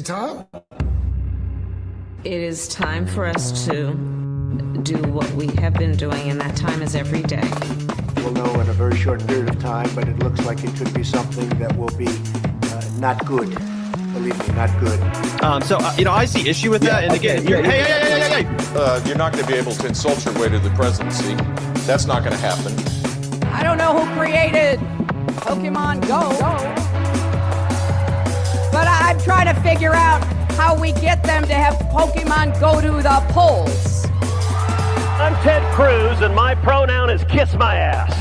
it time? It is time for us to do what we have been doing, and that time is every day. We'll know in a very short period of time, but it looks like it could be something that will be not good. Believe me, not good. I see issue with that. And again, hey. You're not going to be able to insult your way to the presidency. That's not going to happen. I don't know who created Pokemon Go, but I'm trying to figure out how we get them to have Pokemon go to the polls. I'm Ted Cruz, and my pronoun is kiss my ass.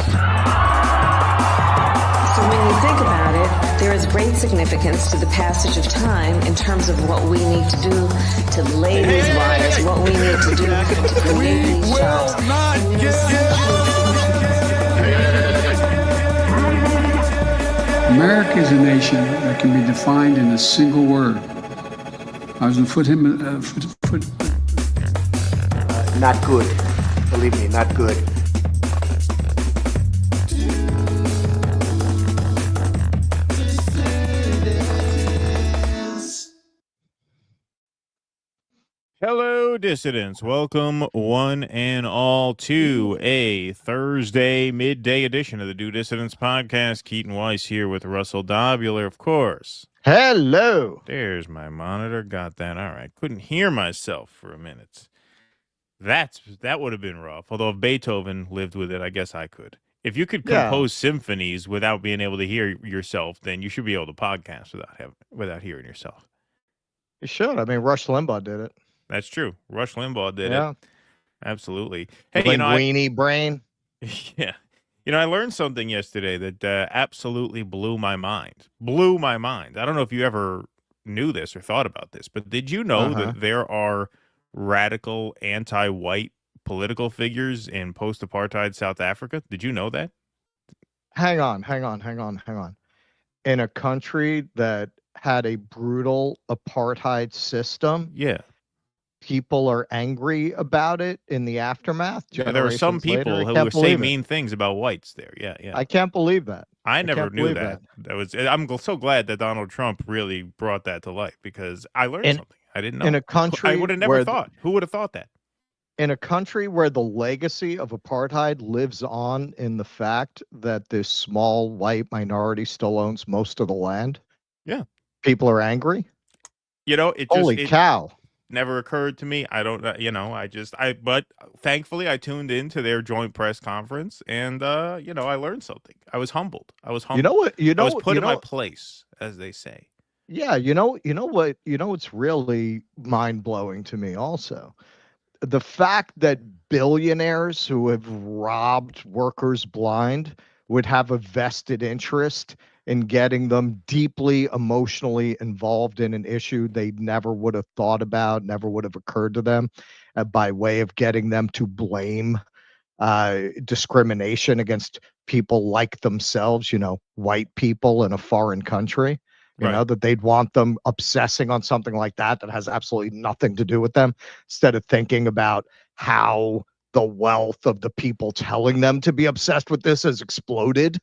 So when you think about it, there is great significance to the passage of time in terms of what we need to do to lay these wires, what we need to do to create these jobs. America is a nation that can be defined in a single word. I was going to Not good. Believe me, not good. Hello, dissidents. Welcome, one and all, to a Thursday midday edition of the Do Dissidents podcast. Keaton Weiss here with Russell Dobular, of course. Hello. There's my monitor. Got that. All right. Couldn't hear myself for a minute. That would have been rough. Although if Beethoven lived with it, I guess I could. If you could compose symphonies without being able to hear yourself, then you should be able to podcast without hearing yourself. You should. I mean, Rush Limbaugh did it. That's true. Rush Limbaugh did it. Absolutely. Hey, Linguini brain. Yeah. I learned something yesterday that absolutely blew my mind. Blew my mind. I don't know if you ever knew this or thought about this, but did you know that there are radical anti-white political figures in post-apartheid South Africa? Did you know that? Hang on. In a country that had a brutal apartheid system, people are angry about it in the aftermath. Yeah, there are some people who say mean things about whites there. Yeah. I can't believe that. I never knew that. I'm so glad that Donald Trump really brought that to light, because I learned something I didn't know. In a country, I would have never thought. Who would have thought that? In a country where the legacy of apartheid lives on in the fact that this small white minority still owns most of the land. Yeah. People are angry. Holy cow. Never occurred to me. I don't, but thankfully I tuned into their joint press conference, and I learned something. I was humbled. I was put in my place, as they say. Yeah. What's really mind blowing to me also, the fact that billionaires who have robbed workers blind would have a vested interest in getting them deeply emotionally involved in an issue they never would have thought about, never would have occurred to them, by way of getting them to blame discrimination against people like themselves, white people in a foreign country, that they'd want them obsessing on something like that has absolutely nothing to do with them, instead of thinking about how the wealth of the people telling them to be obsessed with this has exploded,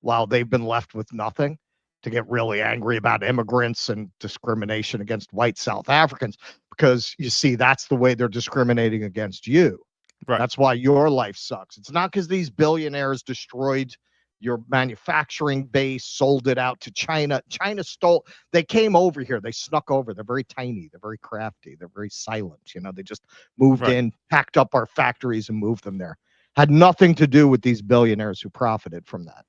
while they've been left with nothing, to get really angry about immigrants and discrimination against white South Africans, because you see, that's the way they're discriminating against you. Right. That's why your life sucks. It's not because these billionaires destroyed your manufacturing base, sold it out to China. They came over here. They snuck over. They're very tiny. They're very crafty. They're very silent. They just moved in, packed up our factories and moved them there. Had nothing to do with these billionaires who profited from that.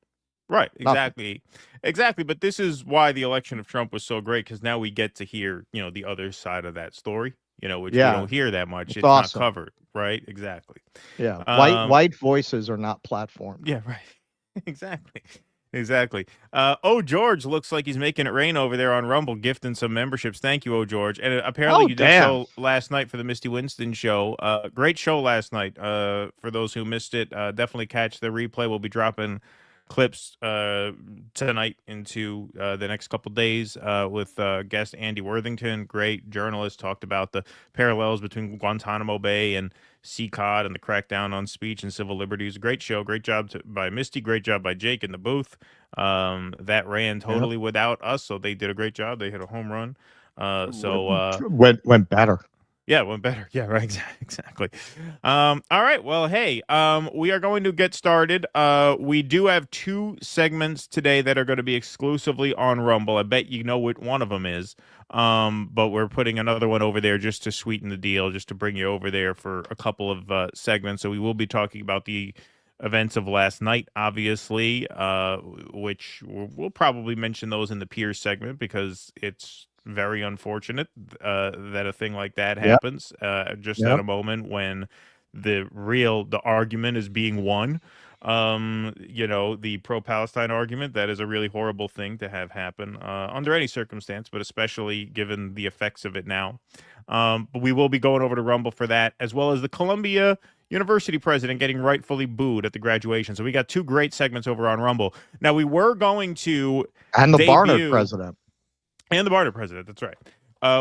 Right, exactly. But this is why the election of Trump was so great, because now we get to hear, the other side of that story, which we don't hear that much. It's awesome. Not covered, right? Exactly. Yeah, white voices are not platformed. Yeah, right. Exactly. George looks like he's making it rain over there on Rumble, gifting some memberships. Thank you, George. And apparently you did so last night for the Misty Winston show. Great show last night. For those who missed it, definitely catch the replay. We'll be dropping clips tonight into the next couple days with guest Andy Worthington, great journalist, talked about the parallels between Guantanamo Bay and CCOD and the crackdown on speech and civil liberties. Great show. Great job by Misty. Great job by Jake in the booth. That ran totally without us, so they did a great job. They hit a home run. Went better. Yeah, it went better. Yeah, right. Exactly. All right. Well, hey, we are going to get started. We do have 2 segments today that are going to be exclusively on Rumble. I bet you know what one of them is. But we're putting another one over there just to sweeten the deal, just to bring you over there for a couple of segments. So we will be talking about the events of last night, obviously, which we'll probably mention those in the Piers segment because it's very unfortunate that a thing like that happens just at a moment when the argument is being won. The pro-Palestine argument, that is a really horrible thing to have happen under any circumstance, but especially given the effects of it now. But we will be going over to Rumble for that, as well as the Columbia University president getting rightfully booed at the graduation. So we got 2 great segments over on Rumble. Now, we were going to and the Barnard president. And the Barnard president, that's right.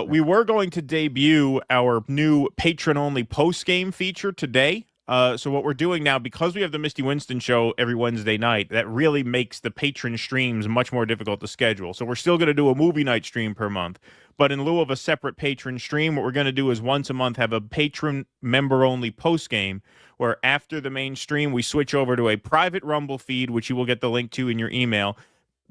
We were going to debut our new patron-only post-game feature today. So what we're doing now, because we have the Misty Winston show every Wednesday night, that really makes the patron streams much more difficult to schedule. So we're still going to do a movie night stream per month. But in lieu of a separate patron stream, what we're going to do is once a month have a patron member-only post-game, where after the main stream, we switch over to a private Rumble feed, which you will get the link to in your email.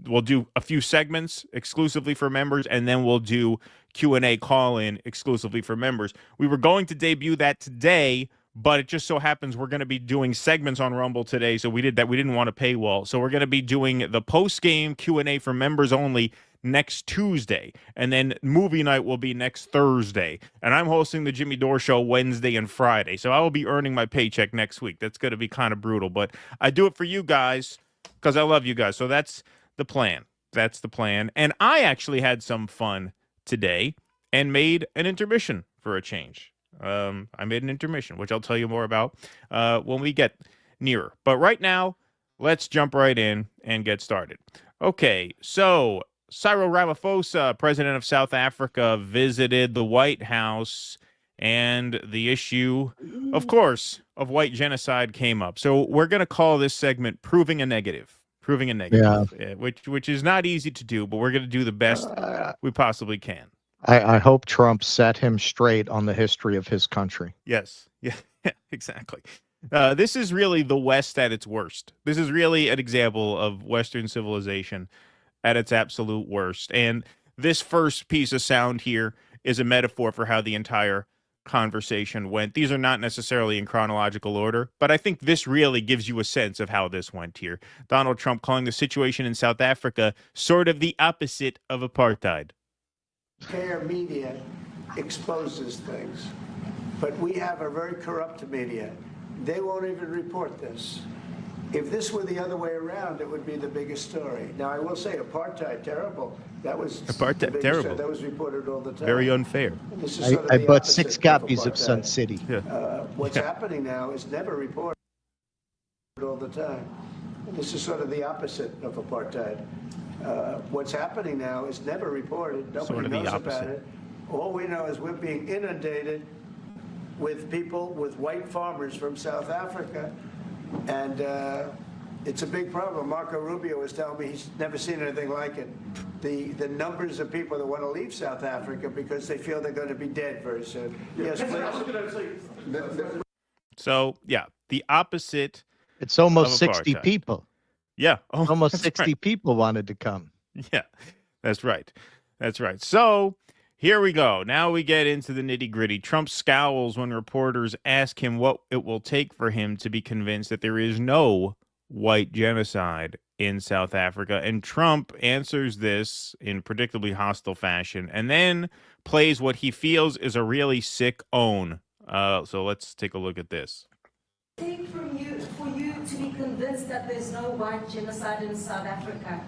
We'll do a few segments exclusively for members, and then we'll do Q&A call-in exclusively for members. We were going to debut that today, but it just so happens we're going to be doing segments on Rumble today, so we didn't want a paywall. So we're going to be doing the post-game Q&A for members only next Tuesday, and then movie night will be next Thursday. And I'm hosting the Jimmy Dore Show Wednesday and Friday, so I will be earning my paycheck next week. That's going to be kind of brutal, but I do it for you guys because I love you guys. So that's the plan. That's the plan. And I actually had some fun today and made an intermission for a change. I made an intermission, which I'll tell you more about when we get nearer. But right now, let's jump right in and get started. Okay, so Cyril Ramaphosa, president of South Africa, visited the White House, and the issue, of course, of white genocide came up. So we're going to call this segment Proving a Negative. Which is not easy to do, but we're going to do the best we possibly can. I hope Trump set him straight on the history of his country. Yes. Yeah, exactly. This is really the West at its worst. This is really an example of Western civilization at its absolute worst. And this first piece of sound here is a metaphor for how the entire conversation went. These are not necessarily in chronological order, but I think this really gives you a sense of how this went here. Donald Trump calling the situation in South Africa sort of the opposite of apartheid. Fair media exposes things, but we have a very corrupt media. They won't even report this. If this were the other way around, it would be the biggest story. Now, I will say apartheid, terrible. That was apartheid, terrible. That was reported all the time. Very unfair. This is sort of I bought 6 copies of Sun City. Yeah. What's happening now is never reported all the time. This is sort of the opposite of apartheid. What's happening now is never reported. Nobody knows about it. All we know is we're being inundated with people, with white farmers from South Africa. And it's a big problem. Marco Rubio was telling me he's never seen anything like it. The numbers of people that want to leave South Africa because they feel they're going to be dead very soon. Yes, please. So, yeah, the opposite. It's almost 60 people. Yeah. Oh, almost 60 people wanted to come. Yeah, that's right. That's right. So here we go. Now we get into the nitty-gritty. Trump scowls when reporters ask him what it will take for him to be convinced that there is no white genocide in South Africa. And Trump answers this in predictably hostile fashion and then plays what he feels is a really sick own. So let's take a look at this. For you to be convinced that there's no white genocide in South Africa?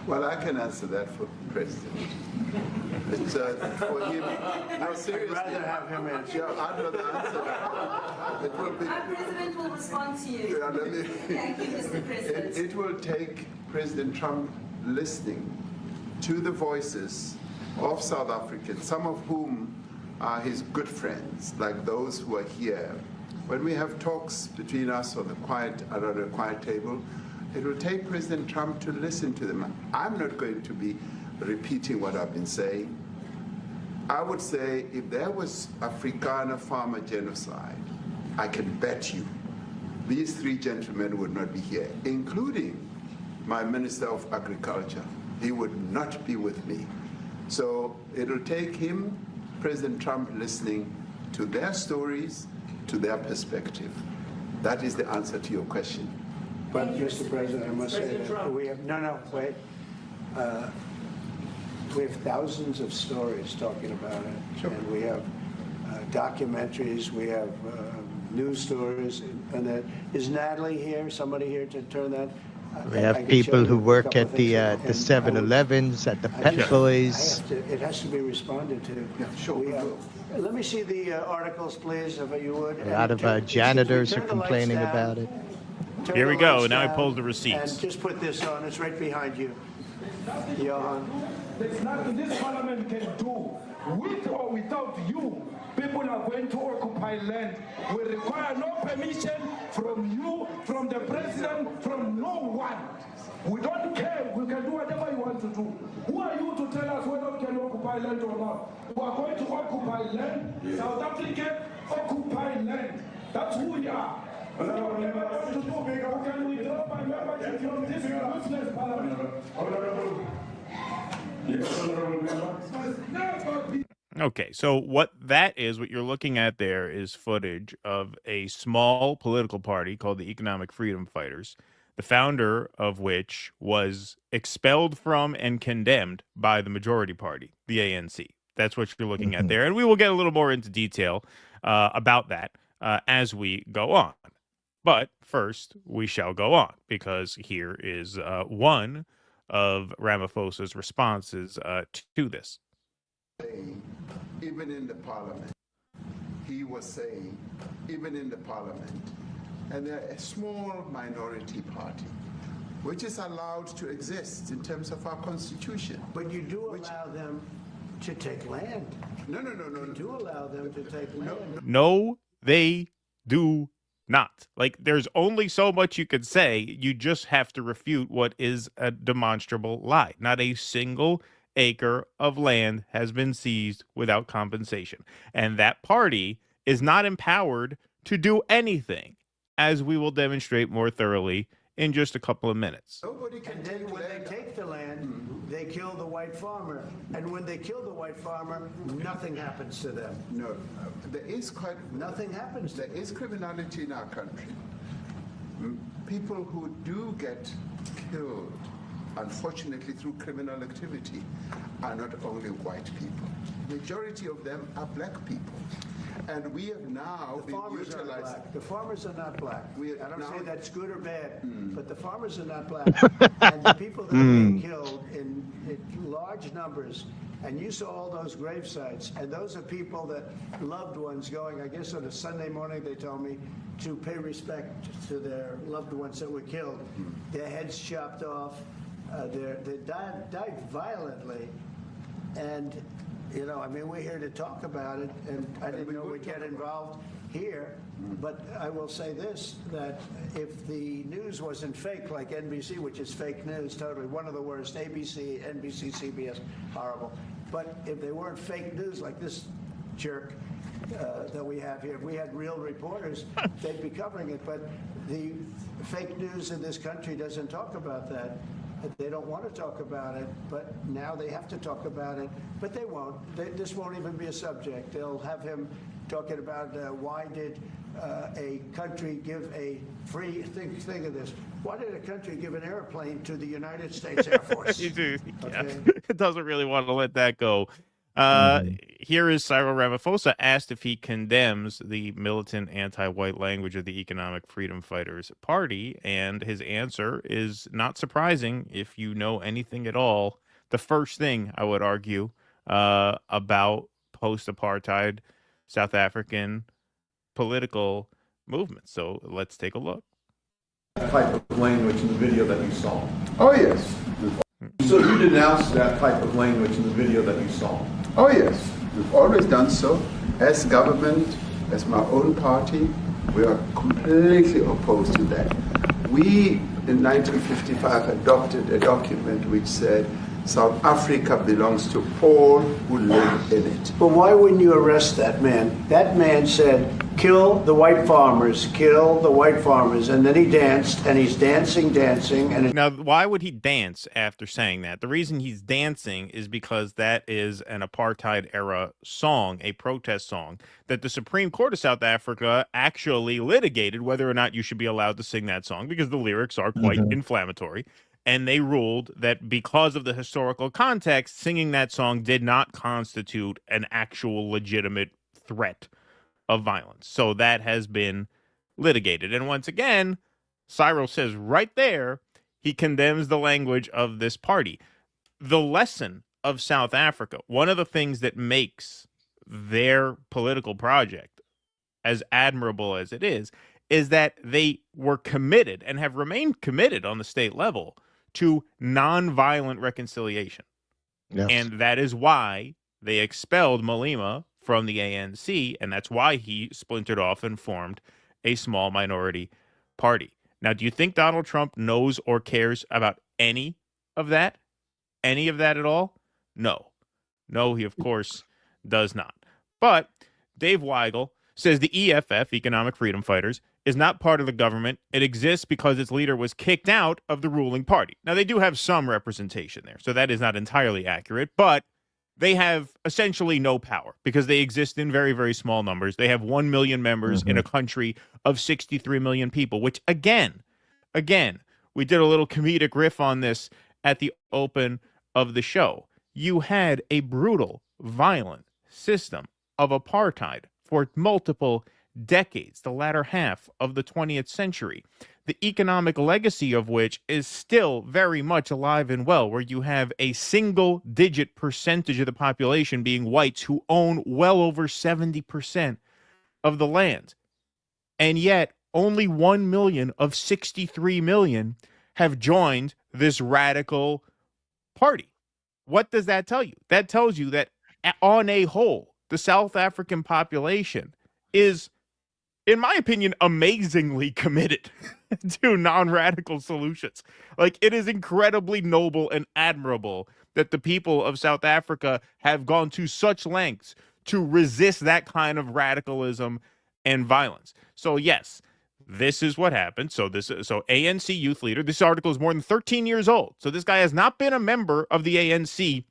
Well, I can answer that for President. It's for him. I'd rather have him answer. Yeah, I'd rather answer that. It will be. Our president will respond to you. Yeah, Thank you, Mr. President. It will take President Trump listening to the voices of South Africans, some of whom are his good friends, like those who are here. When we have talks between us on around a quiet table, it will take President Trump to listen to them. I'm not going to be repeating what I've been saying. I would say if there was Afrikaner farmer genocide, I can bet you these three gentlemen would not be here, including my Minister of Agriculture. He would not be with me. So it'll take him, President Trump, listening to their stories, to their perspective. That is the answer to your question. But, Mr. President, I must say that we have, wait. We have thousands of stories talking about it. Sure. And we have documentaries, we have news stories. And is Natalie here, somebody here to turn that? We have people who work at the 7-Elevens, at the Pet Boys. It has to be responded to. Yeah, sure. Let me see the articles, please, if you would. A lot of janitors are complaining about it. Here we go. Now I pulled the receipts. And just put this on. It's right behind you. Johan. There's nothing this parliament can do. With or without you, people are going to occupy land. We require no permission from you, from the president, from no one. We don't care. We can do whatever you want to do. Who are you to tell us whether we can occupy land or not? We are going to occupy land. Yeah. South Africa occupy land. That's who we are. We don't ever want to do. We can withdraw my membership from this useless parliament. Okay, so what you're looking at there is footage of a small political party called the Economic Freedom Fighters, the founder of which was expelled from and condemned by the majority party, the ANC. That's what you're looking at there. And we will get a little more into detail about that as we go on. But first, we shall go on, because here is one of Ramaphosa's responses to this. Even in the parliament, he was saying, even in the parliament, and they're a small minority party, which is allowed to exist in terms of our constitution. But you do allow them to take land. No. You do allow them to take land. No, they do not. Like, there's only so much you could say. You just have to refute what is a demonstrable lie. Not a single acre of land has been seized without compensation. And that party is not empowered to do anything, as we will demonstrate more thoroughly in just a couple of minutes. Nobody can take when they take the land, they kill the white farmer. And when they kill the white farmer, nothing happens to them. No, there is nothing happens to them. There is criminality in our country. People who do get killed, unfortunately, through criminal activity, are not only white people. The majority of them are black people. And we have now been utilized. The farmers are not black. I don't say that's good or bad, but the farmers are not black. And the people that are being killed in large numbers, and you saw all those grave sites, and those are people that loved ones going, I guess on a Sunday morning, they told me, to pay respect to their loved ones that were killed. Their heads chopped off. They died violently. And you know, I mean, we're here to talk about it, and I didn't know we'd get involved here, but I will say this, that if the news wasn't fake, like NBC, which is fake news, totally, one of the worst, ABC, NBC, CBS, horrible, but if they weren't fake news like this jerk that we have here, if we had real reporters, they'd be covering it, but the fake news in this country doesn't talk about that. They don't want to talk about it, but now they have to talk about it. But they won't. This won't even be a subject. They'll have him talking about why did a country give a free, think of this, why did a country give an airplane to the United States Air Force? Okay. It doesn't really want to let that go. Here is Cyril Ramaphosa asked if he condemns the militant anti-white language of the Economic Freedom Fighters Party, and his answer is not surprising if you know anything at all. The first thing I would argue about post-apartheid South African political movement. So let's take a look. Type of language in the video that you saw. Oh, yes. So you denounced that type of language in the video that you saw? Oh, yes. We've always done so. As government, as my own party, we are completely opposed to that. We, in 1955, adopted a document which said South Africa belongs to all who live in it. But why wouldn't you arrest that man? That man said, kill the white farmers, kill the white farmers. And then he danced, and he's dancing. And now, why would he dance after saying that? The reason he's dancing is because that is an apartheid-era song, a protest song, that the Supreme Court of South Africa actually litigated whether or not you should be allowed to sing that song because the lyrics are quite inflammatory. And they ruled that because of the historical context, singing that song did not constitute an actual legitimate threat of violence. So that has been litigated. And once again, Cyril says right there, he condemns the language of this party. The lesson of South Africa, one of the things that makes their political project as admirable as it is that they were committed and have remained committed on the state level to nonviolent reconciliation. Yes. And that is why they expelled Malema from the ANC, and that's why he splintered off and formed a small minority party. Now, do you think Donald Trump knows or cares about any of that? Any of that at all? No. No, he, of course, does not. But Dave Weigel says the EFF, Economic Freedom Fighters, is not part of the government. It exists because its leader was kicked out of the ruling party. Now, they do have some representation there, so that is not entirely accurate, but they have essentially no power because they exist in very, very small numbers. They have 1 million members in a country of 63 million people, which, again, we did a little comedic riff on this at the open of the show. You had a brutal, violent system of apartheid for multiple decades, the latter half of the 20th century, the economic legacy of which is still very much alive and well, where you have a single-digit percentage of the population being whites who own well over 70% of the land. And yet, only 1 million of 63 million have joined this radical party. What does that tell you? That tells you that, on a whole, the South African population is, in my opinion, amazingly committed to non-radical solutions. Like, it is incredibly noble and admirable that the people of South Africa have gone to such lengths to resist that kind of radicalism and violence. So, yes, this is what happened. So ANC youth leader, this article is more than 13 years old. So this guy has not been a member of the ANC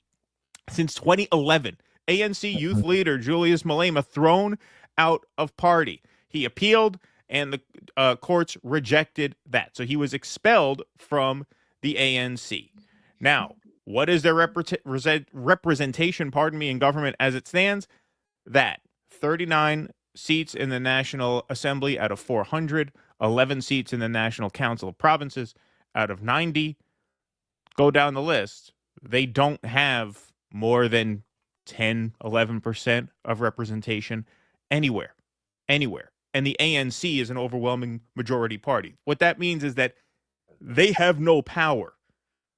since 2011. ANC youth leader Julius Malema thrown out of party. He appealed, and the courts rejected that. So he was expelled from the ANC. Now, what is their representation, in government as it stands? That 39 seats in the National Assembly out of 400, 11 seats in the National Council of Provinces out of 90. Go down the list. They don't have more than 10, 11% of representation anywhere. And the ANC is an overwhelming majority party. What that means is that they have no power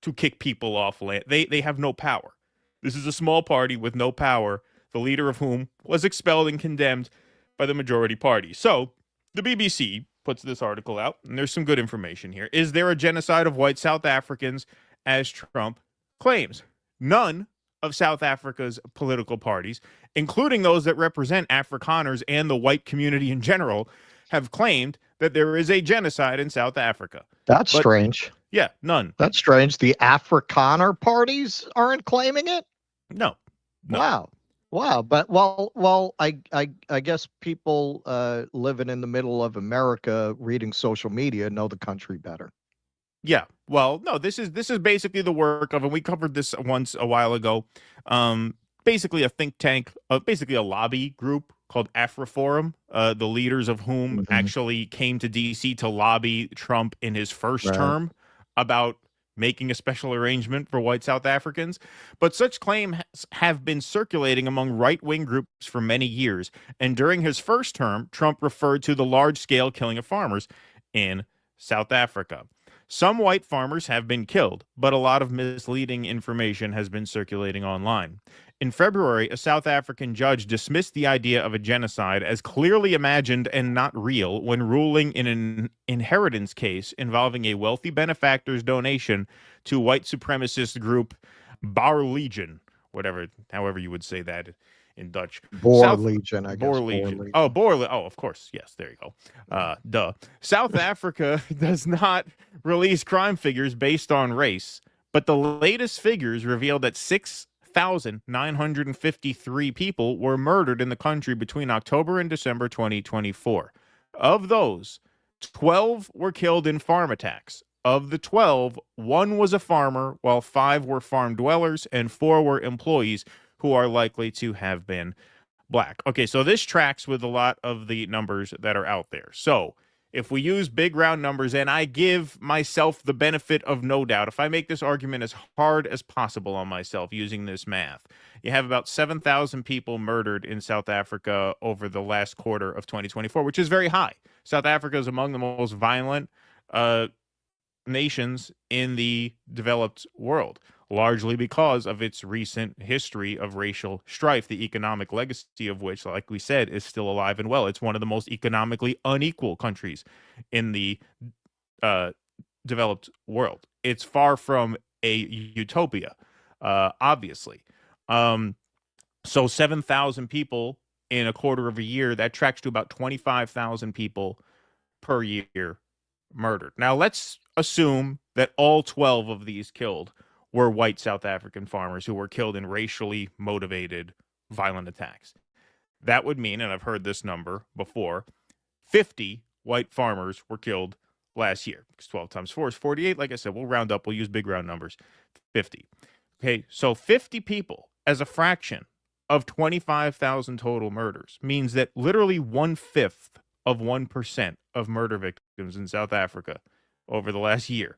to kick people off land. They have no power. This is a small party with no power, the leader of whom was expelled and condemned by the majority party. So the BBC puts this article out, and there's some good information here. Is there a genocide of white South Africans, as Trump claims? None of South Africa's political parties, including those that represent Afrikaners and the white community in general, have claimed that there is a genocide in South Africa. That's strange. Yeah, none. That's strange. The Afrikaner parties aren't claiming it? No. Wow. But I guess people living in the middle of America reading social media know the country better. Yeah. Well, no, this is basically the work of, and we covered this once a while ago, basically a think tank, basically a lobby group called AfriForum, the leaders of whom actually came to D.C. to lobby Trump in his first term about making a special arrangement for white South Africans. But such claims have been circulating among right-wing groups for many years. And during his first term, Trump referred to the large-scale killing of farmers in South Africa. Some white farmers have been killed, but a lot of misleading information has been circulating online. In February, a South African judge dismissed the idea of a genocide as clearly imagined and not real when ruling in an inheritance case involving a wealthy benefactor's donation to white supremacist group Boer-Legion, however you would say that in Dutch. Boer-Legion, I guess. Boer-Legion. Oh, Oh, of course. Yes, there you go. Duh. South Africa does not release crime figures based on race, but the latest figures reveal that 6,953 people were murdered in the country between October and December 2024. Of those, 12 were killed in farm attacks. Of the 12, 1 was a farmer, while 5 were farm dwellers, and 4 were employees who are likely to have been black. Okay, so this tracks with a lot of the numbers that are out there. So if we use big round numbers, and I give myself the benefit of no doubt, if I make this argument as hard as possible on myself using this math, you have about 7,000 people murdered in South Africa over the last quarter of 2024, which is very high. South Africa is among the most violent nations in the developed world, largely because of its recent history of racial strife, the economic legacy of which, like we said, is still alive and well. It's one of the most economically unequal countries in the developed world. It's far from a utopia, obviously. So 7,000 people in a quarter of a year, that tracks to about 25,000 people per year murdered. Now, let's assume that all 12 of these killed were white South African farmers who were killed in racially motivated violent attacks. That would mean, and I've heard this number before, 50 white farmers were killed last year. Because 12 times 4 is 48. Like I said, we'll round up. We'll use big round numbers. 50. Okay, so 50 people as a fraction of 25,000 total murders means that literally 1/5 of 1% of murder victims in South Africa over the last year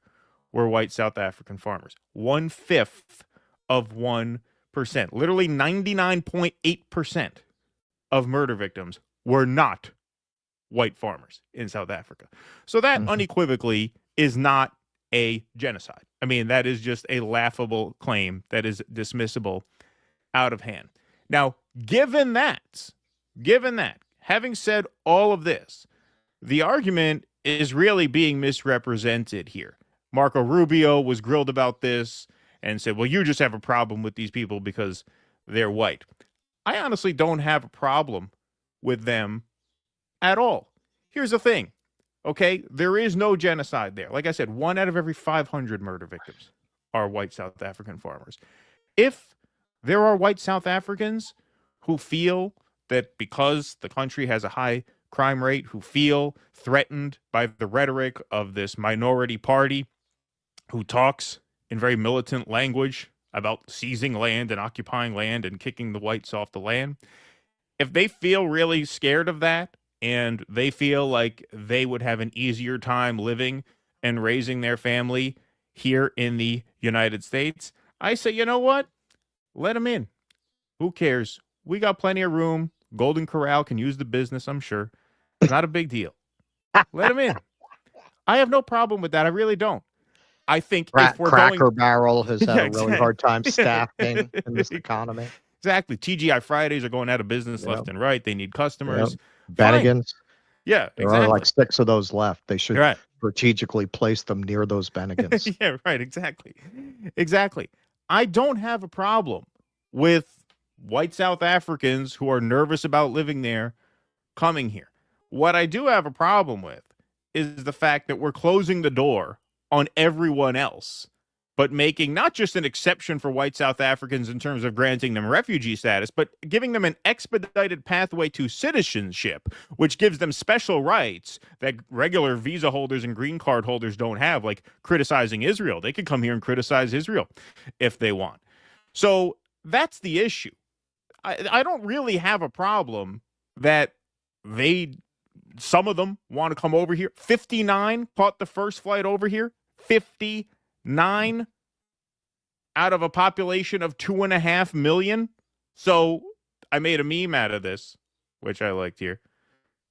were white South African farmers. 1/5 of 1%. Literally 99.8% of murder victims were not white farmers in South Africa. So that unequivocally is not a genocide. I mean, that is just a laughable claim that is dismissible out of hand. Now, given that, having said all of this, the argument is really being misrepresented here. Marco Rubio was grilled about this and said, well, you just have a problem with these people because they're white. I honestly don't have a problem with them at all. Here's the thing, okay? There is no genocide there. Like I said, 1 out of every 500 murder victims are white South African farmers. If there are white South Africans who feel that because the country has a high crime rate, who feel threatened by the rhetoric of this minority party who talks in very militant language about seizing land and occupying land and kicking the whites off the land, if they feel really scared of that and they feel like they would have an easier time living and raising their family here in the United States, I say, you know what? Let them in. Who cares? We got plenty of room. Golden Corral can use the business, I'm sure. Not a big deal. Let them in. I have no problem with that. I really don't. I think if we're Cracker Barrel has had a really hard time staffing in this economy. Exactly. TGI Fridays are going out of business left and right. They need customers. Bennigan's. Yeah, exactly. There are like 6 of those left. They should strategically place them near those Bennigan's. Yeah, right. Exactly. Exactly. I don't have a problem with white South Africans who are nervous about living there coming here. What I do have a problem with is the fact that we're closing the door on everyone else, but making not just an exception for white South Africans in terms of granting them refugee status, but giving them an expedited pathway to citizenship, which gives them special rights that regular visa holders and green card holders don't have, like criticizing Israel. They could come here and criticize Israel if they want. So that's the issue. I don't really have a problem that some of them want to come over here. 59 caught the first flight over here. 59 out of a population of 2.5 million. So I made a meme out of this, which I liked here.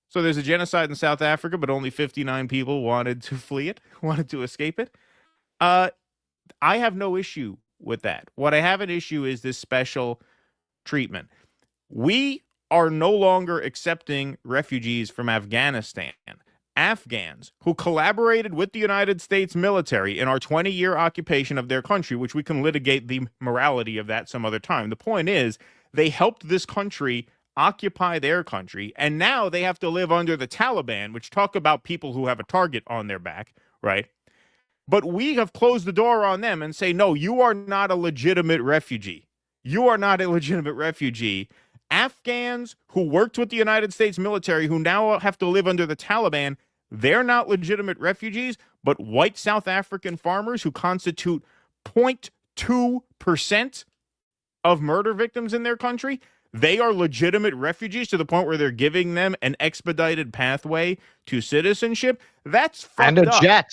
So there's a genocide in South Africa, but only 59 people wanted to flee it, wanted to escape it. I have no issue with that. What I have an issue is this special treatment. We are no longer accepting refugees from Afghanistan. Afghans who collaborated with the United States military in our 20-year occupation of their country, which we can litigate the morality of that some other time. The point is, they helped this country occupy their country, and now they have to live under the Taliban, which talk about people who have a target on their back, right? But we have closed the door on them and say, no, you are not a legitimate refugee. You are not a legitimate refugee. Afghans who worked with the United States military who now have to live under the Taliban, they're not legitimate refugees, but white South African farmers who constitute 0.2% of murder victims in their country, they are legitimate refugees to the point where they're giving them an expedited pathway to citizenship. That's fucked up. And a jet.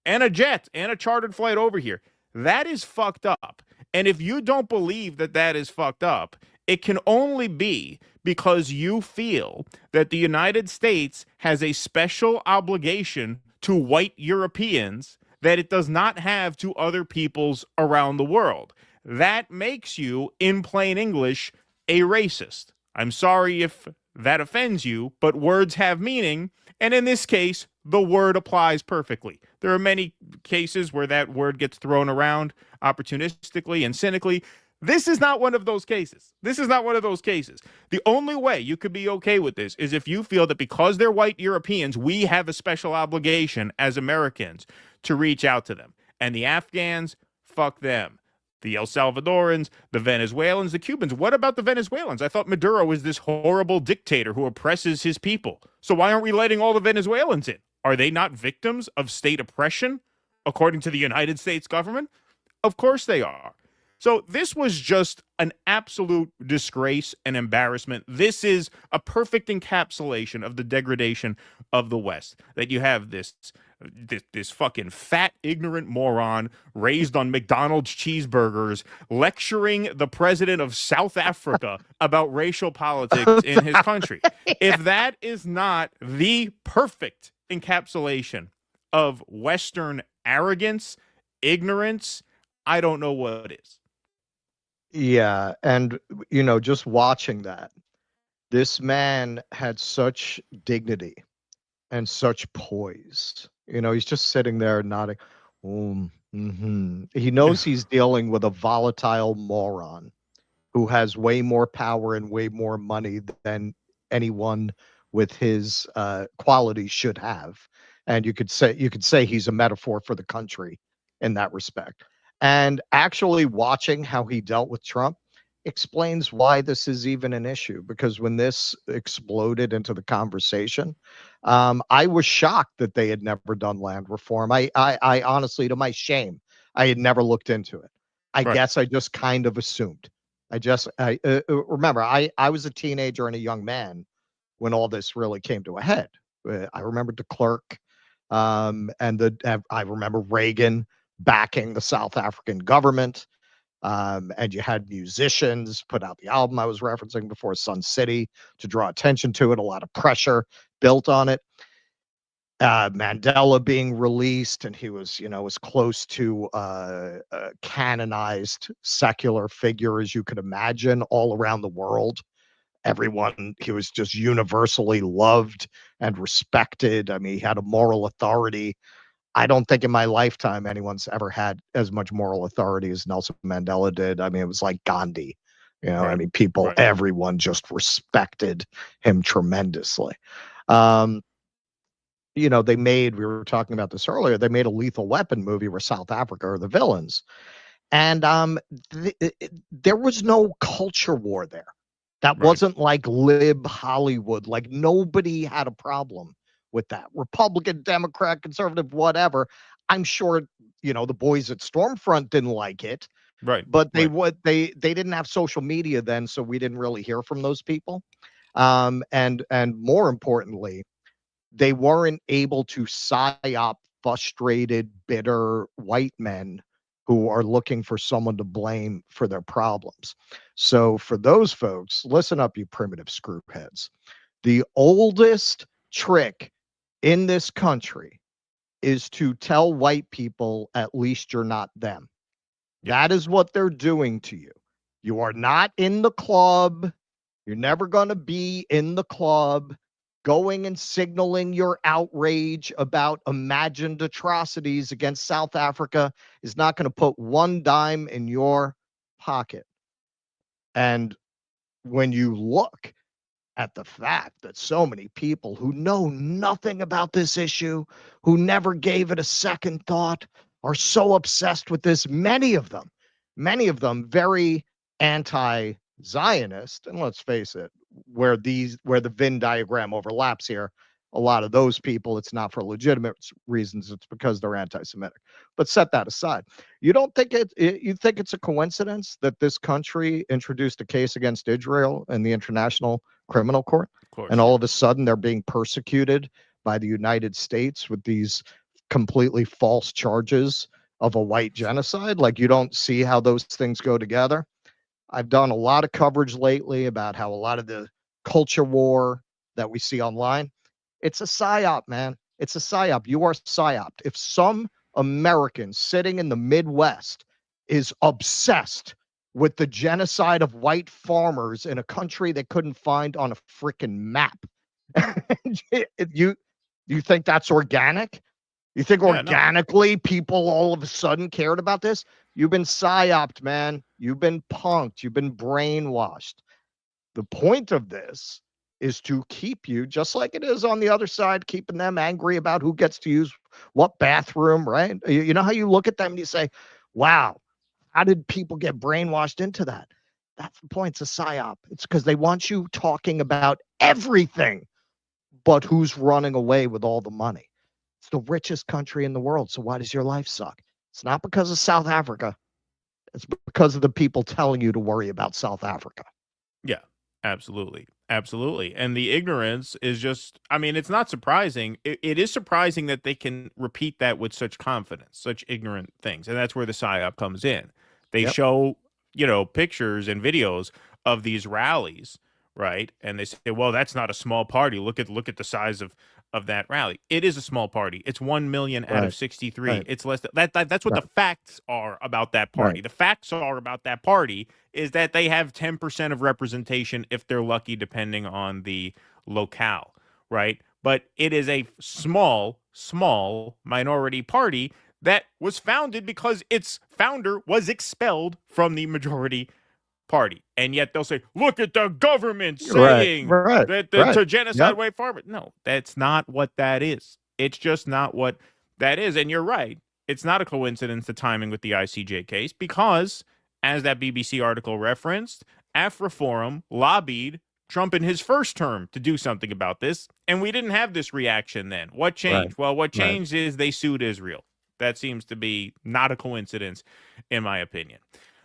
And a jet. And a chartered flight over here. That is fucked up. And if you don't believe that that is fucked up, it can only be because you feel that the United States has a special obligation to white Europeans that it does not have to other peoples around the world. That makes you, in plain English, a racist. I'm sorry if that offends you, but words have meaning, and in this case, the word applies perfectly. There are many cases where that word gets thrown around opportunistically and cynically. This is not one of those cases. This is not one of those cases. The only way you could be okay with this is if you feel that because they're white Europeans, we have a special obligation as Americans to reach out to them. And the Afghans, fuck them. The El Salvadorans, the Venezuelans, the Cubans. What about the Venezuelans? I thought Maduro was this horrible dictator who oppresses his people. So why aren't we letting all the Venezuelans in? Are they not victims of state oppression, according to the United States government? Of course they are. So this was just an absolute disgrace and embarrassment. This is a perfect encapsulation of the degradation of the West, that you have this fucking fat, ignorant moron raised on McDonald's cheeseburgers lecturing the president of South Africa about racial politics in his country. If that is not the perfect encapsulation of Western arrogance, ignorance, I don't know what is. Yeah, and just watching that, this man had such dignity and such poise. He's just sitting there nodding. He knows he's dealing with a volatile moron who has way more power and way more money than anyone with his qualities should have. And you could say he's a metaphor for the country in that respect. And actually watching how he dealt with Trump explains why this is even an issue, because when this exploded into the conversation, I was shocked that they had never done land reform. I honestly, to my shame, I had never looked into it. I guess I just kind of assumed. Remember, I was a teenager and a young man when all this really came to a head. I remember de Klerk, and I remember Reagan backing the South African government. And you had musicians put out the album I was referencing before, Sun City, to draw attention to it. A lot of pressure built on it. Mandela being released, and he was, as close to a canonized secular figure as you could imagine all around the world. He was just universally loved and respected. I mean, he had a moral authority. I don't think in my lifetime anyone's ever had as much moral authority as Nelson Mandela did. I mean, it was like Gandhi. I mean, everyone just respected him tremendously. We were talking about this earlier, they made a Lethal Weapon movie where South Africa are the villains. And there was no culture war there. That wasn't like lib Hollywood. Like, nobody had a problem with that. Republican, Democrat, conservative, whatever. I'm sure, the boys at Stormfront didn't like it. Right. But they didn't have social media then, so we didn't really hear from those people. And more importantly, they weren't able to psyop frustrated, bitter white men who are looking for someone to blame for their problems. So for those folks, listen up, you primitive screwheads. The oldest trick in this country is to tell white people, at least you're not them. That is what they're doing to you. You are not in the club. You're never going to be in the club. going and signaling your outrage about imagined atrocities against South Africa is not going to put one dime in your pocket. And when you look at the fact that so many people who know nothing about this issue, who never gave it a second thought, are so obsessed with this, many of them very anti-Zionist, and let's face it, where the Venn diagram overlaps here, a lot of those people, it's not for legitimate reasons, it's because they're anti-Semitic. But set that aside. You don't think you think it's a coincidence that this country introduced a case against Israel in the International Criminal Court? Of course. And all of a sudden they're being persecuted by the United States with these completely false charges of a white genocide? Like, you don't see how those things go together? I've done a lot of coverage lately about how a lot of the culture war that we see online, it's a psyop, man. It's a psyop. You are psyoped. If some American sitting in the Midwest is obsessed with the genocide of white farmers in a country they couldn't find on a freaking map, you think that's organic? You think organically people all of a sudden cared about this? You've been psyoped, man. You've been punked. You've been brainwashed. The point of this is to keep you, just like it is on the other side, keeping them angry about who gets to use what bathroom, right? You know how you look at them and you say, wow, how did people get brainwashed into that? That's the point. It's a psyop. It's because they want you talking about everything but who's running away with all the money. It's the richest country in the world. So why does your life suck? It's not because of South Africa. It's because of the people telling you to worry about South Africa. Yeah, absolutely. Absolutely. And the ignorance is just, I mean, it's not surprising. It is surprising that they can repeat that with such confidence, such ignorant things. And that's where the PSYOP comes in. They show, pictures and videos of these rallies, right? And they say, well, that's not a small party. Look at the size of that rally. It is a small party. It's 1 million out of 63. Right. It's less than that's what the facts are about that party. Right. The facts are about that party is that they have 10% of representation if they're lucky, depending on the locale, right? But it is a small minority party that was founded because its founder was expelled from the majority party. And yet they'll say, look at the government saying that the genocide white farmer. No, that's not what that is. It's just not what that is. And you're right. It's not a coincidence, the timing with the ICJ case, because as that BBC article referenced, AfriForum lobbied Trump in his first term to do something about this. And we didn't have this reaction then. What changed? Well, what changed is they sued Israel. That seems to be not a coincidence, in my opinion.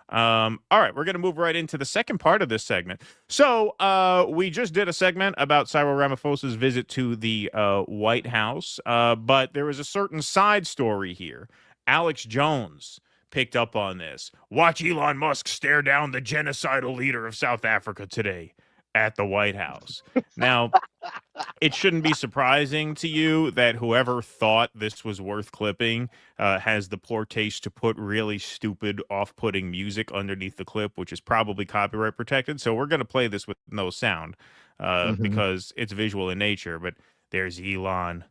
All right, we're going to move right into the second part of this segment. So we just did a segment about Cyril Ramaphosa's visit to the White House, but there was a certain side story here. Alex Jones picked up on this. Watch Elon Musk stare down the genocidal leader of South Africa today at the White House. Now, it shouldn't be surprising to you that whoever thought this was worth clipping has the poor taste to put really stupid, off-putting music underneath the clip, which is probably copyright protected. So we're going to play this with no sound because it's visual in nature. But there's Elon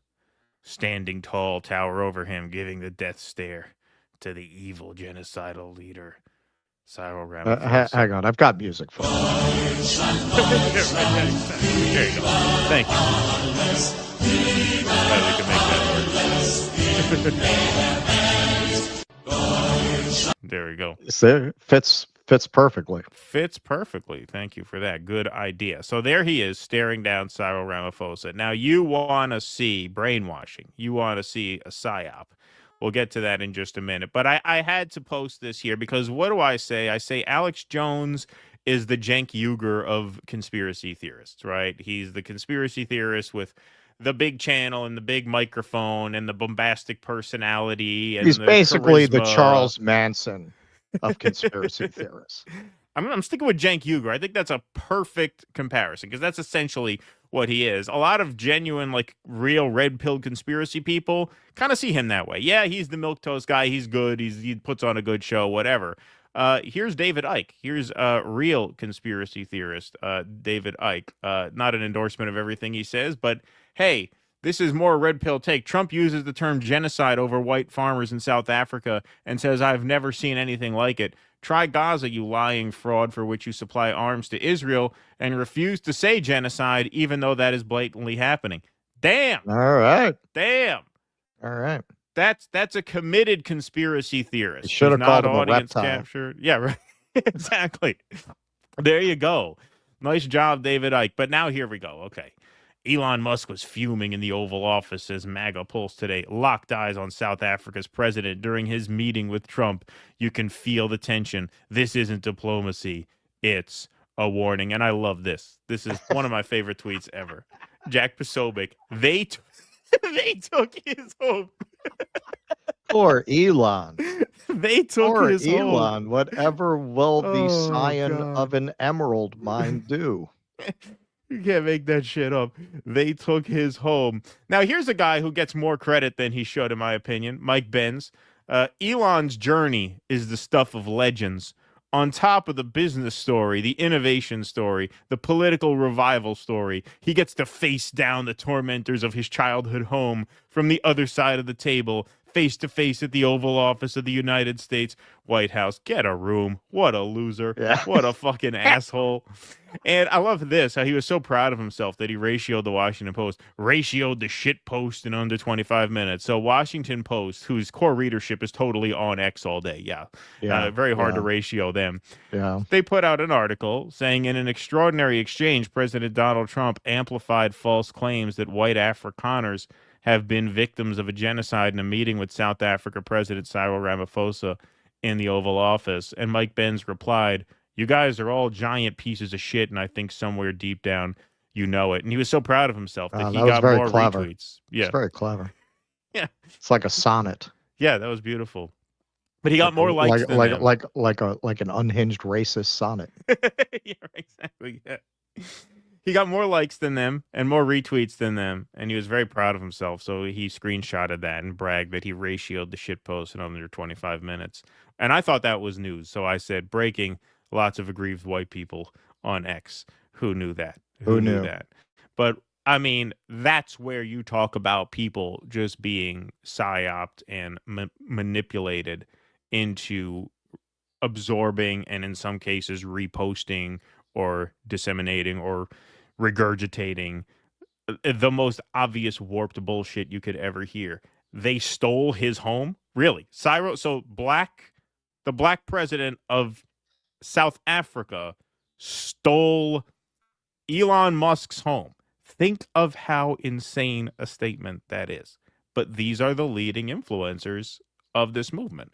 standing tall, tower over him, giving the death stare to the evil genocidal leader, Cyril Ramaphosa. Hang on, I've got music for you. There you go. Thank you. Glad we can make that work. There we go. Fits perfectly. Fits perfectly. Thank you for that. Good idea. So there he is, staring down Cyril Ramaphosa. Now you want to see brainwashing. You want to see a psyop. We'll get to that in just a minute. But I had to post this here because what do I say? I say Alex Jones is the Cenk Uygur of conspiracy theorists, right? He's the conspiracy theorist with the big channel and the big microphone and the bombastic personality. And he's basically charisma. The Charles Manson of conspiracy theorists. I'm sticking with Cenk Uygur. I think that's a perfect comparison because that's essentially what he is. A lot of genuine, like, real red-pilled conspiracy people kind of see him that way. Yeah, he's the milquetoast guy. He's good. He puts on a good show, whatever. Here's David Icke. Here's a real conspiracy theorist, David Icke. Not an endorsement of everything he says, but hey, this is more a red pill take. Trump uses the term genocide over white farmers in South Africa and says, I've never seen anything like it. Try Gaza, you lying fraud for which you supply arms to Israel, and refuse to say genocide, even though that is blatantly happening. Damn. All right. Damn. All right. That's a committed conspiracy theorist. Should have called him a audience reptile. captured. Yeah, right. Exactly. There you go. Nice job, David Icke. But now here we go. Okay. Elon Musk was fuming in the Oval Office, says MAGA Pulse today. Locked eyes on South Africa's president during his meeting with Trump. You can feel the tension. This isn't diplomacy. It's a warning. And I love this. This is one of my favorite tweets ever. Jack Posobiec. They took his home. Poor Elon. They took Poor his Elon. home. Whatever will the scion God. of an emerald mine do? You can't make that shit up. They took his home. Now, here's a guy who gets more credit than he should, in my opinion. Mike Benz. Elon's journey is the stuff of legends. On top of the business story, the innovation story, the political revival story, he gets to face down the tormentors of his childhood home from the other side of the table, face to face at the Oval Office of the United States White House. Get a room. What a loser. Yeah. What a fucking asshole. And I love this, how he was so proud of himself that he ratioed the Washington Post, ratioed the shit post in under 25 minutes. So Washington Post, whose core readership is totally on X all day. Yeah. Very hard to ratio them. Yeah. They put out an article saying in an extraordinary exchange, President Donald Trump amplified false claims that white Afrikaners have been victims of a genocide in a meeting with South Africa President Cyril Ramaphosa in the Oval Office. And Mike Benz replied, you guys are all giant pieces of shit, and I think somewhere deep down you know it. And he was so proud of himself that he got more clever. retweets. Yeah. It's very clever. Yeah. It's like a sonnet. Yeah, that was beautiful. But he got more likes than them. like an unhinged racist sonnet. Yeah, exactly. Yeah. He got more likes than them and more retweets than them, and he was very proud of himself. So he screenshotted that and bragged that he ratioed the shitpost in under 25 minutes. And I thought that was news. So I said, breaking, lots of aggrieved white people on X. Who knew that? Who knew that? But I mean, that's where you talk about people just being psyoped and manipulated into absorbing and in some cases reposting or disseminating or regurgitating the most obvious warped bullshit you could ever hear. They stole his home? Really? Cyril, so the black president of South Africa stole Elon Musk's home. Think of how insane a statement that is. But these are the leading influencers of this movement.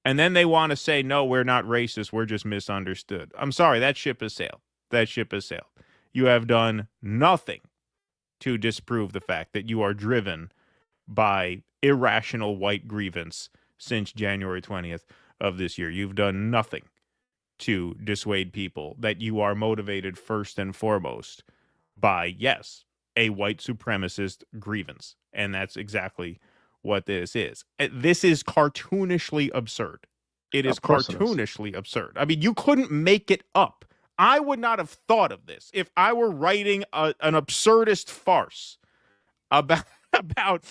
And then they want to say, no, we're not racist. We're just misunderstood. I'm sorry. That ship has sailed. That ship has sailed. You have done nothing to disprove the fact that you are driven by irrational white grievance since January 20th of this year. You've done nothing to dissuade people that you are motivated first and foremost by, yes, a white supremacist grievance. And that's exactly what this is. This is cartoonishly absurd. It is cartoonishly absurd. I mean, you couldn't make it up. I would not have thought of this if I were writing an absurdist farce about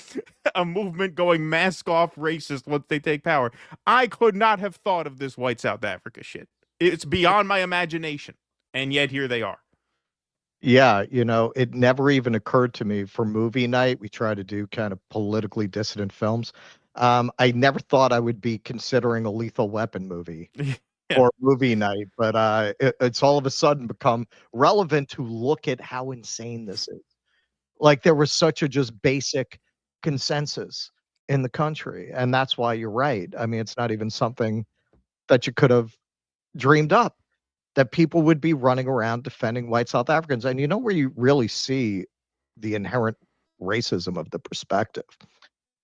a movement going mask off racist once they take power. I could not have thought of this white South Africa shit. It's beyond my imagination. And yet here they are. Yeah, it never even occurred to me for movie night. We try to do kind of politically dissident films. I never thought I would be considering a Lethal Weapon movie or movie night, but it's all of a sudden become relevant to look at how insane this is. Like there was such a just basic consensus in the country, and that's why you're right. I mean, it's not even something that you could have dreamed up, that people would be running around defending white South Africans. And you know where you really see the inherent racism of the perspective?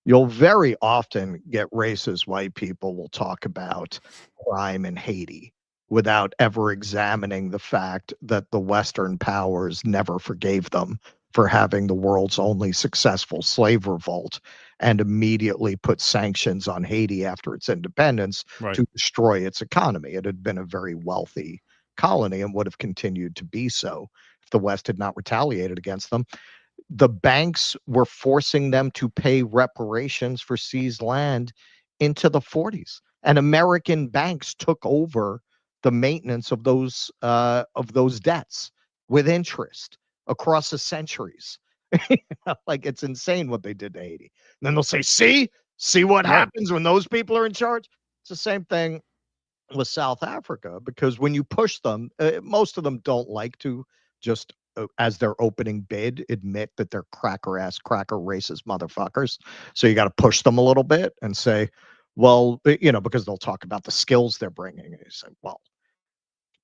You'll very often get racist white people will talk about crime in Haiti without ever examining the fact that the Western powers never forgave them for having the world's only successful slave revolt and immediately put sanctions on Haiti after its independence to destroy its economy. It had been a very wealthy colony and would have continued to be so if the West had not retaliated against them. The banks were forcing them to pay reparations for seized land into the 40s, and American banks took over the maintenance of those debts with interest across the centuries. Like, it's insane what they did to Haiti. And then they'll say, see what happens when those people are in charge. It's the same thing with South Africa, because when you push them, most of them don't like to just as their opening bid admit that they're cracker racist motherfuckers. So you got to push them a little bit and say, well, because they'll talk about the skills they're bringing. And you say, well,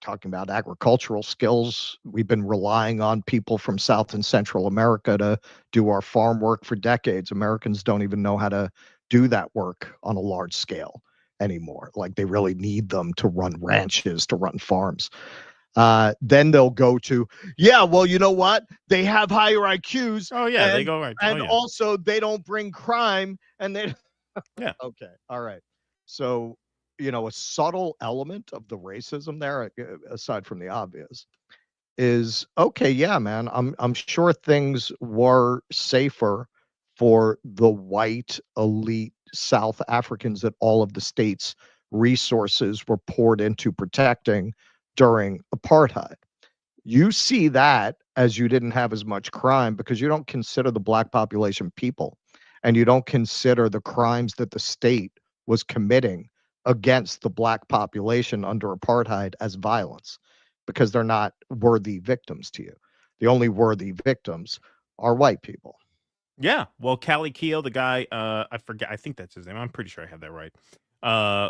talking about agricultural skills, we've been relying on people from South and Central America to do our farm work for decades. Americans don't even know how to do that work on a large scale anymore. Like, they really need them to run ranches, to run farms. Then they'll go to, well, you know what? They have higher IQs. Oh, yeah, they go right. And also, they don't bring crime. And they, yeah. Okay, all right. So, a subtle element of the racism there, aside from the obvious, is, okay, yeah, man, I'm sure things were safer for the white elite South Africans that all of the state's resources were poured into protecting during apartheid. You see that as you didn't have as much crime because you don't consider the black population people, and you don't consider the crimes that the state was committing against the black population under apartheid as violence, because they're not worthy victims to you. The only worthy victims are white people. Yeah. Well, Callie Keel, the guy, I forget, I think that's his name. I'm pretty sure I have that right.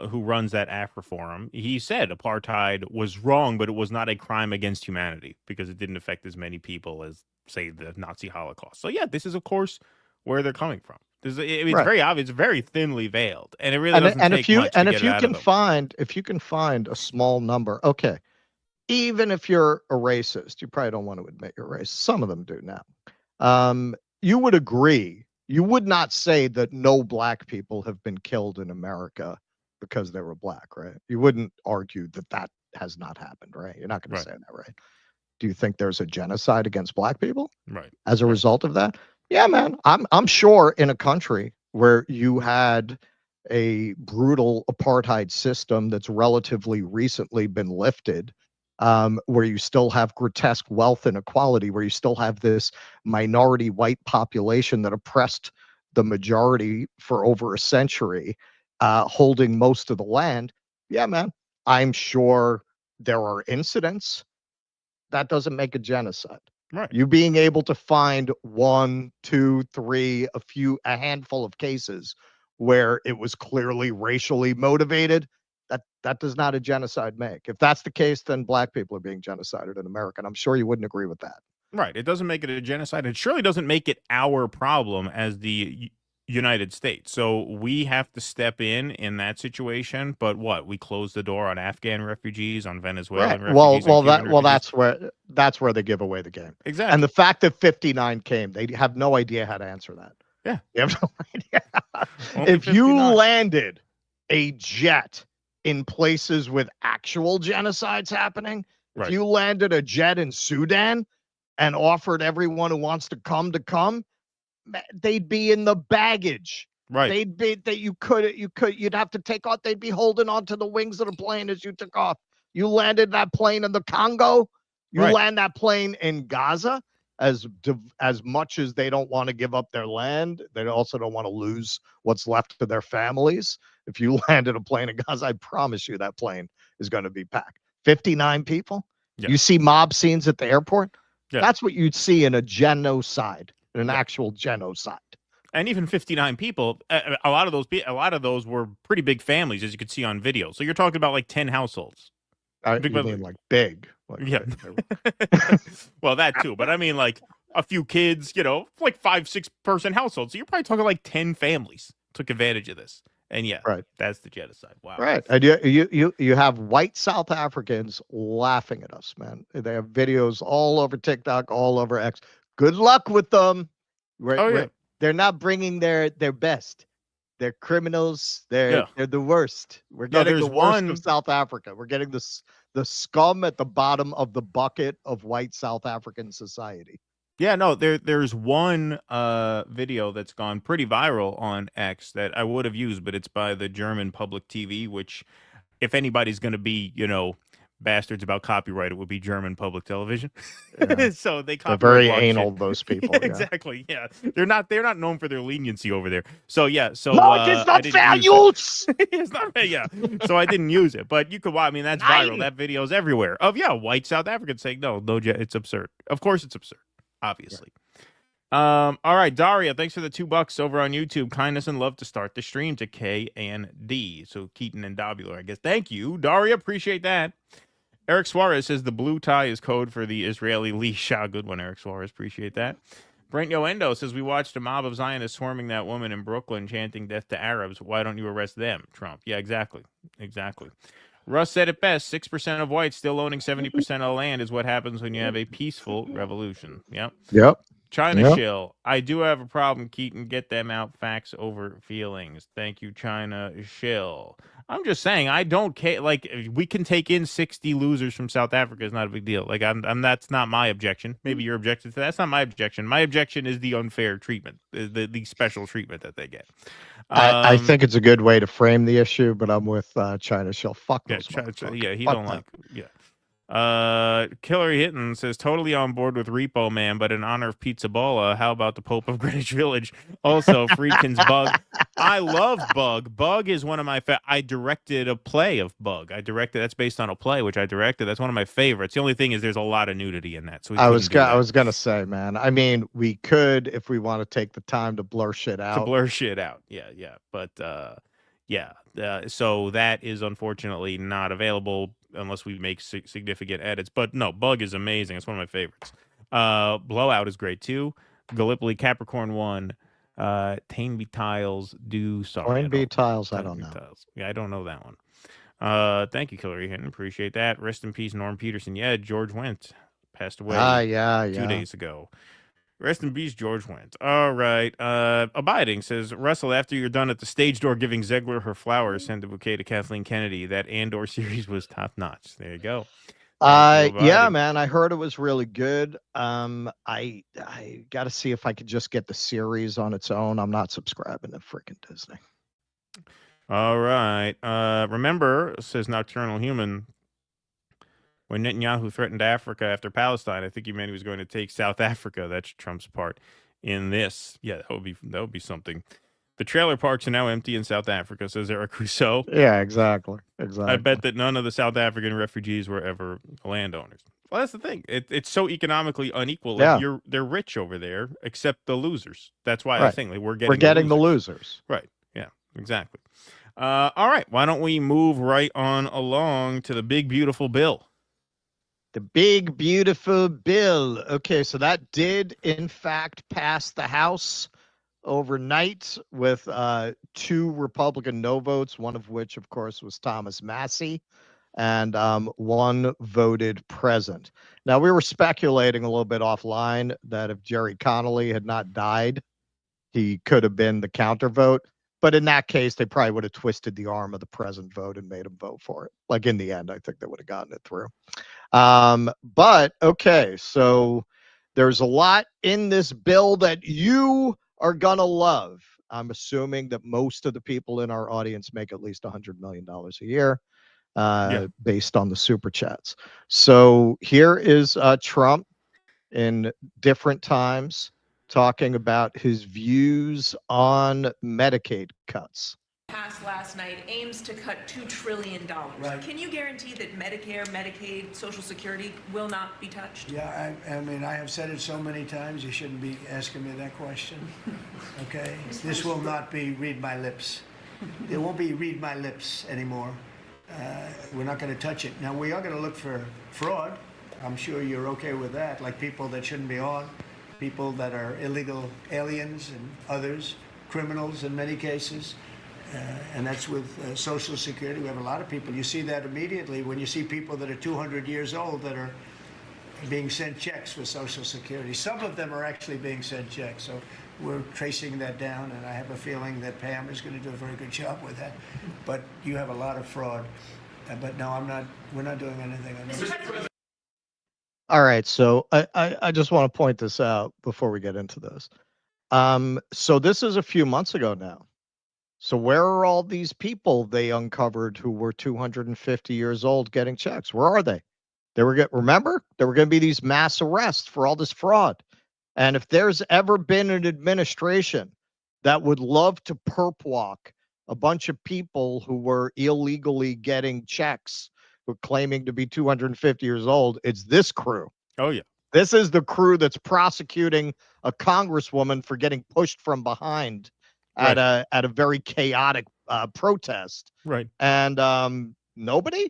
Who runs that AfriForum, he said apartheid was wrong, but it was not a crime against humanity because it didn't affect as many people as, say, the Nazi Holocaust. So yeah, this is of course where they're coming from. It's very obvious, very thinly veiled, and it really doesn't take much to get it out of them. If you can find a small number, okay, even if you're a racist, you probably don't want to admit you're racist. Some of them do now. You would agree. You would not say that no black people have been killed in America because they were black, right? You wouldn't argue that has not happened, right? You're not going to say that, right? Do you think there's a genocide against black people, right, as a result of that? Yeah, man. I'm sure in a country where you had a brutal apartheid system that's relatively recently been lifted, where you still have grotesque wealth inequality, where you still have this minority white population that oppressed the majority for over a century, holding most of the land. Yeah, man. I'm sure there are incidents. That doesn't make a genocide. Right. You being able to find 1, 2, 3, a handful of cases where it was clearly racially motivated, that does not a genocide make. If that's the case, then black people are being genocided in America, and I'm sure you wouldn't agree with that. Right. It doesn't make it a genocide. It surely doesn't make it our problem as the United States. So we have to step in that situation. But what? We close the door on Afghan refugees, on Venezuelan refugees. That's where they give away the game. Exactly. And the fact that 59 came, they have no idea how to answer that. Yeah. You have no idea. If you landed a jet in places with actual genocides happening, if you landed a jet in Sudan and offered everyone who wants to come, they'd be in the baggage. Right. They'd be that you'd have to take off. They'd be holding onto the wings of the plane as you took off. You landed that plane in the Congo. You land that plane in Gaza. As much as they don't want to give up their land, they also don't want to lose what's left to their families. If you landed a plane in Gaza, I promise you that plane is going to be packed. 59 people. Yeah. You see mob scenes at the airport. Yeah. That's what you'd see in a genocide. An actual genocide. And even 59 people, a lot of those were pretty big families, as you could see on video. So you're talking about like 10 households. You mean like big? Like, yeah. Well, that too. But I mean like a few kids, like 5-6 person households. So you're probably talking like 10 families took advantage of this. And yeah, that's the genocide. Wow. Right. And you have white South Africans laughing at us, man. They have videos all over TikTok, all over X. Good luck with them. They're not bringing their best. They're criminals. They're the worst. We're getting the worst of South Africa. We're getting the scum at the bottom of the bucket of white South African society. Yeah, no, there's one video that's gone pretty viral on X that I would have used, but it's by the German public TV, which if anybody's going to be, bastards about copyright, it would be German public television. Yeah. So they're very anal, those people. Yeah, exactly. Yeah, they're not known for their leniency over there. So it's not fair use. It's not fair. Yeah. So I didn't use it, but you could. I mean, that's viral. That video is everywhere. Of white South Africans saying no, it's absurd. Of course, it's absurd. Obviously. All right, Daria, thanks for the $2 over on YouTube. Kindness and love to start the stream to K and D. So Keaton and Dobular, I guess. Thank you, Daria. Appreciate that. Eric Suarez says the blue tie is code for the Israeli leash. Good one, Eric Suarez. Appreciate that. Brent Yoendo says we watched a mob of Zionists swarming that woman in Brooklyn chanting death to Arabs. Why don't you arrest them, Trump? Yeah, exactly. Russ said it best. 6% of whites still owning 70% of land is what happens when you have a peaceful revolution. Yep. China Shill. I do have a problem, Keaton. Get them out. Facts over feelings. Thank you, China Shill. I'm just saying, I don't care. Like, we can take in 60 losers from South Africa. It's not a big deal. Like, that's not my objection. Maybe your objection to that. That's not my objection. My objection is the unfair treatment, the special treatment that they get. I think it's a good way to frame the issue, but I'm with China Shill. Fuck those yeah, he don't like. Yeah. Killer Hitton says totally on board with Repo Man, but in honor of Pizza Bola, how about the Pope of Greenwich Village? Also, Friedkin's Bug. I love Bug. Bug is one of my I directed a play of Bug. That's based on a play which I directed. That's one of my favorites. The only thing is there's a lot of nudity in that. So I was gonna say, man. I mean, we could if we want to take the time to blur shit out. Yeah. But so that is unfortunately not available unless we make significant edits. But no, Bug is amazing. It's one of my favorites. Blowout is great too. Gallipoli, Capricorn 1, Tainby Tiles, Tainby Tiles, I don't know. Yeah, I don't know that one. Thank you, Hillary Hinton. Appreciate that. Rest in peace, Norm Peterson. Yeah, George Wendt passed away 2 days ago. Rest in peace, George Wendt. All right. Abiding says, Russell, after you're done at the stage door giving Zegler her flowers, send a bouquet to Kathleen Kennedy. That Andor series was top notch. There you go. Yeah, man. I heard it was really good. I got to see if I could just get the series on its own. I'm not subscribing to freaking Disney. All right. Remember, says Nocturnal Human, when Netanyahu threatened Africa after Palestine, I think he meant he was going to take South Africa. That's Trump's part in this. Yeah, that would be something. The trailer parks are now empty in South Africa, says Eric Rousseau. Yeah, exactly. I bet that none of the South African refugees were ever landowners. Well, that's the thing. It's so economically unequal. Like they're rich over there, except the losers. That's why I think we're getting the losers. Right. Yeah, exactly. All right. Why don't we move right on along to the big, beautiful bill? The big, beautiful bill. Okay, so that did, in fact, pass the House overnight with 2 Republican no votes, one of which, of course, was Thomas Massie, and 1 voted present. Now, we were speculating a little bit offline that if Jerry Connolly had not died, he could have been the counter vote. But in that case, they probably would have twisted the arm of the present vote and made him vote for it. Like in the end, I think they would have gotten it through. But okay, so there's a lot in this bill that you are gonna love. I'm assuming that most of the people in our audience make at least $100 million a year, based on the super chats. So here is Trump in different times talking about his views on Medicaid cuts. Passed last night aims to cut $2 trillion. Right. Can you guarantee that Medicare, Medicaid, Social Security will not be touched? Yeah, I mean, I have said it so many times, you shouldn't be asking me that question. Okay? This will not be read my lips. It won't be read my lips anymore. We're not going to touch it. Now, we are going to look for fraud. I'm sure you're okay with that, like people that shouldn't be on, people that are illegal aliens and others, criminals in many cases. And that's with Social Security. We have a lot of people. You see that immediately when you see people that are 200 years old that are being sent checks for Social Security. Some of them are actually being sent checks. So we're tracing that down, and I have a feeling that Pam is going to do a very good job with that. But you have a lot of fraud. But no, I'm not. We're not doing anything on this. All right, so I just want to point this out before we get into this. So this is a few months ago now. So where are all these people they uncovered who were 250 years old getting checks? Where are they? Remember, there were going to be these mass arrests for all this fraud. And if there's ever been an administration that would love to perp walk a bunch of people who were illegally getting checks, who are claiming to be 250 years old, it's this crew. Oh, yeah. This is the crew that's prosecuting a congresswoman for getting pushed from behind at a very chaotic protest. Right. And nobody.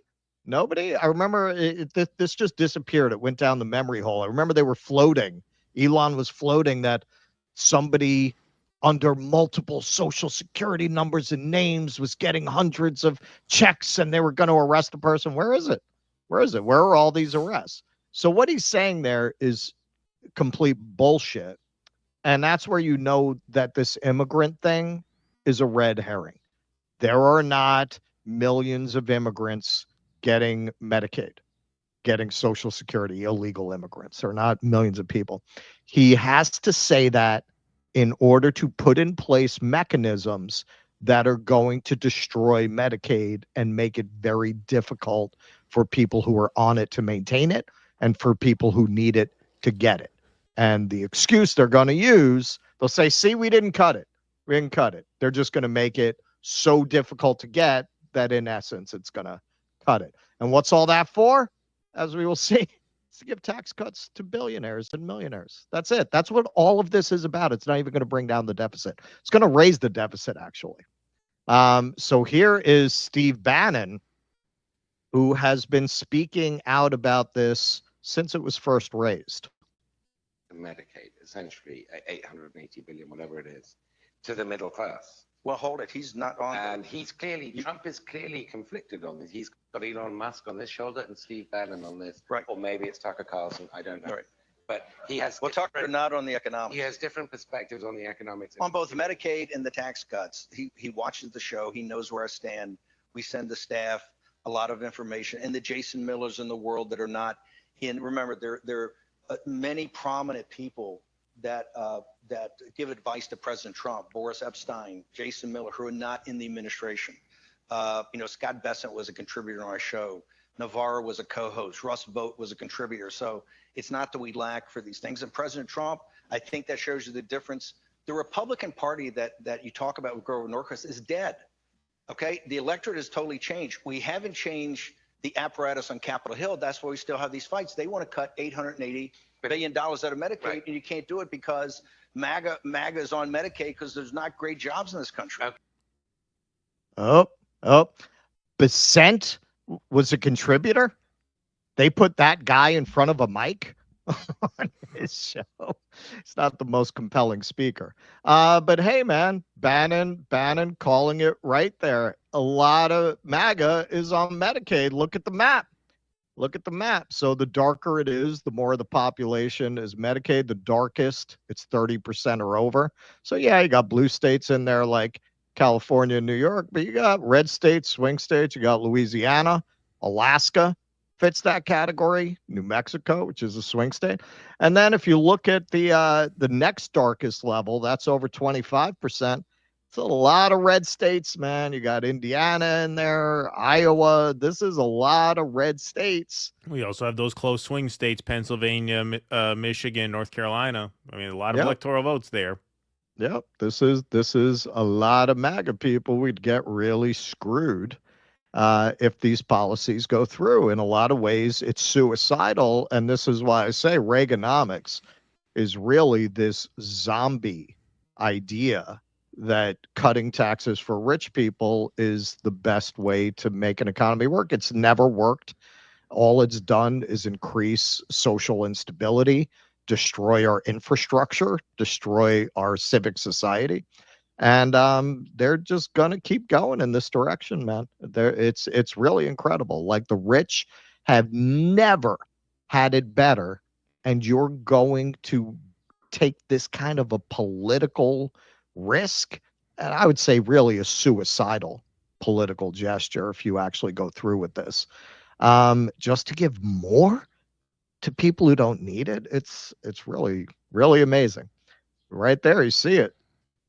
I remember this just disappeared. It went down the memory hole. I remember they were floating. Elon was floating that somebody under multiple Social Security numbers and names was getting hundreds of checks, and they were going to arrest a person. Where is it? Where are all these arrests? So what he's saying there is complete bullshit. And that's where you know that this immigrant thing is a red herring. There are not millions of immigrants getting Medicaid, getting Social Security, illegal immigrants. There are not millions of people. He has to say that in order to put in place mechanisms that are going to destroy Medicaid and make it very difficult for people who are on it to maintain it and for people who need it to get it. And the excuse they're going to use, they'll say, see, we didn't cut it. We didn't cut it. They're just going to make it so difficult to get that in essence, it's going to cut it. And what's all that for? As we will see, it's to give tax cuts to billionaires and millionaires. That's it. That's what all of this is about. It's not even going to bring down the deficit. It's going to raise the deficit, actually. So here is Steve Bannon, who has been speaking out about this since it was first raised. Medicaid, essentially 880 billion, whatever it is, to the middle class. Well, hold it. He's not on. And Trump is clearly conflicted on this. He's got Elon Musk on this shoulder and Steve Bannon on this. Right. Or maybe it's Tucker Carlson. I don't know. Right. But he has. Well, Tucker not on the economics. He has different perspectives on the economics. On both Medicaid and the tax cuts. He watches the show. He knows where I stand. We send the staff a lot of information. And the Jason Millers in the world that are not in. Remember, there are many prominent people that give advice to President Trump, Boris Epstein, Jason Miller, who are not in the administration. Scott Bessent was a contributor on our show. Navarro was a co-host. Russ Vogt was a contributor. So it's not that we lack for these things. And President Trump, I think that shows you the difference. The Republican Party that you talk about with Grover Norquist is dead. Okay, the electorate has totally changed. We haven't changed the apparatus on Capitol Hill. That's why we still have these fights. They want to cut $880 billion out of Medicaid, right. And you can't do it because MAGA is on Medicaid because there's not great jobs in this country. Bessent was a contributor. They put that guy in front of a mic on his show. He's not the most compelling speaker. But hey, man, Bannon calling it right there. A lot of MAGA is on Medicaid. Look at the map. Look at the map. So the darker it is, the more the population is Medicaid. The darkest, it's 30% or over. So yeah, you got blue states in there like California and New York, but you got red states, swing states. You got Louisiana, Alaska fits that category. New Mexico, which is a swing state. And then if you look at the next darkest level, that's over 25%. It's a lot of red states, man. You got Indiana in there, Iowa. This is a lot of red states. We also have those close swing states, Pennsylvania, Michigan, North Carolina. I mean, a lot of electoral votes there. Yep. This is a lot of MAGA people. We'd get really screwed if these policies go through. In a lot of ways, it's suicidal. And this is why I say Reaganomics is really this zombie idea that cutting taxes for rich people is the best way to make an economy work. It's never worked. All it's done is increase social instability, destroy our infrastructure, destroy our civic society. And they're just going to keep going in this direction, man. It's really incredible. Like the rich have never had it better, and you're going to take this kind of a political risk, and I would say really a suicidal political gesture if you actually go through with this, just to give more to people who don't need it. It's really, really amazing. Right there, you see it.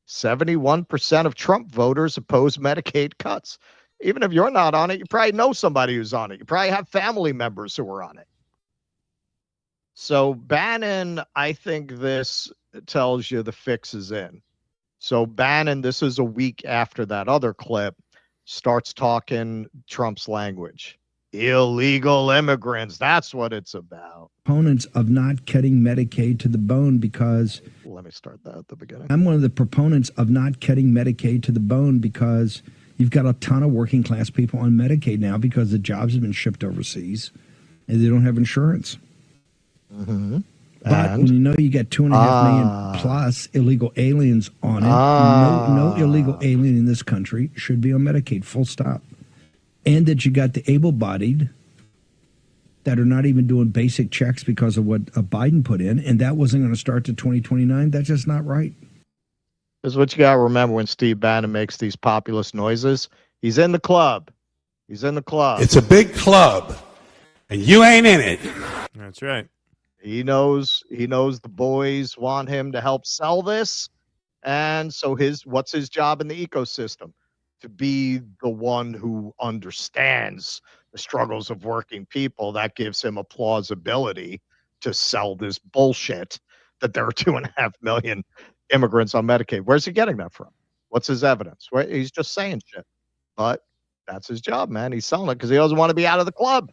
71% of Trump voters oppose Medicaid cuts. Even if you're not on it, you probably know somebody who's on it. You probably have family members who are on it. So Bannon, I think this tells you the fix is in. So Bannon, this is a week after that other clip, starts talking Trump's language. Illegal immigrants, that's what it's about. Proponents of not cutting Medicaid to the bone because... Let me start that at the beginning. I'm one of the proponents of not cutting Medicaid to the bone because you've got a ton of working class people on Medicaid now because the jobs have been shipped overseas and they don't have insurance. Mm-hmm. But when you know you get 2.5 million plus illegal aliens on it, no illegal alien in this country should be on Medicaid, full stop. And that you got the able-bodied that are not even doing basic checks because of what Biden put in, and that wasn't going to start to 2029. That's just not right. This is what you got to remember when Steve Bannon makes these populist noises. He's in the club. He's in the club. It's a big club, and you ain't in it. That's right. He knows the boys want him to help sell this, and so what's his job in the ecosystem? To be the one who understands the struggles of working people. That gives him a plausibility to sell this bullshit that there are 2.5 million immigrants on Medicaid. Where's he getting that from? What's his evidence? He's just saying shit, but that's his job, man. He's selling it because he doesn't want to be out of the club.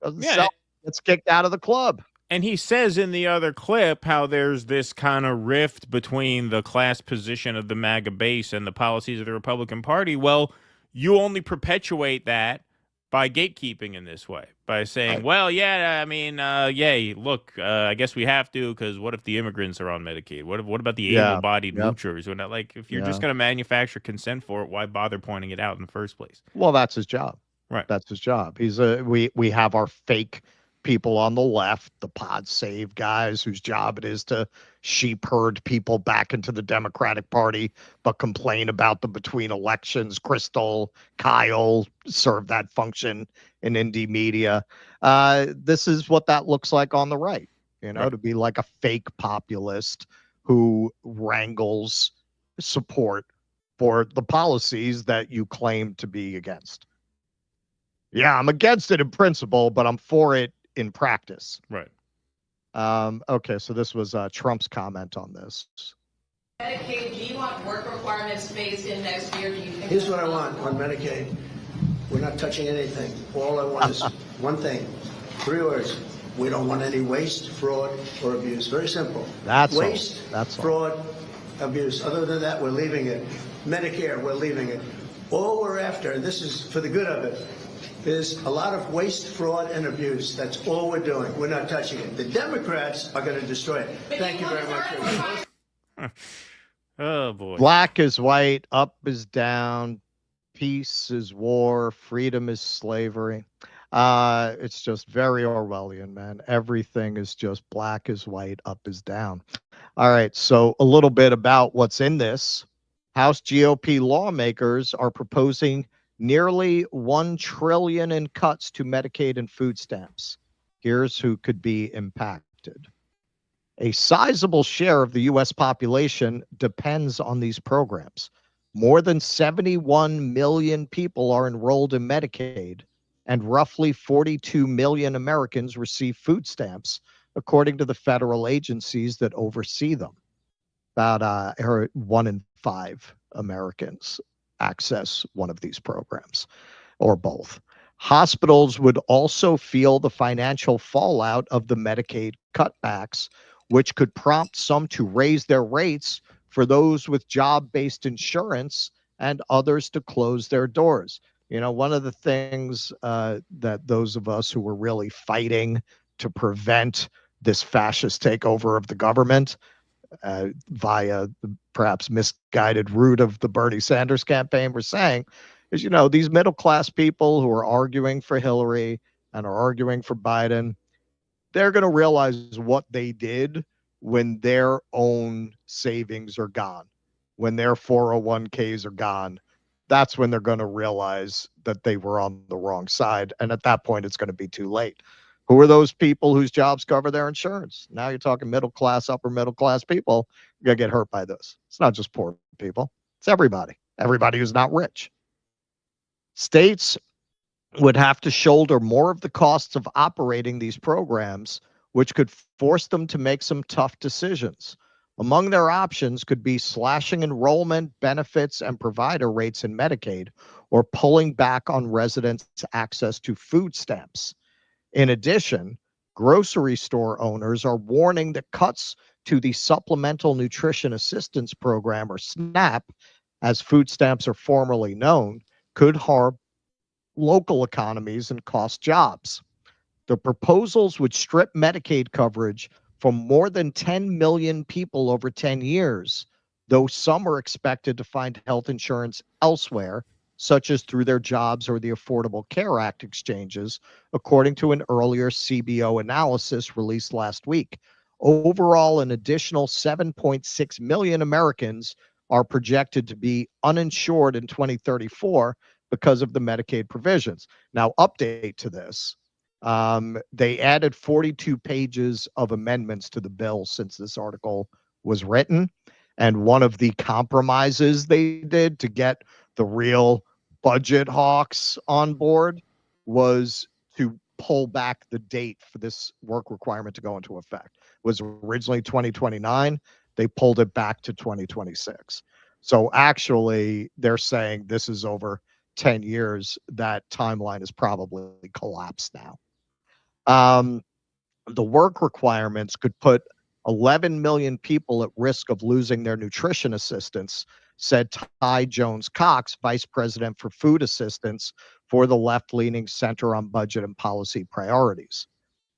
Gets kicked out of the club. And he says in the other clip how there's this kind of rift between the class position of the MAGA base and the policies of the Republican Party. Well, you only perpetuate that by gatekeeping in this way, by saying, well, yeah, I mean, yay, look, I guess we have to, because what if the immigrants are on Medicaid? What about the able-bodied moochers? Like, if you're just going to manufacture consent for it, why bother pointing it out in the first place? Well, that's his job. Right. That's his job. We have our fake people on the left, the pod save guys whose job it is to sheep herd people back into the Democratic Party, but complain about them between elections. Crystal, Kyle serve that function in indie media. This is what that looks like on the right, to be like a fake populist who wrangles support for the policies that you claim to be against. Yeah, I'm against it in principle, but I'm for it in practice. Right. Okay, so this was Trump's comment on this. Medicaid, do you want work requirements phased in next year? Do you think Here's what I want on Medicaid. We're not touching anything. All I want is one thing. 3 words. We don't want any waste, fraud, or abuse. Very simple. That's waste, all. Fraud, abuse. Other than that, we're leaving it. Medicare, we're leaving it. All we're after, and this is for the good of it, is a lot of waste, fraud, and abuse. That's all we're doing. We're not touching it. The Democrats are going to destroy it. Thank you very much. Oh, boy. Black is white, up is down, peace is war, freedom is slavery. It's just very Orwellian, man. Everything is just black is white, up is down. All right, so a little bit about what's in this. House GOP lawmakers are proposing nearly $1 trillion in cuts to Medicaid and food stamps. Here's who could be impacted. A sizable share of the U.S. population depends on these programs. More than 71 million people are enrolled in Medicaid, and roughly 42 million Americans receive food stamps, according to the federal agencies that oversee them. About 1 in 5 Americans access one of these programs, or both. Hospitals would also feel the financial fallout of the Medicaid cutbacks, which could prompt some to raise their rates for those with job-based insurance and others to close their doors. One of the things that those of us who were really fighting to prevent this fascist takeover of the government via the perhaps misguided route of the Bernie Sanders campaign were saying is, these middle class people who are arguing for Hillary and are arguing for Biden, they're going to realize what they did when their own savings are gone, when their 401ks are gone. That's when they're going to realize that they were on the wrong side. And at that point, it's going to be too late. Who are those people whose jobs cover their insurance? Now you're talking middle class, upper middle class people. You're going to get hurt by this. It's not just poor people. It's everybody who's not rich. States would have to shoulder more of the costs of operating these programs, which could force them to make some tough decisions. Among their options could be slashing enrollment, benefits, and provider rates in Medicaid, or pulling back on residents' access to food stamps. In addition, grocery store owners are warning that cuts to the Supplemental Nutrition Assistance Program, or SNAP, as food stamps are formerly known, could harm local economies and cost jobs. The proposals would strip Medicaid coverage from more than 10 million people over 10 years, though some are expected to find health insurance elsewhere, such as through their jobs or the Affordable Care Act exchanges, according to an earlier CBO analysis released last week. Overall, an additional 7.6 million Americans are projected to be uninsured in 2034 because of the Medicaid provisions. Now, update to this. They added 42 pages of amendments to the bill since this article was written. And one of the compromises they did to get the real budget hawks on board was to pull back the date for this work requirement to go into effect. It was originally 2029. They pulled it back to 2026. So actually, they're saying this is over 10 years. That timeline is probably collapsed now. The work requirements could put 11 million people at risk of losing their nutrition assistance, said Ty Jones-Cox, Vice President for Food Assistance for the left-leaning Center on Budget and Policy Priorities.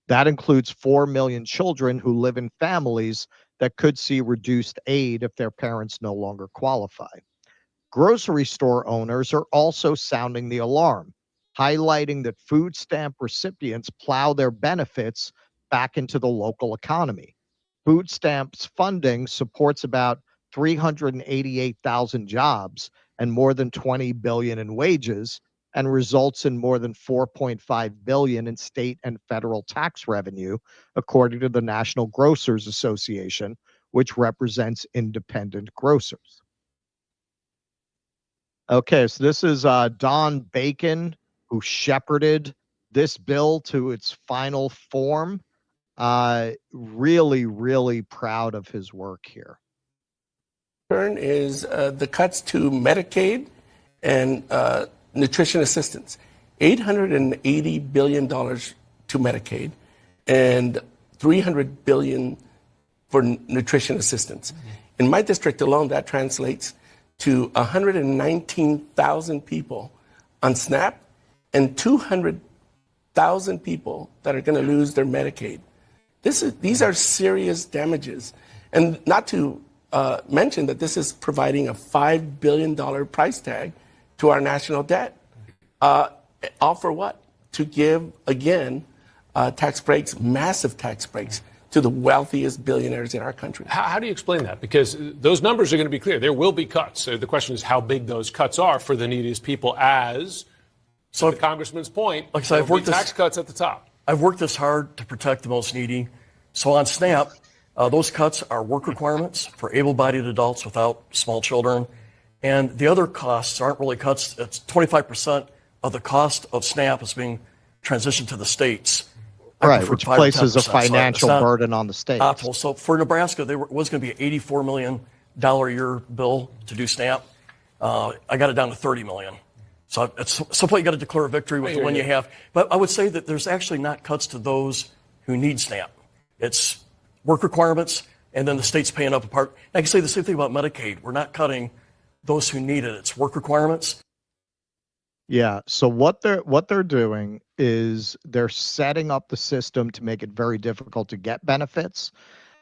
That includes 4 million children who live in families that could see reduced aid if their parents no longer qualify. Grocery store owners are also sounding the alarm, highlighting that food stamp recipients plow their benefits back into the local economy. Food stamps funding supports about 388,000 jobs and more than 20 billion in wages, and results in more than 4.5 billion in state and federal tax revenue, according to the National Grocers Association, which represents independent grocers. Okay, so this is Don Bacon, who shepherded this bill to its final form. Really, really proud of his work here. Is the cuts to Medicaid and nutrition assistance. $880 billion to Medicaid and $300 billion for nutrition assistance. In my district alone, that translates to 119,000 people on SNAP and 200,000 people that are going to lose their Medicaid. These are serious damages. And not to mention that this is providing a $5 billion price tag to our national debt. All for what? To give, again, tax breaks, massive tax breaks, to the wealthiest billionaires in our country. How do you explain that? Because those numbers are going to be clear. There will be cuts. So the question is how big those cuts are for the neediest people, as to the congressman's point, like I said, I've worked tax cuts at the top. I've worked this hard to protect the most needy. So on SNAP, those cuts are work requirements for able-bodied adults without small children. And the other costs aren't really cuts. It's 25% of the cost of SNAP is being transitioned to the states. Right, which places a financial burden on the states. Optimal. So for Nebraska, there was going to be an $84 million a year bill to do SNAP. I got it down to $30 million. So at some point you got to declare a victory with the one you have. But I would say that there's actually not cuts to those who need SNAP. It's work requirements, and then the state's paying up a part. I can say the same thing about Medicaid. We're not cutting those who need it. It's work requirements. Yeah. So what they're doing is they're setting up the system to make it very difficult to get benefits,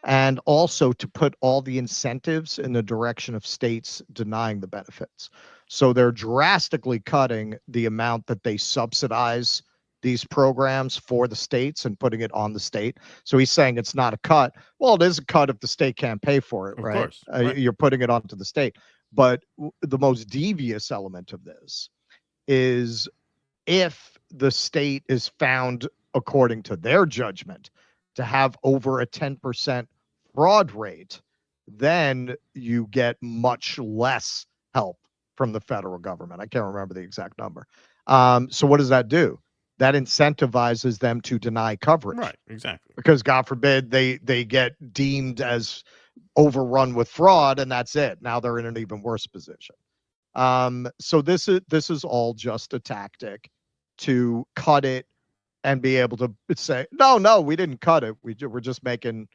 and also to put all the incentives in the direction of states denying the benefits. So they're drastically cutting the amount that they subsidize these programs for the states and putting it on the state. So he's saying it's not a cut. Well, it is a cut if the state can't pay for it, Of right? course, right. You're putting it onto the state. But the most devious element of this is if the state is found, according to their judgment, to have over a 10% fraud rate, then you get much less help from the federal government. I can't remember the exact number. So what does that do? That incentivizes them to deny coverage. Right, exactly. Because God forbid they get deemed as overrun with fraud, and that's it. Now they're in an even worse position. So this is all just a tactic to cut it and be able to say, no, we didn't cut it. We're just making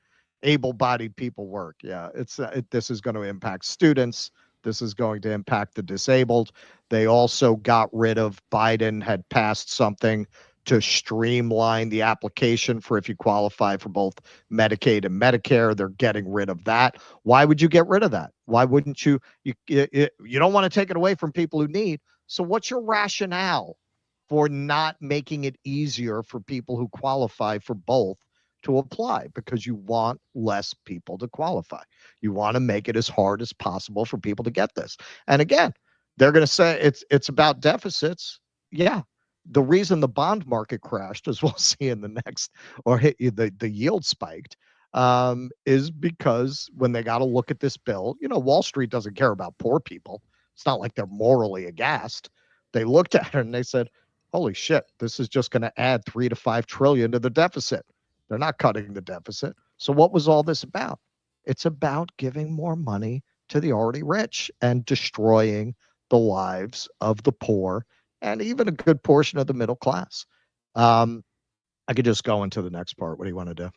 able-bodied people work. Yeah, this is going to impact students. This is going to impact the disabled. They also got rid of, Biden had passed something to streamline the application for if you qualify for both Medicaid and Medicare. They're getting rid of that. Why would you get rid of that? Why wouldn't you? You don't want to take it away from people who need. So what's your rationale for not making it easier for people who qualify for both to apply? Because you want less people to qualify. You want to make it as hard as possible for people to get this. And again, they're going to say it's about deficits. Yeah. The reason the bond market crashed, as we'll see in the next, or the yield spiked, is because when they got to look at this bill, Wall Street doesn't care about poor people. It's not like they're morally aghast. They looked at it and they said, holy shit, this is just going to add 3 to 5 trillion to the deficit. They're not cutting the deficit. So what was all this about? It's about giving more money to the already rich and destroying the lives of the poor and even a good portion of the middle class. I could just go into the next part. What do you want to do?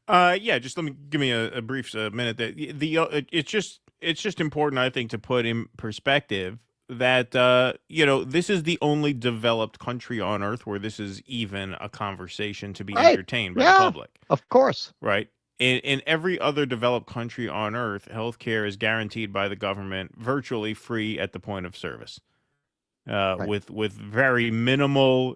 Yeah, just give me a brief minute. That it's just important, I think, to put in perspective that this is the only developed country on earth where this is even a conversation to be entertained by the public. Of course. Right. In every other developed country on earth, healthcare is guaranteed by the government, virtually free at the point of service. With very minimal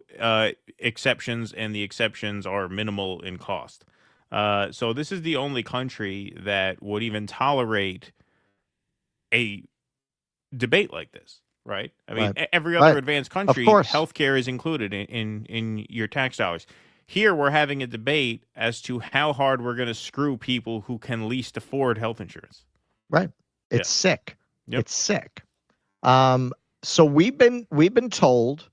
exceptions, and the exceptions are minimal in cost. So this is the only country that would even tolerate a debate like this, right? I mean, every other advanced country, healthcare is included in your tax dollars. Here, we're having a debate as to how hard we're going to screw people who can least afford health insurance. Right. It's sick. Yep. It's sick. So we've been told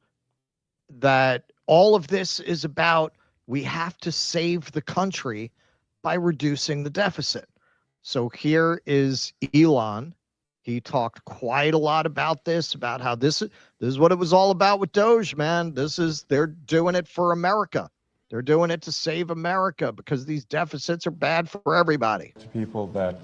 that all of this is about we have to save the country by reducing the deficit. So here is Elon. He talked quite a lot about this, about how this is what it was all about with Doge, man. They're doing it for America. They're doing it to save America because these deficits are bad for everybody. To people that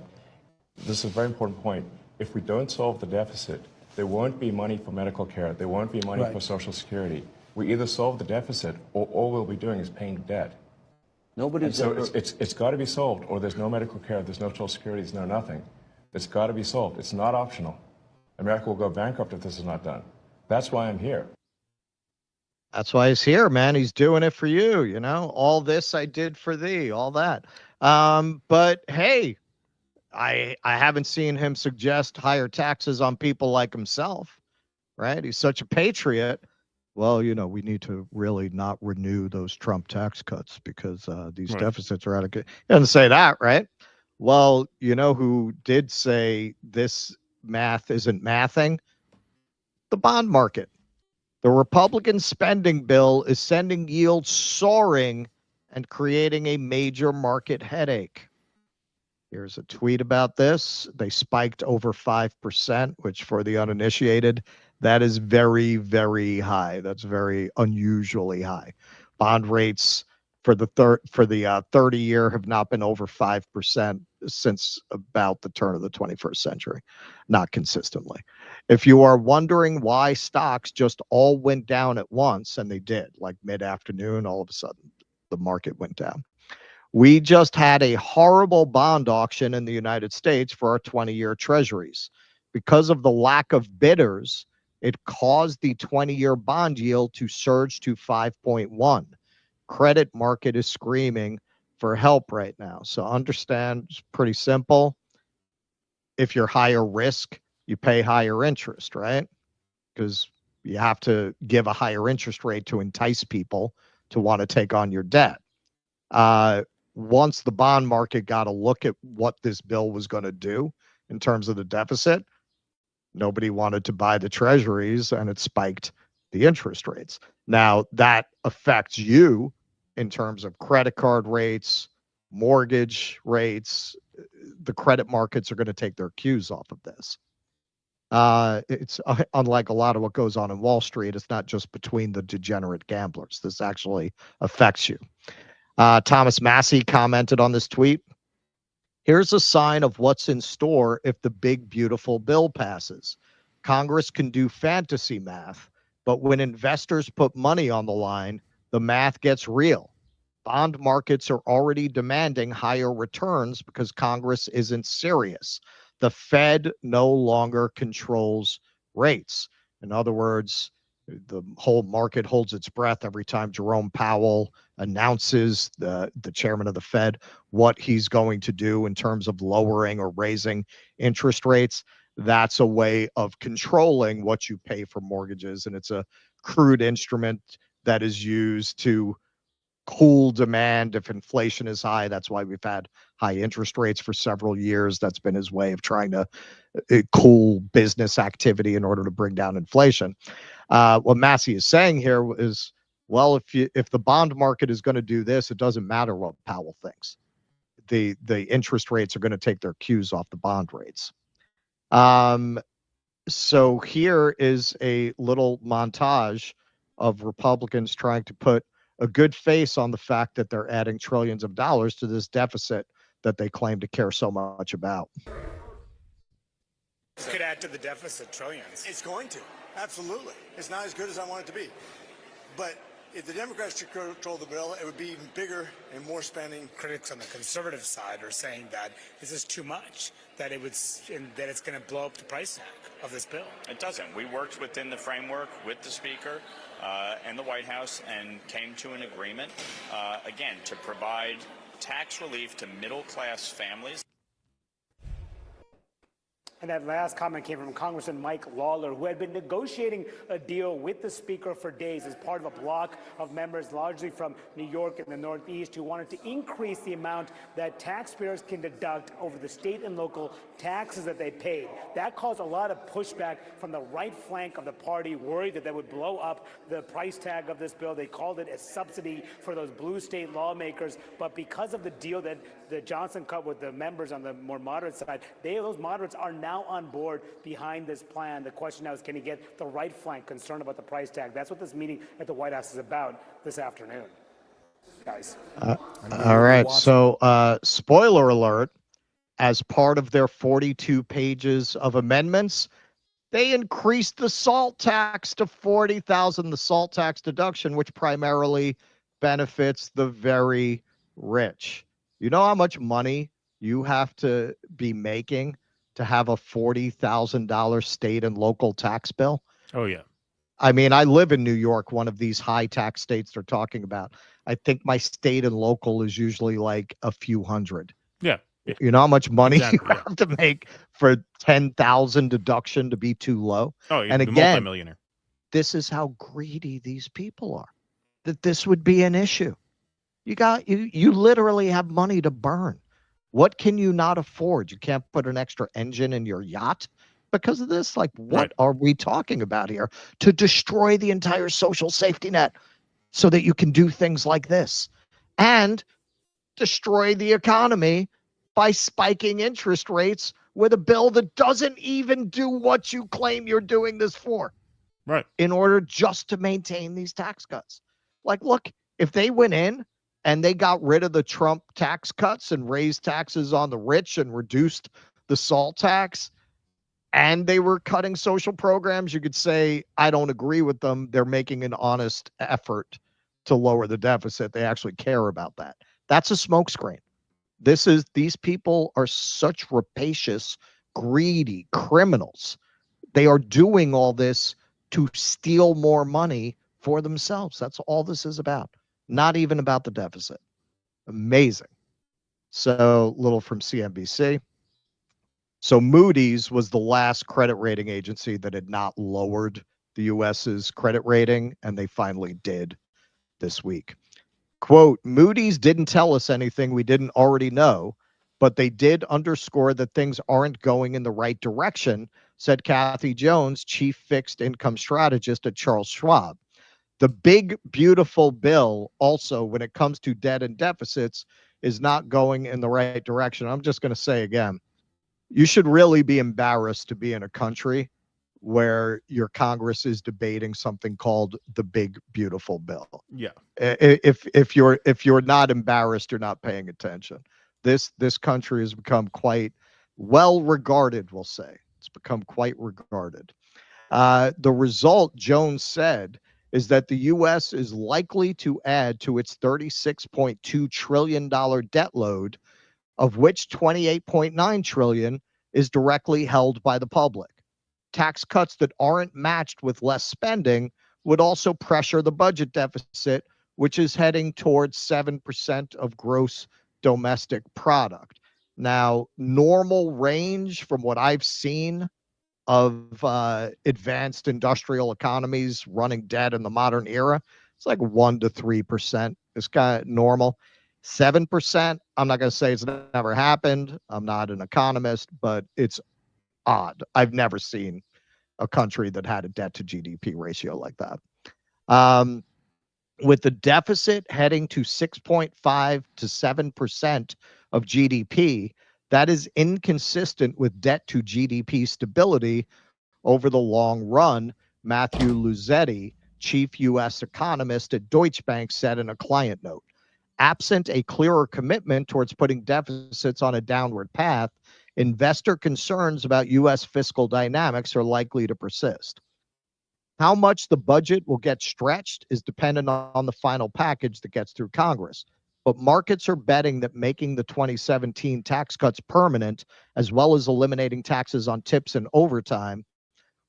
this is a very important point. If we don't solve the deficit, there won't be money for medical care. There won't be money for Social Security. We either solve the deficit, or all we'll be doing is paying debt. It's got to be solved, or there's no medical care, there's no Social Security, there's no nothing. It's got to be solved. It's not optional. America will go bankrupt if this is not done. That's why I'm here. That's why he's here, man. He's doing it for you. All this I did for thee, all that. But hey, I haven't seen him suggest higher taxes on people like himself, right? He's such a patriot. Well, we need to really not renew those Trump tax cuts because these deficits are out of control. He doesn't say that, right? Well, who did say this math isn't mathing? The bond market. The Republican spending bill is sending yields soaring and creating a major market headache. Here's a tweet about this. They spiked over 5%, which for the uninitiated, that is very, very high. That's very unusually high. Bond rates for the 30-year have not been over 5% since about the turn of the 21st century, not consistently. If you are wondering why stocks just all went down at once, and they did, like mid-afternoon, all of a sudden the market went down. We just had a horrible bond auction in the United States for our 20-year treasuries. Because of the lack of bidders, it caused the 20-year bond yield to surge to 5.1. Credit market is screaming for help right now. So understand, it's pretty simple. If you're higher risk, you pay higher interest, right? Because you have to give a higher interest rate to entice people to want to take on your debt. Once the bond market got a look at what this bill was going to do in terms of the deficit, nobody wanted to buy the treasuries, and it spiked the interest rates. Now, that affects you in terms of credit card rates, mortgage rates. The credit markets are going to take their cues off of this. It's unlike a lot of what goes on in Wall Street. It's not just between the degenerate gamblers. This actually affects you. Thomas Massey commented on this tweet. Here's a sign of what's in store if the big, beautiful bill passes. Congress can do fantasy math, but when investors put money on the line, the math gets real. Bond markets are already demanding higher returns because Congress isn't serious. The Fed no longer controls rates. In other words, the whole market holds its breath every time Jerome Powell announces, the chairman of the Fed, what he's going to do in terms of lowering or raising interest rates. That's a way of controlling what you pay for mortgages, and it's a crude instrument that is used to cool demand if inflation is high. That's why we've had high interest rates for several years. That's been his way of trying to cool business activity in order to bring down inflation. What Massey is saying here is, well, if the bond market is going to do this, it doesn't matter what Powell thinks. The interest rates are going to take their cues off the bond rates. So here is a little montage of Republicans trying to put a good face on the fact that they're adding trillions of dollars to this deficit that they claim to care so much about. Could add to the deficit trillions. It's going to. Absolutely. It's not as good as I want it to be. But if the Democrats should control the bill, it would be even bigger and more spending. Critics on the conservative side are saying that this is too much, that it's going to blow up the price tag of this bill. It doesn't. We worked within the framework with the Speaker and the White House and came to an agreement, again, to provide tax relief to middle-class families. And that last comment came from Congressman Mike Lawler, who had been negotiating a deal with the Speaker for days as part of a block of members, largely from New York and the Northeast, who wanted to increase the amount that taxpayers can deduct over the state and local taxes that they paid. That caused a lot of pushback from the right flank of the party, worried that would blow up the price tag of this bill. They called it a subsidy for those blue state lawmakers. But because of the deal that Johnson cut with the members on the more moderate side, those moderates are now on board behind this plan. The question now is, can he get the right flank concerned about the price tag? That's what this meeting at the White House is about this afternoon, guys. All right. So, spoiler alert, as part of their 42 pages of amendments, they increased the salt tax to $40,000, the salt tax deduction, which primarily benefits the very rich. You know how much money you have to be making to have a $40,000 state and local tax bill? Oh, yeah. I mean, I live in New York, one of these high tax states they're talking about. I think my state and local is usually like a few hundred. Yeah. You know how much money Exactly, you have to make for 10,000 deduction to be too low? Oh, you're and a again, multimillionaire. This is how greedy these people are, that this would be an issue. You literally have money to burn. What can you not afford? You can't put an extra engine in your yacht because of this? Like, what are we talking about here? To destroy the entire social safety net so that you can do things like this and destroy the economy by spiking interest rates with a bill that doesn't even do what you claim you're doing this for. Right. In order just to maintain these tax cuts. Like, look, if they went in and they got rid of the Trump tax cuts and raised taxes on the rich and reduced the salt tax, and they were cutting social programs, you could say, I don't agree with them. They're making an honest effort to lower the deficit. They actually care about that. That's a smokescreen. These people are such rapacious, greedy criminals. They are doing all this to steal more money for themselves. That's all this is about. Not even about the deficit. Amazing. So, little from CNBC. So Moody's was the last credit rating agency that had not lowered the US's credit rating, and they finally did this week. Quote, Moody's didn't tell us anything we didn't already know, but they did underscore that things aren't going in the right direction, said Kathy Jones, chief fixed income strategist at Charles Schwab. The big, beautiful bill also, when it comes to debt and deficits, is not going in the right direction. I'm just going to say again, you should really be embarrassed to be in a country where your Congress is debating something called the big, beautiful bill. Yeah. If you're not embarrassed, you're not paying attention. This country has become quite well regarded, we'll say. It's become quite regarded. The result, Jones said, is that the U.S. is likely to add to its $36.2 trillion debt load, of which $28.9 trillion is directly held by the public. Tax cuts that aren't matched with less spending would also pressure the budget deficit, which is heading towards 7% of gross domestic product. Now, normal range from what I've seen of advanced industrial economies running debt in the modern era, it's like 1% to 3%. It's kind of normal. 7%, I'm not going to say it's never happened. I'm not an economist, but it's odd. I've never seen a country that had a debt to GDP ratio like that. With the deficit heading to 6.5 to 7% of GDP, that is inconsistent with debt to GDP stability over the long run, Matthew Luzetti, chief U.S. economist at Deutsche Bank, said in a client note. Absent a clearer commitment towards putting deficits on a downward path, investor concerns about U.S. fiscal dynamics are likely to persist. How much the budget will get stretched is dependent on the final package that gets through Congress. But markets are betting that making the 2017 tax cuts permanent, as well as eliminating taxes on tips and overtime,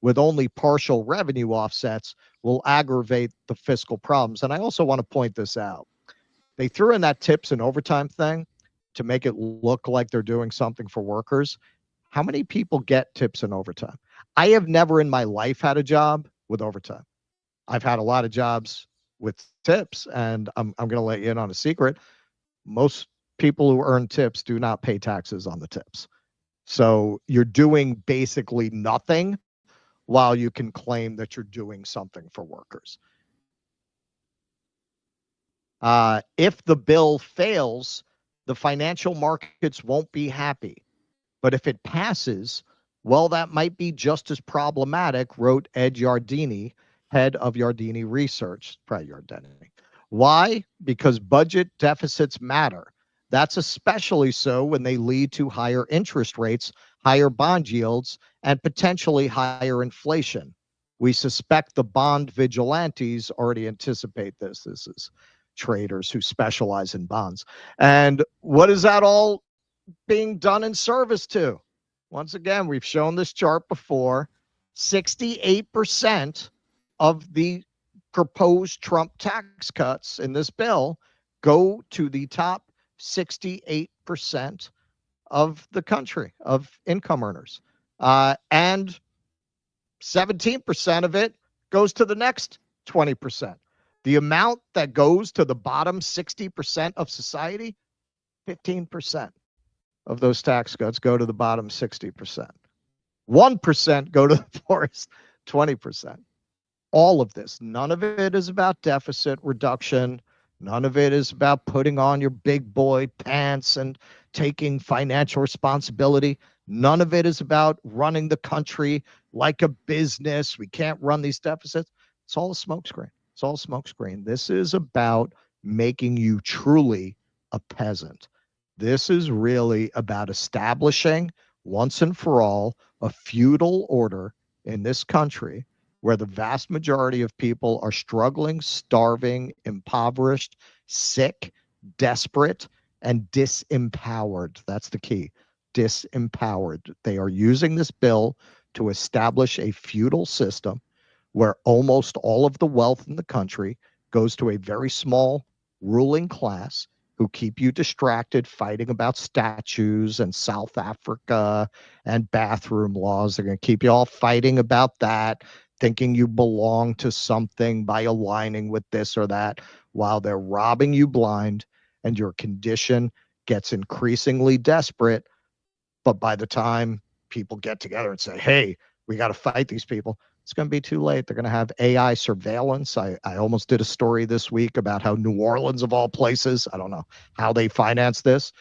with only partial revenue offsets, will aggravate the fiscal problems. And I also want to point this out. They threw in that tips and overtime thing to make it look like they're doing something for workers. How many people get tips and overtime? I have never in my life had a job with overtime. I've had a lot of jobs with tips, and I'm going to let you in on a secret. Most people who earn tips do not pay taxes on the tips. So you're doing basically nothing while you can claim that you're doing something for workers. If the bill fails, the financial markets won't be happy. But if it passes, well, that might be just as problematic, wrote Ed Yardeni, head of Yardeni Research. Probably Yardeni. Why? Because budget deficits matter. That's especially so when they lead to higher interest rates, higher bond yields, and potentially higher inflation. We suspect the bond vigilantes already anticipate this. This is traders who specialize in bonds. And what is that all being done in service to? Once again, we've shown this chart before. 68% of the proposed Trump tax cuts in this bill go to the top 68% of the country, of income earners. And 17% of it goes to the next 20%. The amount that goes to the bottom 60% of society, 15% of those tax cuts go to the bottom 60%. 1% go to the poorest 20%. All of this, none of it is about deficit reduction. None of it is about putting on your big boy pants and taking financial responsibility. None of it is about running the country like a business. We can't run these deficits. It's all a smokescreen. It's all smokescreen. This is about making you truly a peasant. This is really about establishing once and for all a feudal order in this country where the vast majority of people are struggling, starving, impoverished, sick, desperate, and disempowered. That's the key. Disempowered. They are using this bill to establish a feudal system where almost all of the wealth in the country goes to a very small ruling class who keep you distracted fighting about statues and South Africa and bathroom laws. They're going to keep you all fighting about that, thinking you belong to something by aligning with this or that, while they're robbing you blind, and your condition gets increasingly desperate. But by the time people get together and say, hey, we got to fight these people, it's going to be too late. They're going to have AI surveillance. I almost did a story this week about how New Orleans, of all places, I don't know how they finance this.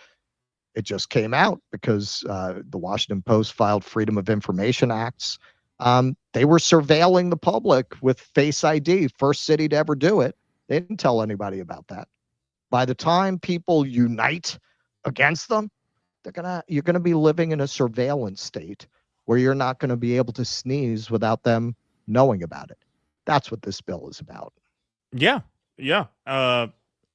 It just came out because the Washington Post filed Freedom of Information Acts. They were surveilling the public with Face ID, first city to ever do it. They didn't tell anybody about that. By the time people unite against them, you're gonna be living in a surveillance state where you're not going to be able to sneeze without them knowing about it. That's what this bill is about. Yeah,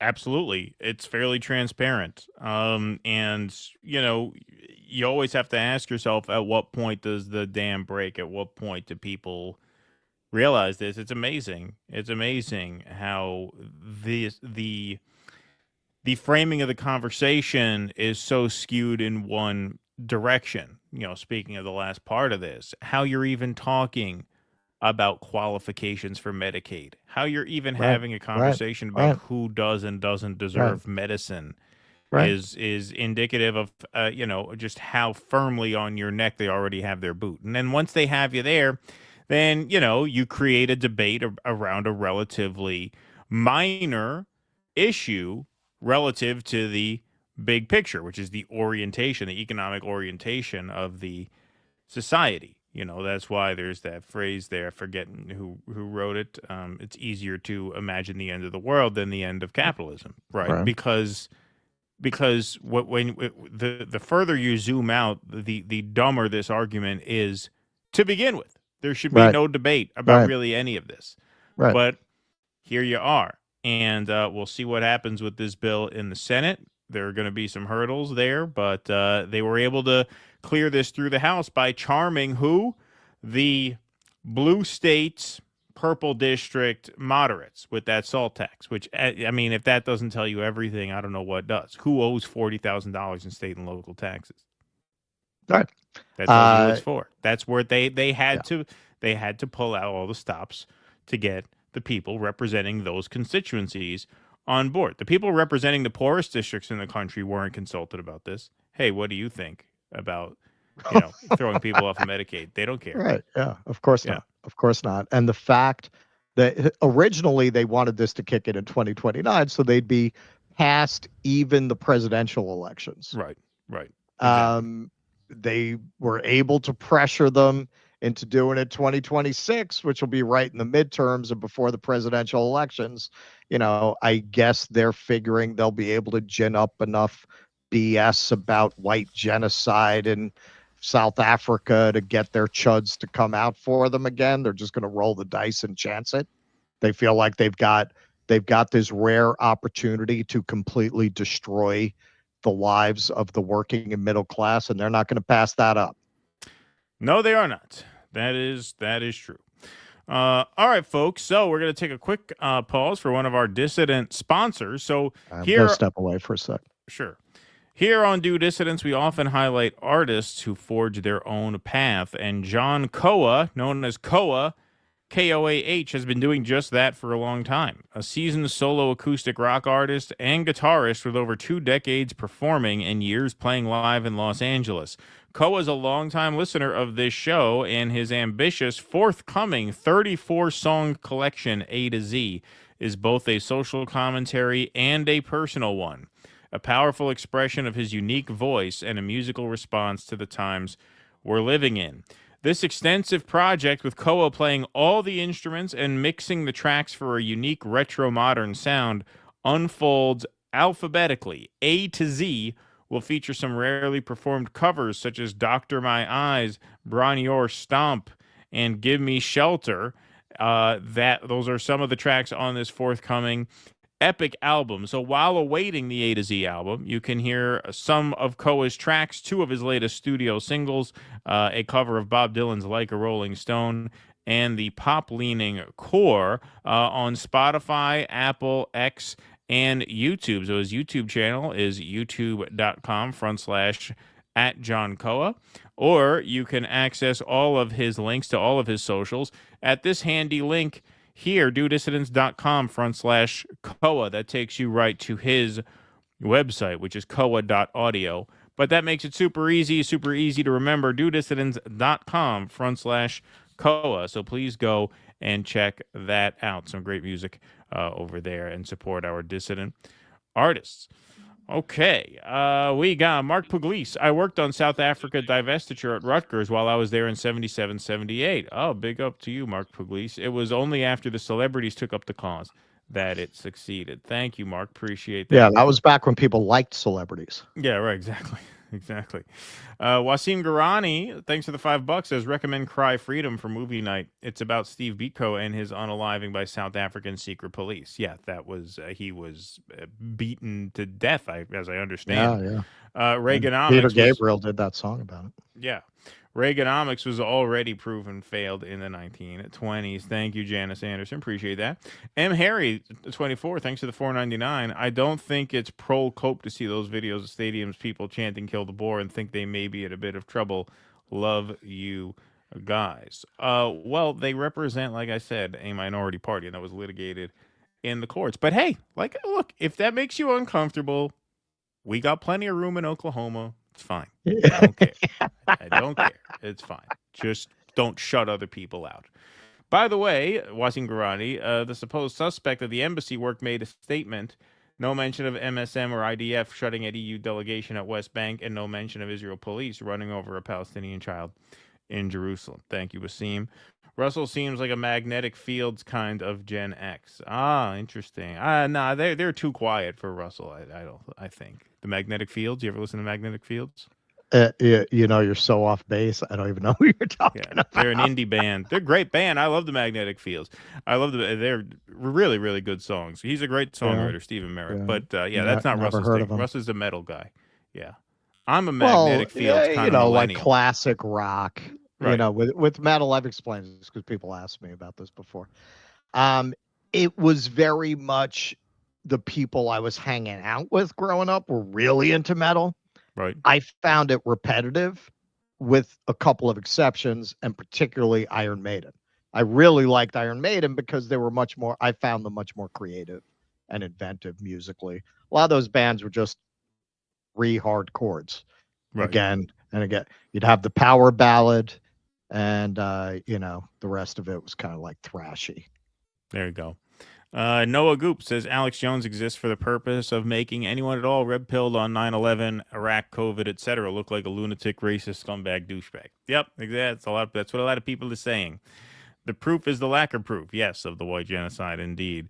absolutely. It's fairly transparent. And, you know, you always have to ask yourself, at what point does the dam break? At what point do people realize this? It's amazing. It's amazing how the framing of the conversation is so skewed in one direction. You know, speaking of the last part of this, how you're even talking about qualifications for Medicaid, how you're even having a conversation about who does and doesn't deserve medicine is indicative of, you know, just how firmly on your neck they already have their boot. And then once they have you there, then, you know, you create a debate around a relatively minor issue relative to the big picture, which is the orientation, the economic orientation of the society. You know, that's why there's that phrase there, forgetting who wrote it. It's easier to imagine the end of the world than the end of capitalism, right? Because when the further you zoom out, the dumber this argument is to begin with. There should be no debate about really any of this. But here you are. And we'll see what happens with this bill in the Senate. There are going to be some hurdles there, but they were able to clear this through the House by charming who? The blue states, purple district moderates with that SALT tax, which, I mean, if that doesn't tell you everything, I don't know what does. Who owes $40,000 in state and local taxes? Right. That tells you what it's for. That's where they had to pull out all the stops to get the people representing those constituencies on board. The people representing the poorest districts in the country weren't consulted about this. Hey, what do you think about, you know, throwing people off of Medicaid? They don't care. Right. Yeah. Of course not. Of course not. And the fact that originally they wanted this to kick in 2029, so they'd be past even the presidential elections. Right. Exactly. They were able to pressure them into doing it 2026, which will be right in the midterms and before the presidential elections. You know, I guess they're figuring they'll be able to gin up enough BS about white genocide in South Africa to get their chuds to come out for them again. They're just going to roll the dice and chance it. They feel like they've got this rare opportunity to completely destroy the lives of the working and middle class, and they're not going to pass that up. No, they are not. That is true. All right, folks. So we're going to take a quick pause for one of our dissident sponsors. So I'm going to step away for a sec. Sure. Here on Do Dissidents, we often highlight artists who forge their own path, and John Koah, known as Koah, Koah, has been doing just that for a long time. A seasoned solo acoustic rock artist and guitarist with over 2 decades performing and years playing live in Los Angeles. Koah is a longtime listener of this show, and his ambitious forthcoming 34-song collection, A to Z, is both a social commentary and a personal one, a powerful expression of his unique voice and a musical response to the times we're living in. This extensive project, with Koah playing all the instruments and mixing the tracks for a unique retro-modern sound, unfolds alphabetically. A to Z will feature some rarely performed covers such as Dr. My Eyes, Bronnior Stomp, and Give Me Shelter. Those are some of the tracks on this forthcoming epic album. So while awaiting the A to Z album, you can hear some of Koah's tracks, 2 of his latest studio singles, a cover of Bob Dylan's Like a Rolling Stone, and the pop-leaning core on Spotify, Apple, X, and YouTube. So his YouTube channel is youtube.com/@JohnCoa, or you can access all of his links to all of his socials at this handy link here, dudissidents.com/Coa. That takes you right to his website, which is coa.audio. But that makes it super easy to remember, dudissidents.com/Coa. So please go and check that out. Some great music over there, and support our dissident artists. Okay, we got Mark Pugliese. I worked on South Africa divestiture at Rutgers while I was there in 77, 78. Oh, big up to you, Mark Pugliese. It was only after the celebrities took up the cause that it succeeded. Thank you, Mark. Appreciate that. Yeah, that was back when people liked celebrities. Yeah, right, exactly. Exactly. Wasim Garani, thanks for the $5, says recommend Cry Freedom for movie night. It's about Steve Biko and his unaliving by South African secret police. Yeah, that was he was beaten to death, as I understand. Yeah. Reaganomics. Peter Gabriel did that song about it. Yeah. Reaganomics was already proven failed in the 1920s. Thank you, Janice Anderson. Appreciate that. M. Harry, 24, thanks to the $4.99. I don't think it's pro-cope to see those videos of stadiums, people chanting kill the Boer, and think they may be in a bit of trouble. Love you guys. Well, they represent, like I said, a minority party, and that was litigated in the courts. But hey, like, look, if that makes you uncomfortable, we got plenty of room in Oklahoma. It's fine. I don't care. I don't care. It's fine. Just don't shut other people out. By the way, Wasim Garani, the supposed suspect of the embassy work made a statement. No mention of MSM or IDF shutting at EU delegation at West Bank, and no mention of Israel police running over a Palestinian child in Jerusalem. Thank you, Wasim. Russell seems like a magnetic fields kind of Gen X. Ah, interesting. Nah, they're too quiet for Russell. I think the magnetic fields. You ever listen to Magnetic Fields? You know, you're so off base. I don't even know who you're talking about. They're an indie band. They're a great band. I love the Magnetic Fields. They're really, really good songs. He's a great songwriter, Stephen Merritt. Yeah. But that's not Russell's thing. Russell's a metal guy. Yeah, I'm a Magnetic Fields kind of millennial. Like classic rock. Right. You know, with metal, I've explained this because people asked me about this before. It was very much the people I was hanging out with growing up were really into metal. Right. I found it repetitive with a couple of exceptions, and particularly Iron Maiden. I really liked Iron Maiden because they were I found them much more creative and inventive musically. A lot of those bands were just hard chords. Right. Again and again. You'd have the power ballad, and the rest of it was kind of like thrashy. There you go. Noah Goop says Alex Jones exists for the purpose of making anyone at all red-pilled on 9/11, Iraq, COVID, etc. look like a lunatic, racist, scumbag, douchebag. Yep, that's what a lot of people are saying. The proof is the lack of proof, yes, of the white genocide, indeed.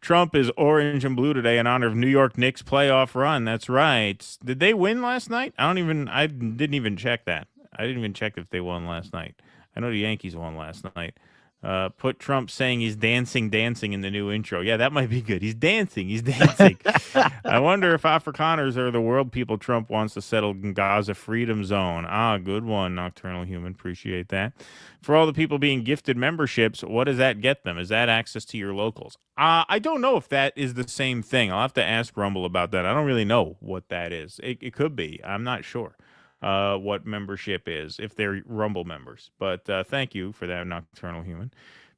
Trump is orange and blue today in honor of New York Knicks playoff run. That's right. Did they win last night? I didn't even check that. I didn't even check if they won last night. I know the Yankees won last night. Put Trump saying he's dancing in the new intro. Yeah, that might be good. He's dancing. I wonder if Afrikaners are the world people Trump wants to settle in Gaza Freedom Zone. Ah, good one, Nocturnal Human. Appreciate that. For all the people being gifted memberships, what does that get them? Is that access to your locals? I don't know if that is the same thing. I'll have to ask Rumble about that. I don't really know what that is. It could be. I'm not sure. What membership is, if they're Rumble members. But thank you for that, Nocturnal Human.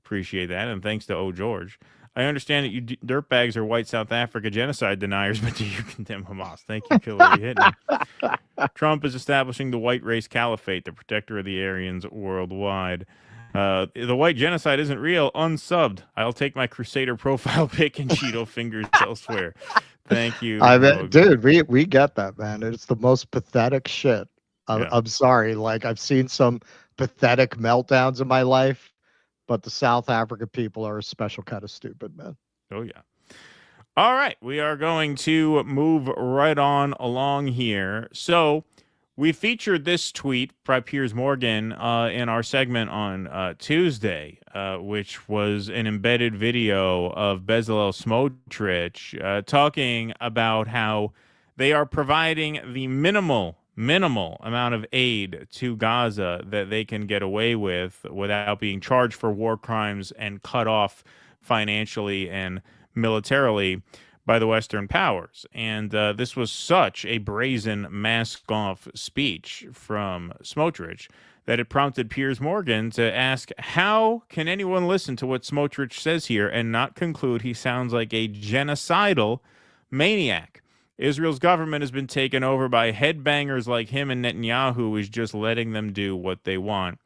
Appreciate that. And thanks to O. George. I understand that you dirtbags are white South Africa genocide deniers, but do you condemn Hamas? Thank you, Hillary Hitler. Trump is establishing the white race caliphate, the protector of the Aryans worldwide. The white genocide isn't real. Unsubbed. I'll take my Crusader profile pic and Cheeto fingers elsewhere. Thank you. Dude, we get that, man. It's the most pathetic shit. I'm sorry. Like, I've seen some pathetic meltdowns in my life, but the South African people are a special kind of stupid, man. Oh, yeah. All right. We are going to move right on along here. So we featured this tweet by Piers Morgan in our segment on Tuesday, which was an embedded video of Bezalel Smotrich talking about how they are providing the minimal minimal amount of aid to Gaza that they can get away with without being charged for war crimes and cut off financially and militarily by the Western powers. And this was such a brazen mask-off speech from Smotrich that it prompted Piers Morgan to ask, how can anyone listen to what Smotrich says here and not conclude he sounds like a genocidal maniac? Israel's government has been taken over by headbangers like him, and Netanyahu is just letting them do what they want.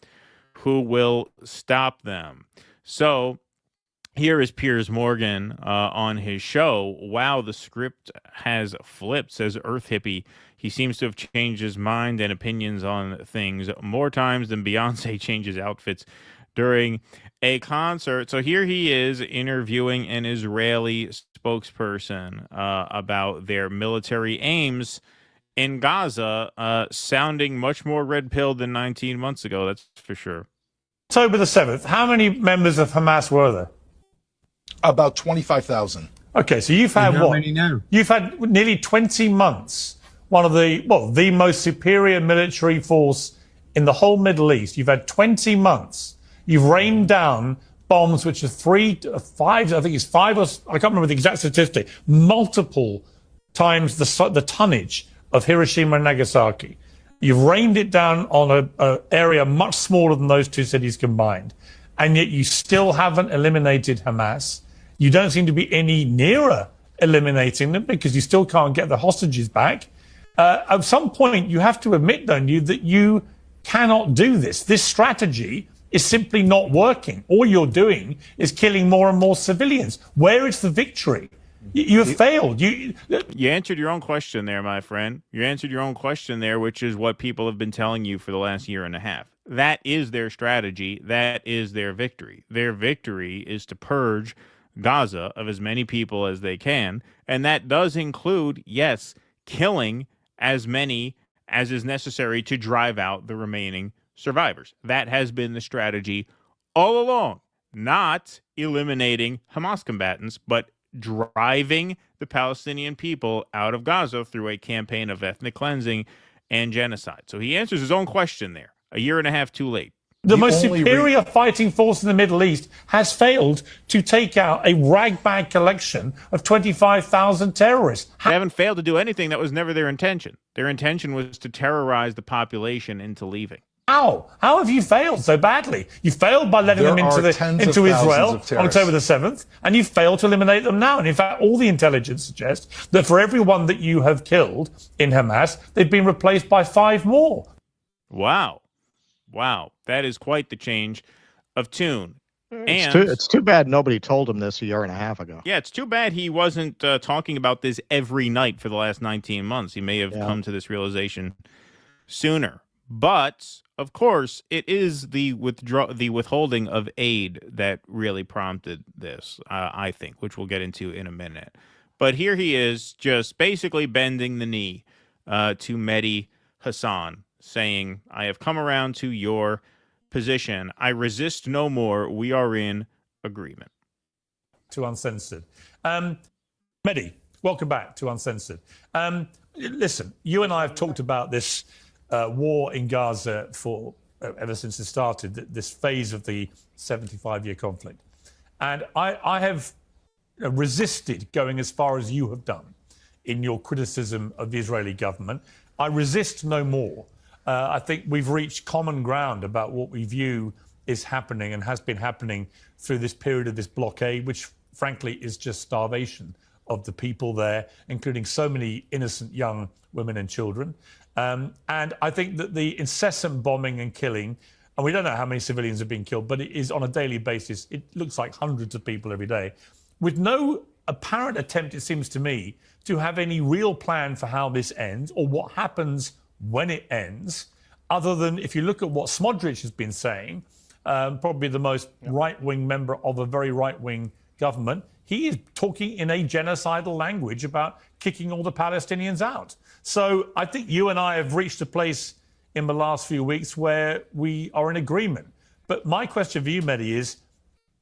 Who will stop them? So here is Piers Morgan on his show. Wow, the script has flipped, says Earth Hippie. He seems to have changed his mind and opinions on things more times than Beyonce changes outfits during a concert. So here he is interviewing an Israeli spokesperson about their military aims in Gaza, sounding much more red-pilled than 19 months ago, that's for sure. October the 7th, how many members of Hamas were there? About 25,000. Okay, so you've had what? Many now? You've had nearly 20 months, one of the, well, the most superior military force in the whole Middle East. You've had 20 months. You've rained down bombs which are 3, 5, I think it's 5 or, I can't remember the exact statistic, multiple times the tonnage of Hiroshima and Nagasaki. You've rained it down on an area much smaller than those two cities combined. And yet you still haven't eliminated Hamas. You don't seem to be any nearer eliminating them because you still can't get the hostages back. At some point, you have to admit, don't you, that you cannot do this. This strategy is simply not working. All you're doing is killing more and more civilians. Where is the victory? You have failed. You answered your own question there, my friend. You answered your own question there, which is what people have been telling you for the last year and a half. That is their strategy. That is their victory. Their victory is to purge Gaza of as many people as they can. And that does include, yes, killing as many as is necessary to drive out the remaining survivors. That has been the strategy all along. Not eliminating Hamas combatants, but driving the Palestinian people out of Gaza through a campaign of ethnic cleansing and genocide. So he answers his own question there, a year and a half too late. The most superior fighting force in the Middle East has failed to take out a ragbag collection of 25,000 terrorists. They haven't failed to do anything that was never their intention. Their intention was to terrorize the population into leaving. How? How have you failed so badly? You failed by letting them into Israel on October the 7th, and you failed to eliminate them now. And in fact, all the intelligence suggests that for everyone that you have killed in Hamas, they've been replaced by 5 more. Wow. Wow. That is quite the change of tune. It's too bad nobody told him this a year and a half ago. Yeah, it's too bad he wasn't talking about this every night for the last 19 months. He may have come to this realization sooner. But of course, it is the withholding of aid that really prompted this, I think, which we'll get into in a minute. But here he is, just basically bending the knee to Mehdi Hasan, saying, I have come around to your position. I resist no more. We are in agreement. To Uncensored. Mehdi, welcome back to Uncensored. Listen, you and I have talked about this war in Gaza for ever since it started, this phase of the 75-year conflict. And I have resisted going as far as you have done in your criticism of the Israeli government. I resist no more. I think we've reached common ground about what we view is happening and has been happening through this period of this blockade, which frankly is just starvation of the people there, including so many innocent young women and children. And I think that the incessant bombing and killing, and we don't know how many civilians have been killed, but it is on a daily basis. It looks like hundreds of people every day, with no apparent attempt, it seems to me, to have any real plan for how this ends or what happens when it ends, other than if you look at what Smotrich has been saying, probably the most right-wing member of a very right-wing government, he is talking in a genocidal language about kicking all the Palestinians out. So I think you and I have reached a place in the last few weeks where we are in agreement. But my question for you, Mehdi, is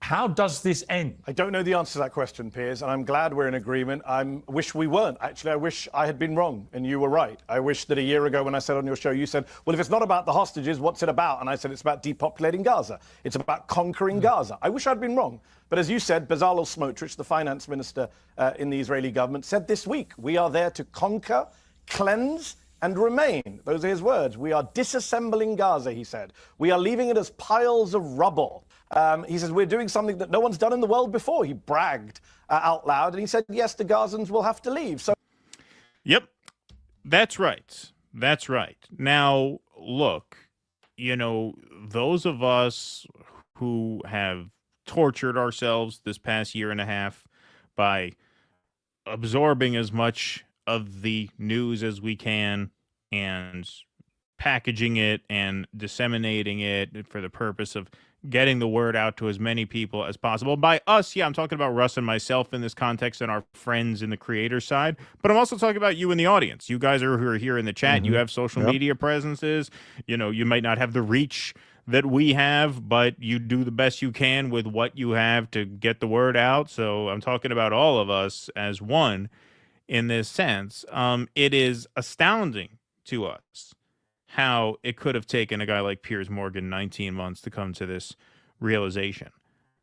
How does this end? I don't know the answer to that question, Piers, and I'm glad we're in agreement. I wish we weren't. Actually, I wish I had been wrong and you were right. I wish that a year ago when I said on your show, you said, well, if it's not about the hostages, what's it about? And I said, it's about depopulating Gaza. It's about conquering Gaza. I wish I'd been wrong. But as you said, Bezalel Smotrich, the finance minister in the Israeli government, said this week, we are there to conquer, cleanse, and remain. Those are his words. We are disassembling Gaza, he said. We are leaving it as piles of rubble. He says, we're doing something that no one's done in the world before. He bragged out loud, and he said, yes, the Gazans will have to leave. So, yep, that's right. That's right. Now, look, you know, those of us who have tortured ourselves this past year and a half by absorbing as much of the news as we can and packaging it and disseminating it for the purpose of getting the word out to as many people as possible. By us, yeah, I'm talking about Russ and myself in this context and our friends in the creator side, but I'm also talking about you in the audience. You guys who are here in the chat, you have social media presences. You know, you might not have the reach that we have, but you do the best you can with what you have to get the word out. So I'm talking about all of us as one in this sense. It is astounding to us how it could have taken a guy like Piers Morgan 19 months to come to this realization.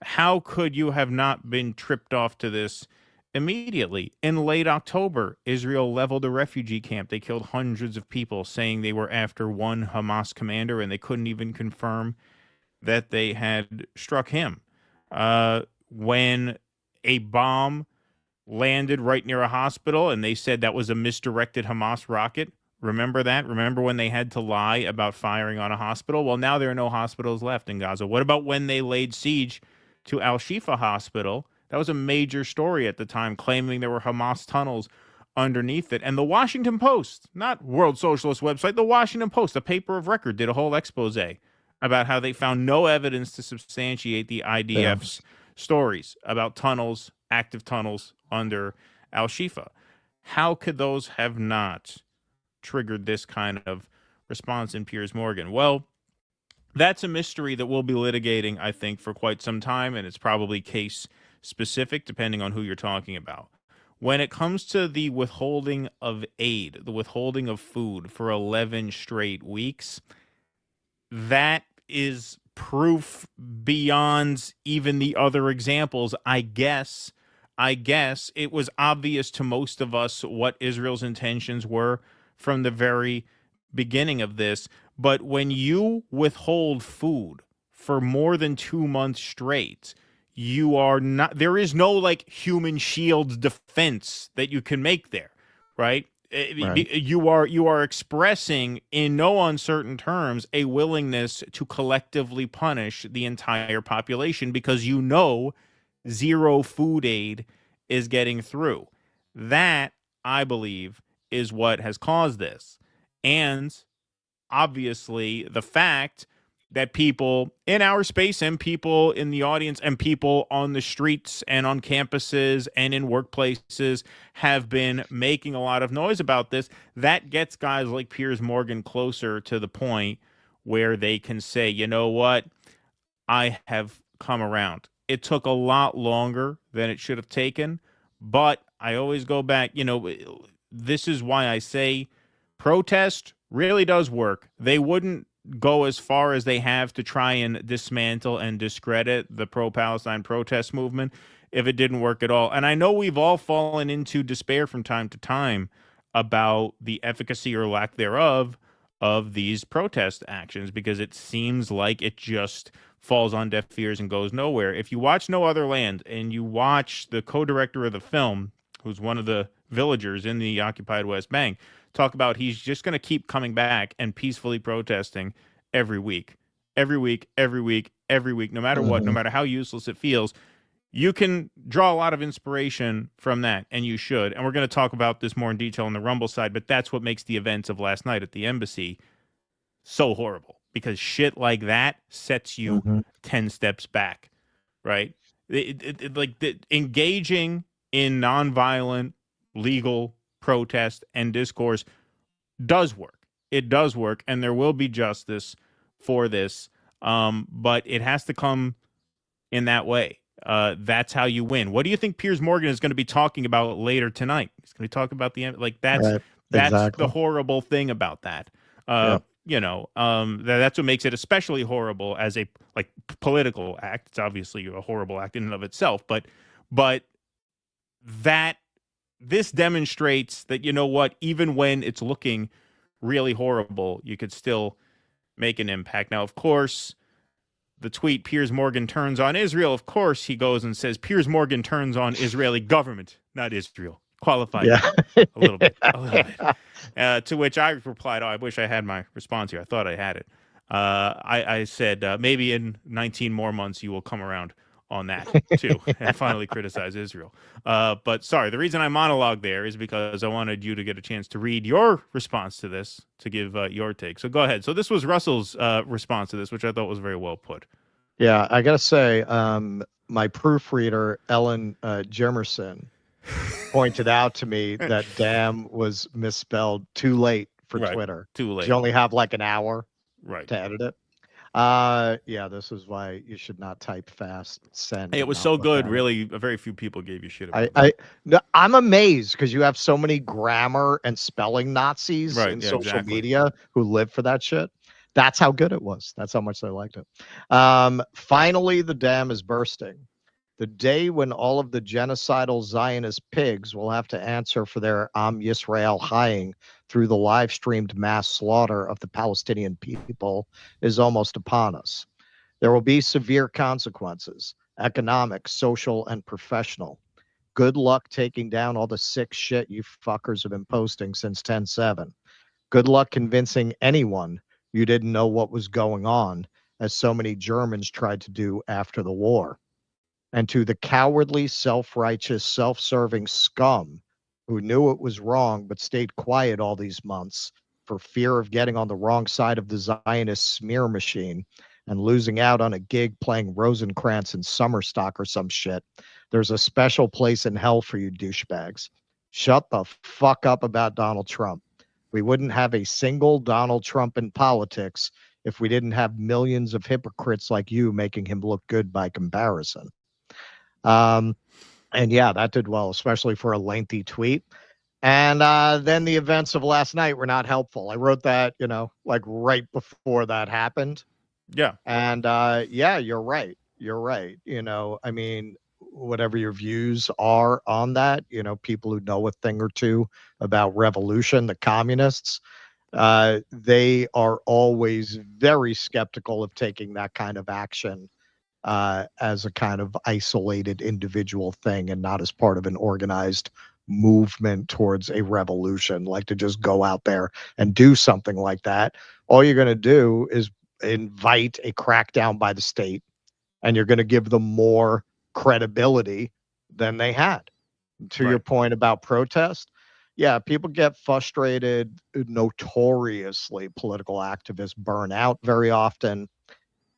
How could you have not been tripped off to this immediately? In late October, Israel leveled a refugee camp. They killed hundreds of people, saying they were after one Hamas commander, and they couldn't even confirm that they had struck him. When a bomb landed right near a hospital, and they said that was a misdirected Hamas rocket. Remember that? Remember when they had to lie about firing on a hospital? Well, now there are no hospitals left in Gaza. What about when they laid siege to Al-Shifa Hospital? That was a major story at the time, claiming there were Hamas tunnels underneath it. And the Washington Post, not World Socialist website, the Washington Post, a paper of record, did a whole expose about how they found no evidence to substantiate the IDF's stories about tunnels, active tunnels under Al-Shifa. How could those have not triggered this kind of response in Piers Morgan? Well, that's a mystery that we'll be litigating, I think, for quite some time, and it's probably case specific depending on who you're talking about. When it comes to the withholding of aid, the withholding of food for 11 straight weeks, that is proof beyond even the other examples. I guess it was obvious to most of us what Israel's intentions were from the very beginning of this. But when you withhold food for more than 2 months straight, you are not, there is no like human shield defense that you can make there, right? You are expressing in no uncertain terms a willingness to collectively punish the entire population because you know zero food aid is getting through. That, I believe, is what has caused this. And obviously the fact that people in our space and people in the audience and people on the streets and on campuses and in workplaces have been making a lot of noise about this, that gets guys like Piers Morgan closer to the point where they can say, you know what, I have come around. It took a lot longer than it should have taken, but I always go back, you know, this is why I say protest really does work. They wouldn't go as far as they have to try and dismantle and discredit the pro-Palestine protest movement if it didn't work at all. And I know we've all fallen into despair from time to time about the efficacy or lack thereof of these protest actions because it seems like it just falls on deaf ears and goes nowhere. If you watch No Other Land and you watch the co-director of the film, who's one of the villagers in the occupied West Bank, talk about he's just going to keep coming back and peacefully protesting every week, no matter what, no matter how useless it feels. You can draw a lot of inspiration from that, and you should. And we're going to talk about this more in detail on the Rumble side, but that's what makes the events of last night at the embassy so horrible, because shit like that sets you 10 steps back, right? Engaging in nonviolent, legal protest and discourse does work. It does work, and there will be justice for this, but it has to come in that way. That's how you win. What do you think Piers Morgan is going to be talking about later tonight? He's going to talk about that's Right. that's Exactly. the horrible thing about that. Yeah. That's what makes it especially horrible as a political act. It's obviously a horrible act in and of itself, but that this demonstrates that, you know what, even when it's looking really horrible, you could still make an impact. Now, of course, the tweet Piers Morgan turns on Israel, of course, he goes and says Piers Morgan turns on Israeli government, not Israel. Qualified a little bit. To which I replied, I wish I had my response here. I thought I had it. I said, maybe in 19 more months you will come around on that too and finally criticize Israel. But sorry, the reason I monologued there is because I wanted you to get a chance to read your response to this, to give your take. So go ahead. So this was Russell's response to this, which I thought was very well put. Yeah, I gotta say, my proofreader Ellen Jemerson pointed out to me that "damn" was misspelled too late for Twitter. Too late. You only have like an hour to edit it. Yeah, this is why you should not type fast. Send. Hey, it was so good. Really, very few people gave you shit about it. I'm amazed because you have so many grammar and spelling Nazis in social media who live for that shit. That's how good it was. That's how much they liked it. Finally, the dam is bursting. The day when all of the genocidal Zionist pigs will have to answer for their Isreal hiding through the live-streamed mass slaughter of the Palestinian people is almost upon us. There will be severe consequences, economic, social, and professional. Good luck taking down all the sick shit you fuckers have been posting since 10/7. Good luck convincing anyone you didn't know what was going on, as so many Germans tried to do after the war. And to the cowardly, self-righteous, self-serving scum who knew it was wrong but stayed quiet all these months for fear of getting on the wrong side of the Zionist smear machine and losing out on a gig playing Rosencrantz and Summerstock or some shit, there's a special place in hell for you douchebags. Shut the fuck up about Donald Trump. We wouldn't have a single Donald Trump in politics if we didn't have millions of hypocrites like you making him look good by comparison. And yeah, that did well, especially for a lengthy tweet. And then the events of last night were not helpful. I wrote that, like right before that happened. Yeah. And yeah, you're right. You're right. I mean, whatever your views are on that, people who know a thing or two about revolution, the communists, they are always very skeptical of taking that kind of action as a kind of isolated individual thing and not as part of an organized movement towards a revolution. Like to just go out there and do something like that. All you're going to do is invite a crackdown by the state, and you're going to give them more credibility than they had. To your point about protest, yeah, people get frustrated. Notoriously, political activists burn out very often.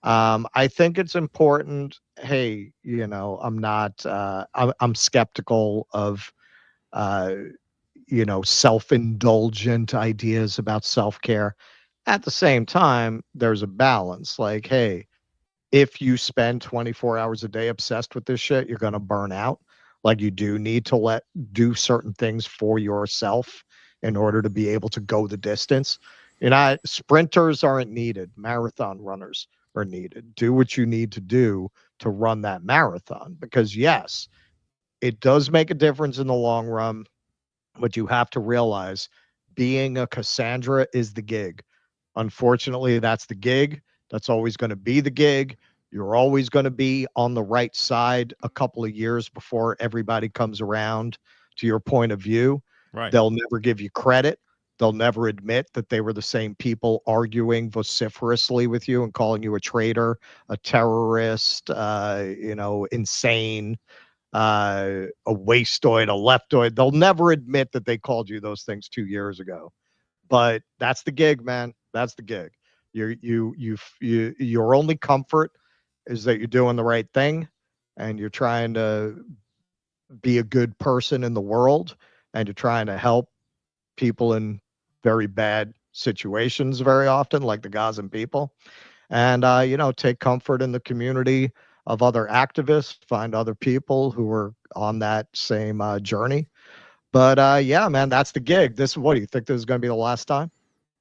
I think it's important. Hey, I'm not. I'm skeptical of, self-indulgent ideas about self-care. At the same time, there's a balance. Like, hey, if you spend 24 hours a day obsessed with this shit, you're going to burn out. Like, you do need to do certain things for yourself in order to be able to go the distance. Sprinters aren't needed. Marathon runners are needed. Do what you need to do to run that marathon, because yes, it does make a difference in the long run, but you have to realize being a Cassandra is the gig. Unfortunately, that's the gig. That's always going to be the gig. You're always going to be on the right side a couple of years before everybody comes around to your point of view. Right. They'll never give you credit. They'll never admit that they were the same people arguing vociferously with you and calling you a traitor, a terrorist, insane, a wastoid, a leftoid. They'll never admit that they called you those things 2 years ago. But that's the gig, man. That's the gig. Your only comfort is that you're doing the right thing and you're trying to be a good person in the world and you're trying to help people in very bad situations very often, like the Gazan people. And, take comfort in the community of other activists, find other people who are on that same journey. But yeah, man, that's the gig. What do you think this is going to be the last time?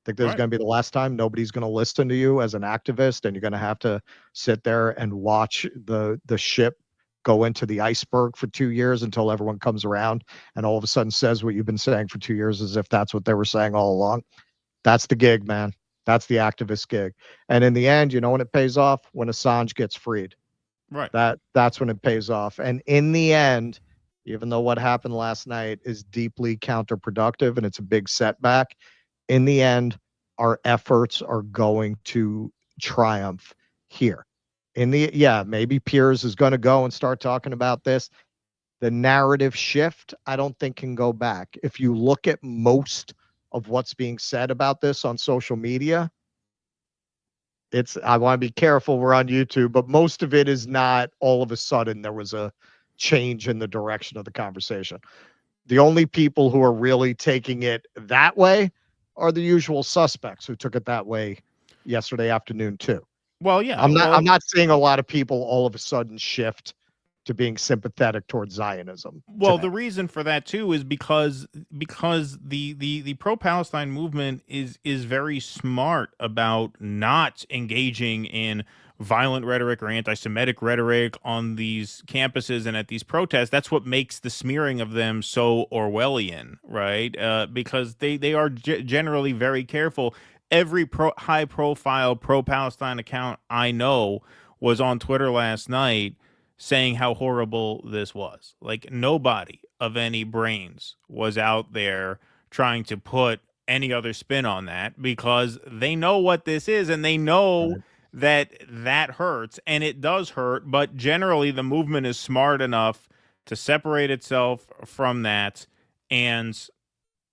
Think this is going to be the last time? Nobody's going to listen to you as an activist, and you're going to have to sit there and watch the ship go into the iceberg for 2 years until everyone comes around and all of a sudden says what you've been saying for 2 years as if that's what they were saying all along. That's the gig, man. That's the activist gig. And in the end, you know when it pays off? When Assange gets freed. Right. That's when it pays off. And in the end, even though what happened last night is deeply counterproductive and it's a big setback, in the end, our efforts are going to triumph here. Maybe Piers is going to go and start talking about this. The narrative shift, I don't think can go back. If you look at most of what's being said about this on social media, I want to be careful, we're on YouTube, but most of it is not all of a sudden there was a change in the direction of the conversation. The only people who are really taking it that way are the usual suspects who took it that way yesterday afternoon too. Well, yeah. I'm not seeing a lot of people all of a sudden shift to being sympathetic towards Zionism. Well, the reason for that too is because the pro-Palestine movement is very smart about not engaging in violent rhetoric or anti-Semitic rhetoric on these campuses and at these protests. That's what makes the smearing of them so Orwellian, right? Because they are generally very careful. Every high-profile pro-Palestine account I know was on Twitter last night saying how horrible this was. Like, nobody of any brains was out there trying to put any other spin on that because they know what this is and they know that hurts, and it does hurt, but generally the movement is smart enough to separate itself from that and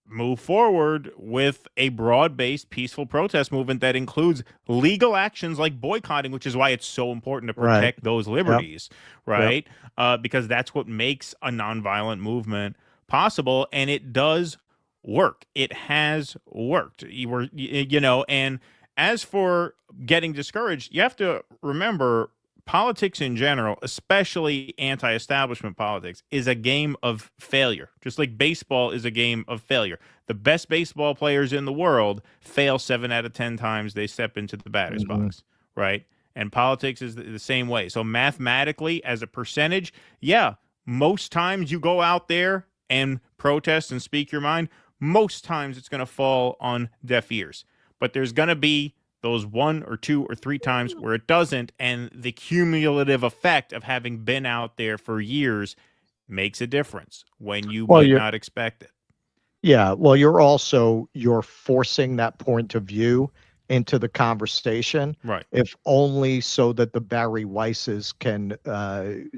move forward with a broad-based peaceful protest movement that includes legal actions like boycotting, which is why it's so important to protect those liberties, right? Because that's what makes a nonviolent movement possible, and it does work. It has worked. And as for getting discouraged, you have to remember politics in general, especially anti-establishment politics, is a game of failure. Just like baseball is a game of failure. The best baseball players in the world fail 7 out of 10 times they step into the batter's box, right? And politics is the same way. So mathematically, as a percentage, most times you go out there and protest and speak your mind, most times it's going to fall on deaf ears. But there's going to be those 1 or 2 or 3 times where it doesn't, and the cumulative effect of having been out there for years makes a difference when you might not expect it. Yeah, well, you're forcing that point of view into the conversation, right? If only so that the Barry Weisses can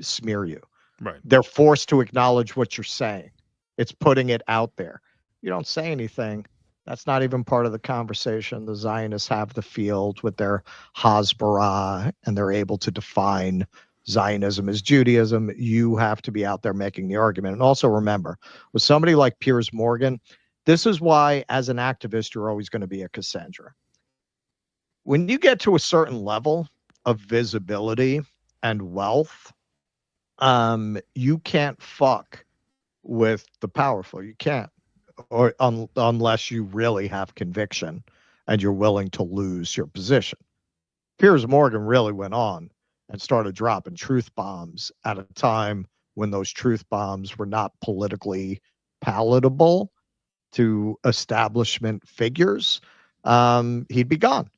smear you. Right. They're forced to acknowledge what you're saying. It's putting it out there. You don't say anything. That's not even part of the conversation. The Zionists have the field with their Hasbara, and they're able to define Zionism as Judaism. You have to be out there making the argument. And also remember, with somebody like Piers Morgan, this is why, as an activist, you're always going to be a Cassandra. When you get to a certain level of visibility and wealth, you can't fuck with the powerful. You can't. Or unless you really have conviction and you're willing to lose your position. Piers Morgan really went on and started dropping truth bombs at a time when those truth bombs were not politically palatable to establishment figures. He'd be gone.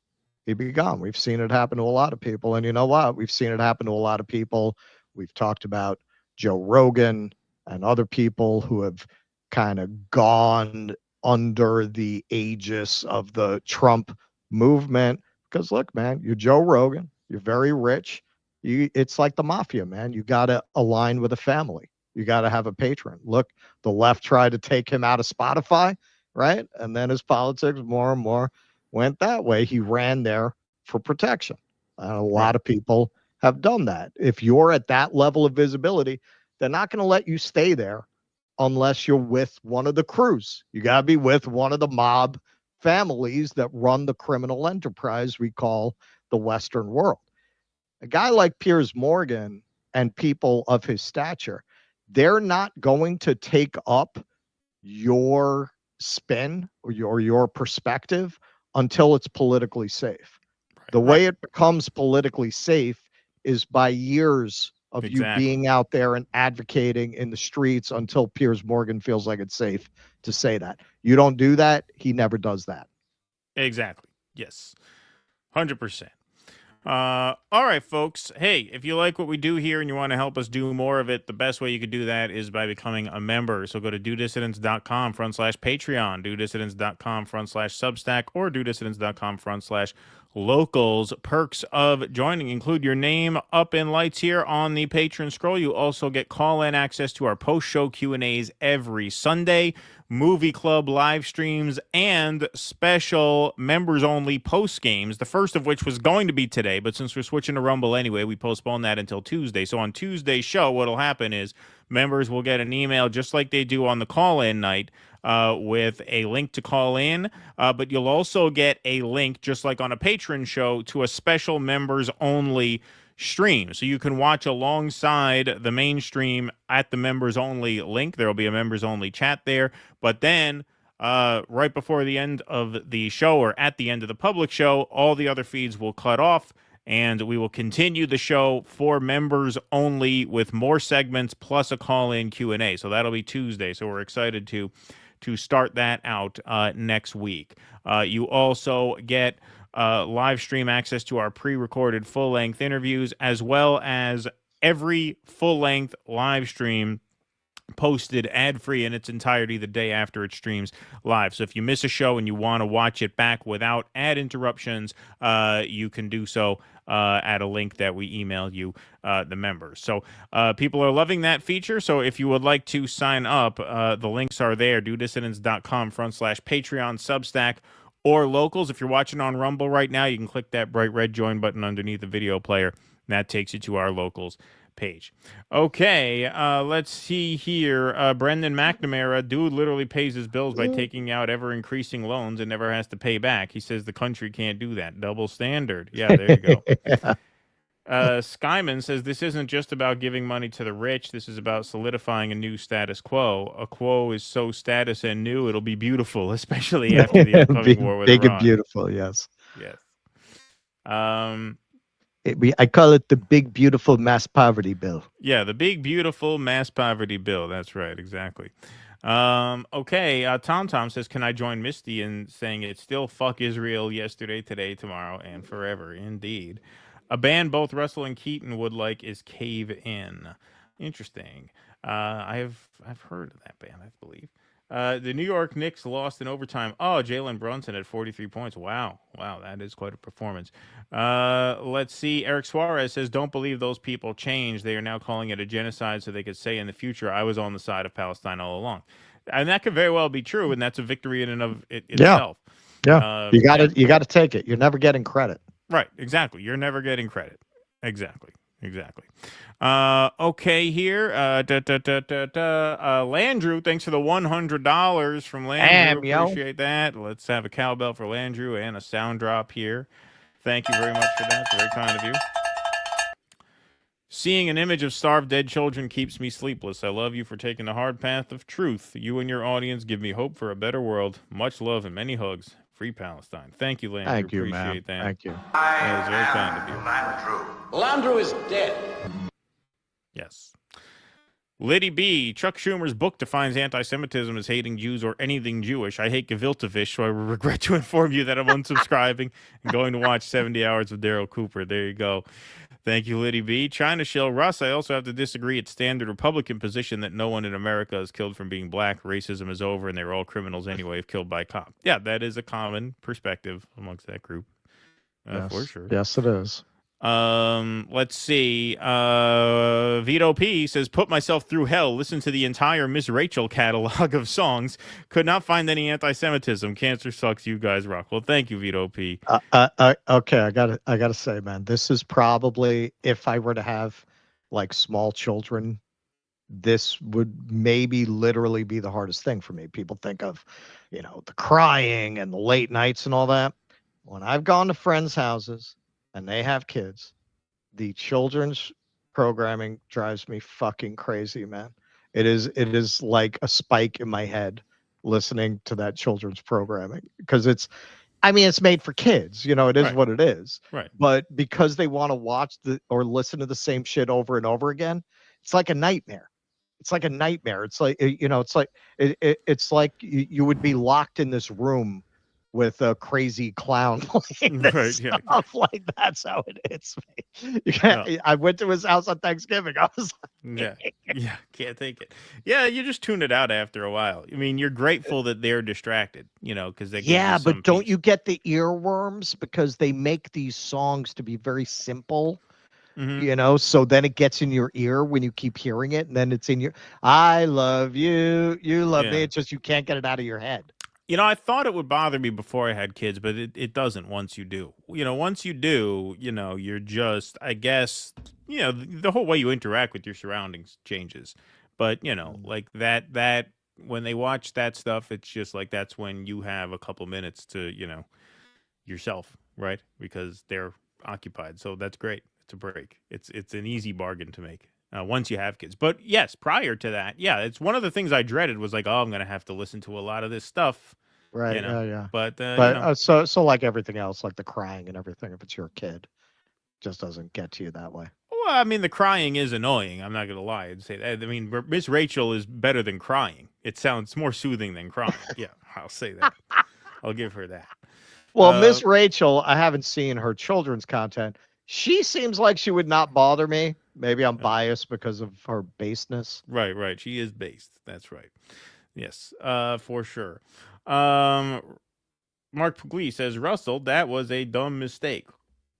He'd be gone. We've seen it happen to a lot of people. And you know what? We've seen it happen to a lot of people. We've talked about Joe Rogan and other people who have kind of gone under the aegis of the Trump movement. Because look, man, you're Joe Rogan. You're very rich. It's like the mafia, man. You got to align with a family. You got to have a patron. Look, the left tried to take him out of Spotify, right? And then his politics more and more went that way. He ran there for protection. A lot of people have done that. If you're at that level of visibility, they're not going to let you stay there unless you're with one of the crews. You got to be with one of the mob families that run the criminal enterprise we call the Western world. A guy like Piers Morgan and people of his stature, they're not going to take up your spin or your perspective until it's politically safe. The way it becomes politically safe is by years of you being out there and advocating in the streets until Piers Morgan feels like it's safe to say that. You don't do that, he never does that. Exactly. Yes. 100%. All right, folks. Hey, if you like what we do here and you want to help us do more of it, the best way you could do that is by becoming a member. So go to dudissidents.com/Patreon, dudissidents.com/Substack, or dudissidents.com/locals. Perks of joining include your name up in lights here on the Patreon scroll. You also get call-in access to our post-show Q&As every Sunday, movie club live streams, and special members-only post-games, the first of which was going to be today, but since we're switching to Rumble anyway, we postponed that until Tuesday. So on Tuesday's show, what'll happen is members will get an email just like they do on the call-in night with a link to call in, but you'll also get a link, just like on a Patreon show, to a special members-only stream. So you can watch alongside the main stream at the members-only link. There will be a members-only chat there, but then right before the end of the show or at the end of the public show, all the other feeds will cut off, and we will continue the show for members only with more segments plus a call-in Q&A. So that'll be Tuesday. So we're excited to start that out next week. You also get live stream access to our pre-recorded full-length interviews, as well as every full-length live stream posted ad-free in its entirety the day after it streams live. So if you miss a show and you want to watch it back without ad interruptions, you can do so at a link that we email you, the members. So people are loving that feature. So if you would like to sign up, the links are there, dudissidents.com/Patreon, Substack, or Locals. If you're watching on Rumble right now, you can click that bright red join button underneath the video player, and that takes you to our Locals page. Okay, let's see here. Brendan McNamara, dude literally pays his bills by taking out ever-increasing loans and never has to pay back. He says the country can't do that. Double standard. Yeah, there you go. Skyman says this isn't just about giving money to the rich. This is about solidifying a new status quo. A quo is so status and new, it'll be beautiful, especially after the upcoming war with big Iran. And beautiful, yes. Yes. I call it the big, beautiful mass poverty bill. Yeah, the big, beautiful mass poverty bill. That's right, exactly. Okay, Tom says, can I join Misty in saying it's still fuck Israel yesterday, today, tomorrow, and forever? Indeed. A band both Russell and Keaton would like is Cave In. Interesting. I've heard of that band, I believe. The New York Knicks lost in overtime. Oh, Jalen Brunson at 43 points. Wow, that is quite a performance. Let's see. Eric Suarez says, don't believe those people changed. They are now calling it a genocide so they could say in the future, I was on the side of Palestine all along. And that could very well be true, and that's a victory in and of itself. Yeah, you got to take it. You're never getting credit. Right, exactly. You're never getting credit. Exactly. Okay, here. Landrew, thanks for the $100 from Landrew. Appreciate that. Let's have a cowbell for Landrew and a sound drop here. Thank you very much for that. It's very kind of you. Seeing an image of starved dead children keeps me sleepless. I love you for taking the hard path of truth. You and your audience give me hope for a better world. Much love and many hugs. Free Palestine. Thank you, Landrew. Thank you, appreciate that. Thank you. That was very kind of you. Landrew is dead. Yes. Liddy B. Chuck Schumer's book defines anti-Semitism as hating Jews or anything Jewish. I hate gefilte fish, so I regret to inform you that I'm unsubscribing and going to watch 70 hours of Daryl Cooper. There you go. Thank you, Liddy B. China Shill Russ, I also have to disagree. It's standard Republican position that no one in America is killed from being black. Racism is over, and they're all criminals anyway if killed by cop. Yeah, that is a common perspective amongst that group. Yes. For sure. Yes, it is. Let's see. Vito P says, put myself through hell. Listen to the entire Miss Rachel catalog of songs. Could not find any anti-Semitism. Cancer sucks. You guys rock. Well, thank you, Vito P. Okay, I gotta say, man, this is probably, if I were to have like small children, this would maybe literally be the hardest thing for me. People think of, the crying and the late nights and all that. When I've gone to friends' houses and they have kids, the children's programming drives me fucking crazy, man. It is like a spike in my head listening to that children's programming, because it's made for kids, it is what it is. Right. But because they want to watch or listen to the same shit over and over again, it's like a nightmare. It's like a nightmare. It's like, it's like you would be locked in this room with a crazy clown playing this stuff. Like, that's how it is. I went to his house on Thanksgiving. I was like, can't take it. Yeah, you just tune it out after a while. I mean, you're grateful that they're distracted, because they but don't you get the earworms because they make these songs to be very simple? So then it gets in your ear when you keep hearing it, and then it's in your, I love you, you love me. It's just, you can't get it out of your head. I thought it would bother me before I had kids, but it doesn't once you do. Once you do, you're just, I guess, the whole way you interact with your surroundings changes. But, like that when they watch that stuff, it's just like that's when you have a couple minutes to, yourself, right? Because they're occupied. So that's great. It's a break. It's an easy bargain to make. Once you have kids. But yes, prior to that, it's one of the things I dreaded was like, oh, I'm going to have to listen to a lot of this stuff. Right. Yeah. But so like everything else, like the crying and everything, if it's your kid, just doesn't get to you that way. Well, I mean, the crying is annoying. I'm not going to lie and say that. I mean, Miss Rachel is better than crying. It sounds more soothing than crying. Yeah, I'll say that. I'll give her that. Well, Miss Rachel, I haven't seen her children's content. She seems like she would not bother me. Maybe I'm biased because of her baseness. Right. She is based. That's right. Yes, for sure. Mark Pugli says, Russell, that was a dumb mistake.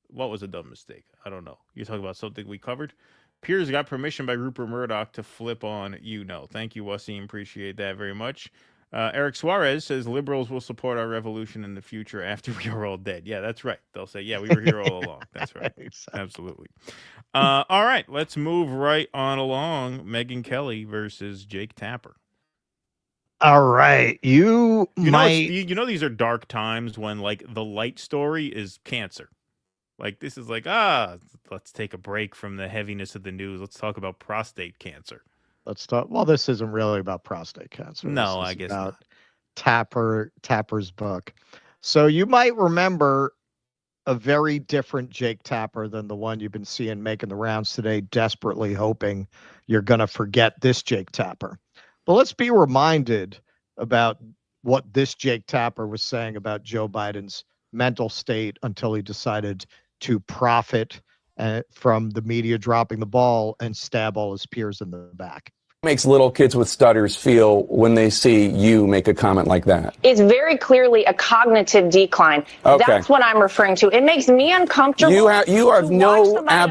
What was a dumb mistake? I don't know. You're talking about something we covered? Piers got permission by Rupert Murdoch to flip on Thank you, Wasim. Appreciate that very much. Eric Suarez says liberals will support our revolution in the future after we are all dead. Yeah, that's right. They'll say, yeah, we were here all along. That's right. Exactly. Absolutely. All right, let's move right on along. Megyn Kelly versus Jake Tapper. All right. You know these are dark times when like the light story is cancer. Like this is like, let's take a break from the heaviness of the news. Let's talk about prostate cancer. Let's talk. Well, this isn't really about prostate cancer. No, I guess about not. Tapper's book. So you might remember a very different Jake Tapper than the one you've been seeing making the rounds today, desperately hoping you're going to forget this Jake Tapper. But let's be reminded about what this Jake Tapper was saying about Joe Biden's mental state until he decided to profit from the media dropping the ball and stab all his peers in the back. Makes little kids with stutters feel when they see you make a comment like that? It's very clearly a cognitive decline. Okay. That's what I'm referring to. It makes me uncomfortable. You have no. I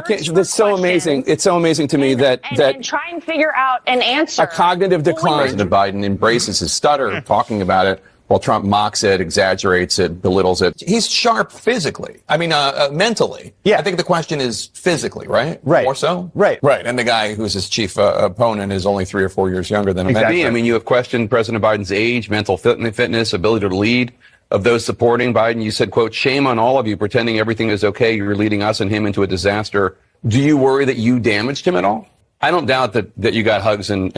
can't. That's so amazing. It's so amazing to me that try and figure out an answer. A cognitive decline. President Biden embraces his stutter, talking about it, while Trump mocks it, exaggerates it, belittles it. He's sharp physically. I mean, mentally. Yeah. I think the question is physically, right? Right. More so? Right. Right. And the guy who's his chief opponent is only 3 or 4 years younger than him. Exactly. I mean, you have questioned President Biden's age, mental fitness, ability to lead. Of those supporting Biden, you said, quote, shame on all of you pretending everything is okay. You're leading us and him into a disaster. Do you worry that you damaged him at all? I don't doubt that you got hugs and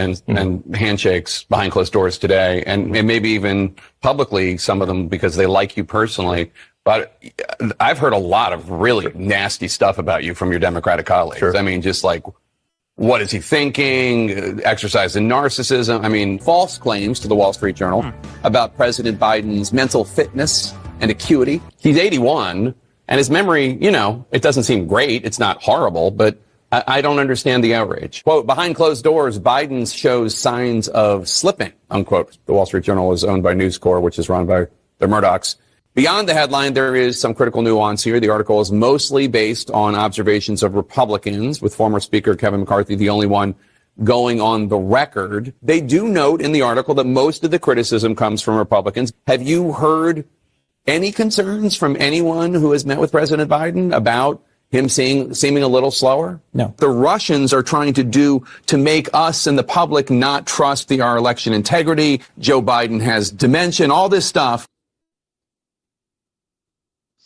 handshakes behind closed doors today, and maybe even publicly, some of them because they like you personally. But I've heard a lot of really nasty stuff about you from your Democratic colleagues. Sure. I mean, just like, what is he thinking? Exercise in narcissism. I mean, false claims to the Wall Street Journal about President Biden's mental fitness and acuity. He's 81, and his memory, it doesn't seem great. It's not horrible, but I don't understand the outrage. Quote, behind closed doors, Biden shows signs of slipping, unquote. The Wall Street Journal is owned by News Corp, which is run by the Murdochs. Beyond the headline, there is some critical nuance here. The article is mostly based on observations of Republicans, with former Speaker Kevin McCarthy the only one going on the record. They do note in the article that most of the criticism comes from Republicans. Have you heard any concerns from anyone who has met with President Biden about him seeming a little slower? No. The Russians are trying to make us and the public not trust our election integrity. Joe Biden has dementia, all this stuff.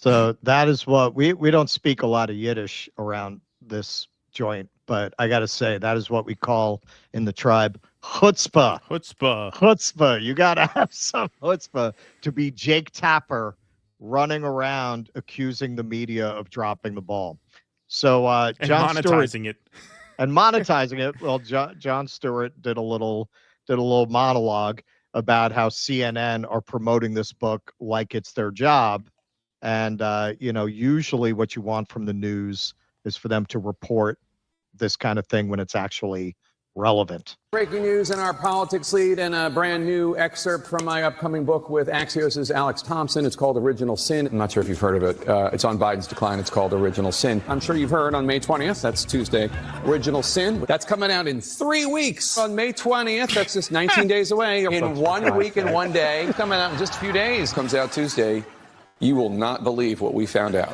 So that is what we don't speak a lot of Yiddish around this joint, but I got to say that is what we call in the tribe chutzpah. Chutzpah. You got to have some chutzpah to be Jake Tapper running around accusing the media of dropping the ball. So Jon monetizing Stewart, it. And monetizing it. Well, Jon Stewart did a little monologue about how CNN are promoting this book like it's their job. And, usually what you want from the news is for them to report this kind of thing when it's actually relevant. Breaking news in our politics lead and a brand new excerpt from my upcoming book with Axios' Alex Thompson. It's called Original Sin. I'm not sure if you've heard of it. It's on Biden's decline. It's called Original Sin. I'm sure you've heard on May 20th. That's Tuesday. Original Sin. That's coming out in 3 weeks. On May 20th. That's just 19 days away. In 1 week and 1 day. Coming out in just a few days. Comes out Tuesday. You will not believe what we found out.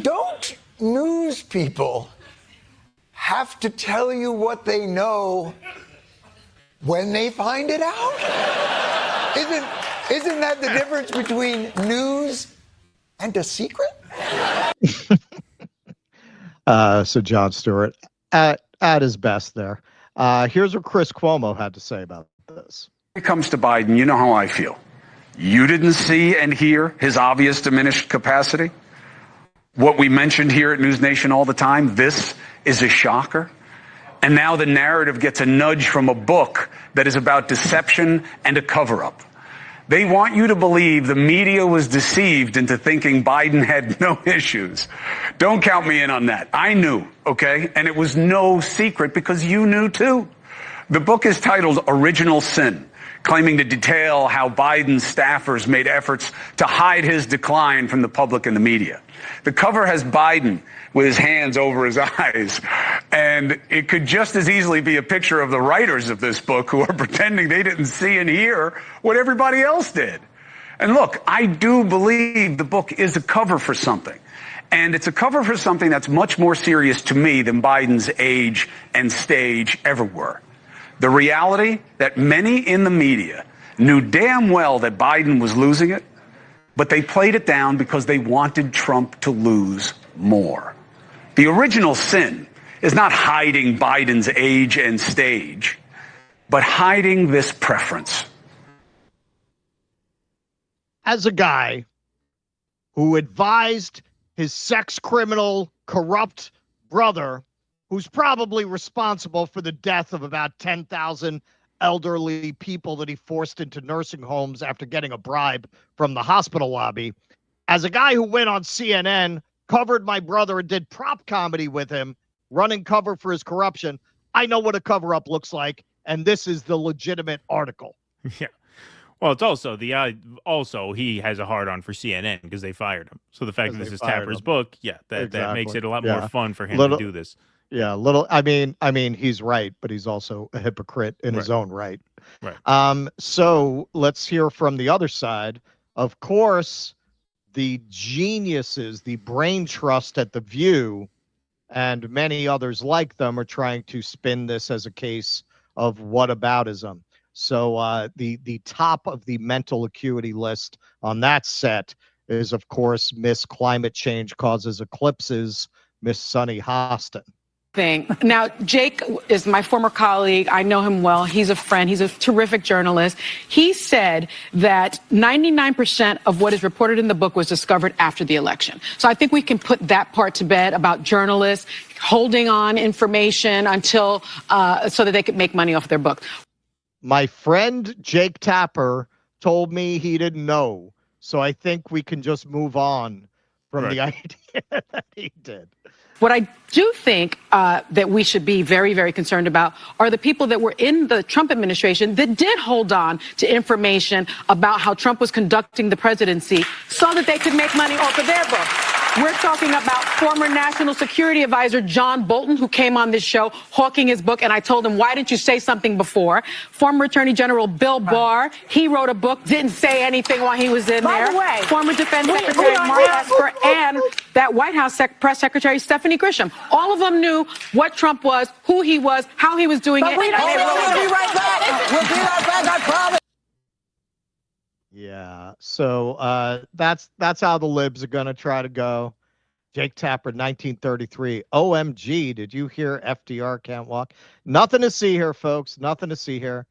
Don't news people have to tell you what they know when they find it out? Isn't that the difference between news and a secret? So Jon Stewart at his best there. Here's what Chris Cuomo had to say about this. When it comes to Biden, you know how I feel. You didn't see and hear his obvious diminished capacity. What we mentioned here at News Nation all the time, this is a shocker. And now the narrative gets a nudge from a book that is about deception and a cover-up. They want you to believe the media was deceived into thinking Biden had no issues. Don't count me in on that. I knew, okay? And it was no secret because you knew too. The book is titled Original Sin, claiming to detail how Biden's staffers made efforts to hide his decline from the public and the media. The cover has Biden with his hands over his eyes, and it could just as easily be a picture of the writers of this book who are pretending they didn't see and hear what everybody else did. And look, I do believe the book is a cover for something, and it's a cover for something that's much more serious to me than Biden's age and stage ever were. The reality that many in the media knew damn well that Biden was losing it, but they played it down because they wanted Trump to lose more. The original sin is not hiding Biden's age and stage, but hiding this preference. As a guy who advised his sex criminal, corrupt brother, who's probably responsible for the death of about 10,000 elderly people that he forced into nursing homes after getting a bribe from the hospital lobby. As a guy who went on CNN, covered my brother and did prop comedy with him, running cover for his corruption, I know what a cover-up looks like, and this is the legitimate article. Yeah. Well, it's also also he has a hard-on for CNN because they fired him. So the fact that this is Tapper's book, that makes it a lot more fun for him to do this. Yeah, I mean, he's right, but he's also a hypocrite in his own right. Right. So let's hear from the other side. Of course, the geniuses, the brain trust at The View, and many others like them are trying to spin this as a case of whataboutism. So the top of the mental acuity list on that set is, of course, Miss Climate Change Causes Eclipses, Miss Sunny Hostin. Now, Jake is my former colleague. I know him well. He's a friend. He's a terrific journalist. He said that 99% of what is reported in the book was discovered after the election. So I think we can put that part to bed about journalists holding on information until so that they could make money off their book. My friend Jake Tapper told me he didn't know. So I think we can just move on from the idea that he did. What I do think that we should be very, very concerned about are the people that were in the Trump administration that did hold on to information about how Trump was conducting the presidency so that they could make money off of their book. We're talking about former National Security Advisor John Bolton, who came on this show hawking his book, and I told him, why didn't you say something before? Former Attorney General Bill Barr, he wrote a book, didn't say anything while he was in there. By the way, former Defense Secretary Mark Esper and that White House Press Secretary Stephanie Grisham. All of them knew what Trump was, who he was, how he was doing it. We'll be right back. We'll be right back, I promise. Yeah. So that's how the libs are going to try to go. Jake Tapper, 1933. OMG, did you hear FDR can't walk? Nothing to see here, folks. Nothing to see here.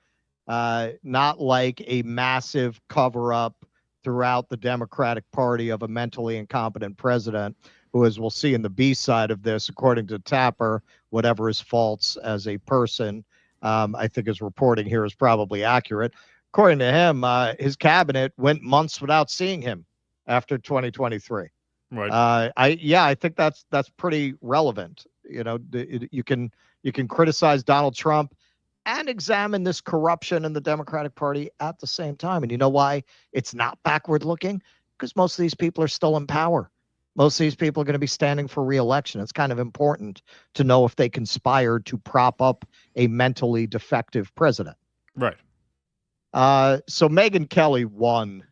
Not like a massive cover-up throughout the Democratic Party of a mentally incompetent president who, as we'll see in the B side of this, according to Tapper, whatever his faults as a person, I think his reporting here is probably accurate. According to him, his cabinet went months without seeing him after 2023. Right. I think that's pretty relevant. You know, you can criticize Donald Trump and examine this corruption in the Democratic Party at the same time. And you know why it's not backward looking? Because most of these people are still in power. Most of these people are going to be standing for re-election. It's kind of important to know if they conspired to prop up a mentally defective president. Right. So Megyn Kelly won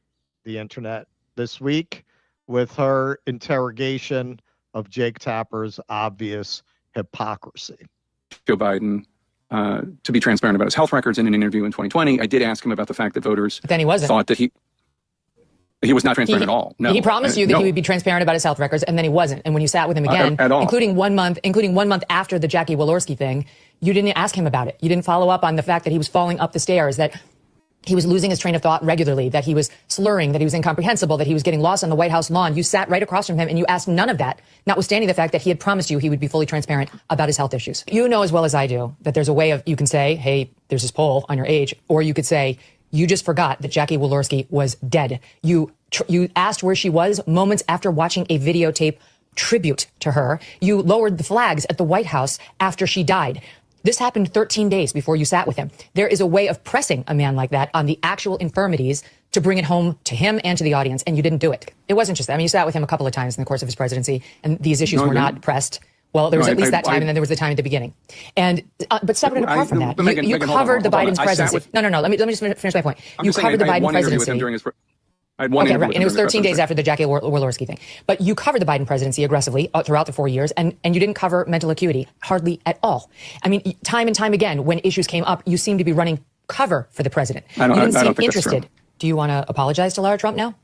the internet this week with her interrogation of Jake Tapper's obvious hypocrisy. Joe Biden to be transparent about his health records in an interview in 2020. I did ask him about the fact that voters then he wasn't. Thought that he was not transparent at all. No, he promised you that he would be transparent about his health records, and then he wasn't. And when you sat with him again, at all. including 1 month after the Jackie Walorski thing, you didn't ask him about it. You didn't follow up on the fact that he was falling up the stairs, that he was losing his train of thought regularly, that he was slurring, that he was incomprehensible, that he was getting lost on the White House lawn. You sat right across from him and you asked none of that, notwithstanding the fact that he had promised you he would be fully transparent about his health issues. You know as well as I do that there's a way of, you can say, hey, there's this poll on your age, or you could say, you just forgot that Jackie Walorski was dead. You asked where she was moments after watching a videotape tribute to her. You lowered the flags at the White House after she died. This happened 13 days before you sat with him. There is a way of pressing a man like that on the actual infirmities to bring it home to him and to the audience, and you didn't do it. It wasn't just that. I mean, you sat with him a couple of times in the course of his presidency, and these issues were not pressed. Well, there was at least that time, and then there was the time at the beginning. And but separate and apart from that, you covered the Biden's presidency. No. Let me just finish my point. You covered the Biden presidency. I had one okay, right. And it was 13 days after the Jackie Walorski thing. But you covered the Biden presidency aggressively throughout the 4 years, and you didn't cover mental acuity hardly at all. I mean, time and time again, when issues came up, you seemed to be running cover for the president. You didn't seem interested. Do you want to apologize to Lara Trump now?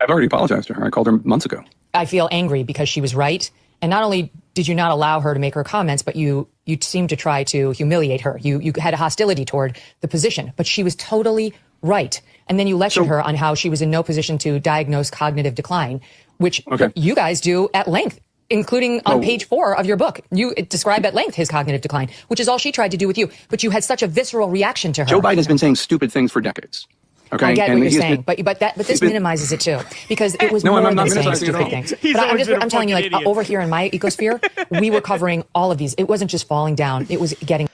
I've already apologized to her. I called her months ago. I feel angry because she was right. And not only did you not allow her to make her comments, but you seemed to try to humiliate her. You had a hostility toward the position, but she was totally right. And then you lectured her on how she was in no position to diagnose cognitive decline, which you guys do at length, including on page 4 of your book. You describe at length his cognitive decline, which is all she tried to do with you. But you had such a visceral reaction to her. Joe Biden has been saying stupid things for decades. Okay, I get what you're saying, but this minimizes it too, because it was more than saying stupid things. But I'm telling you, like over here in my ecosphere, we were covering all of these. It wasn't just falling down; it was getting.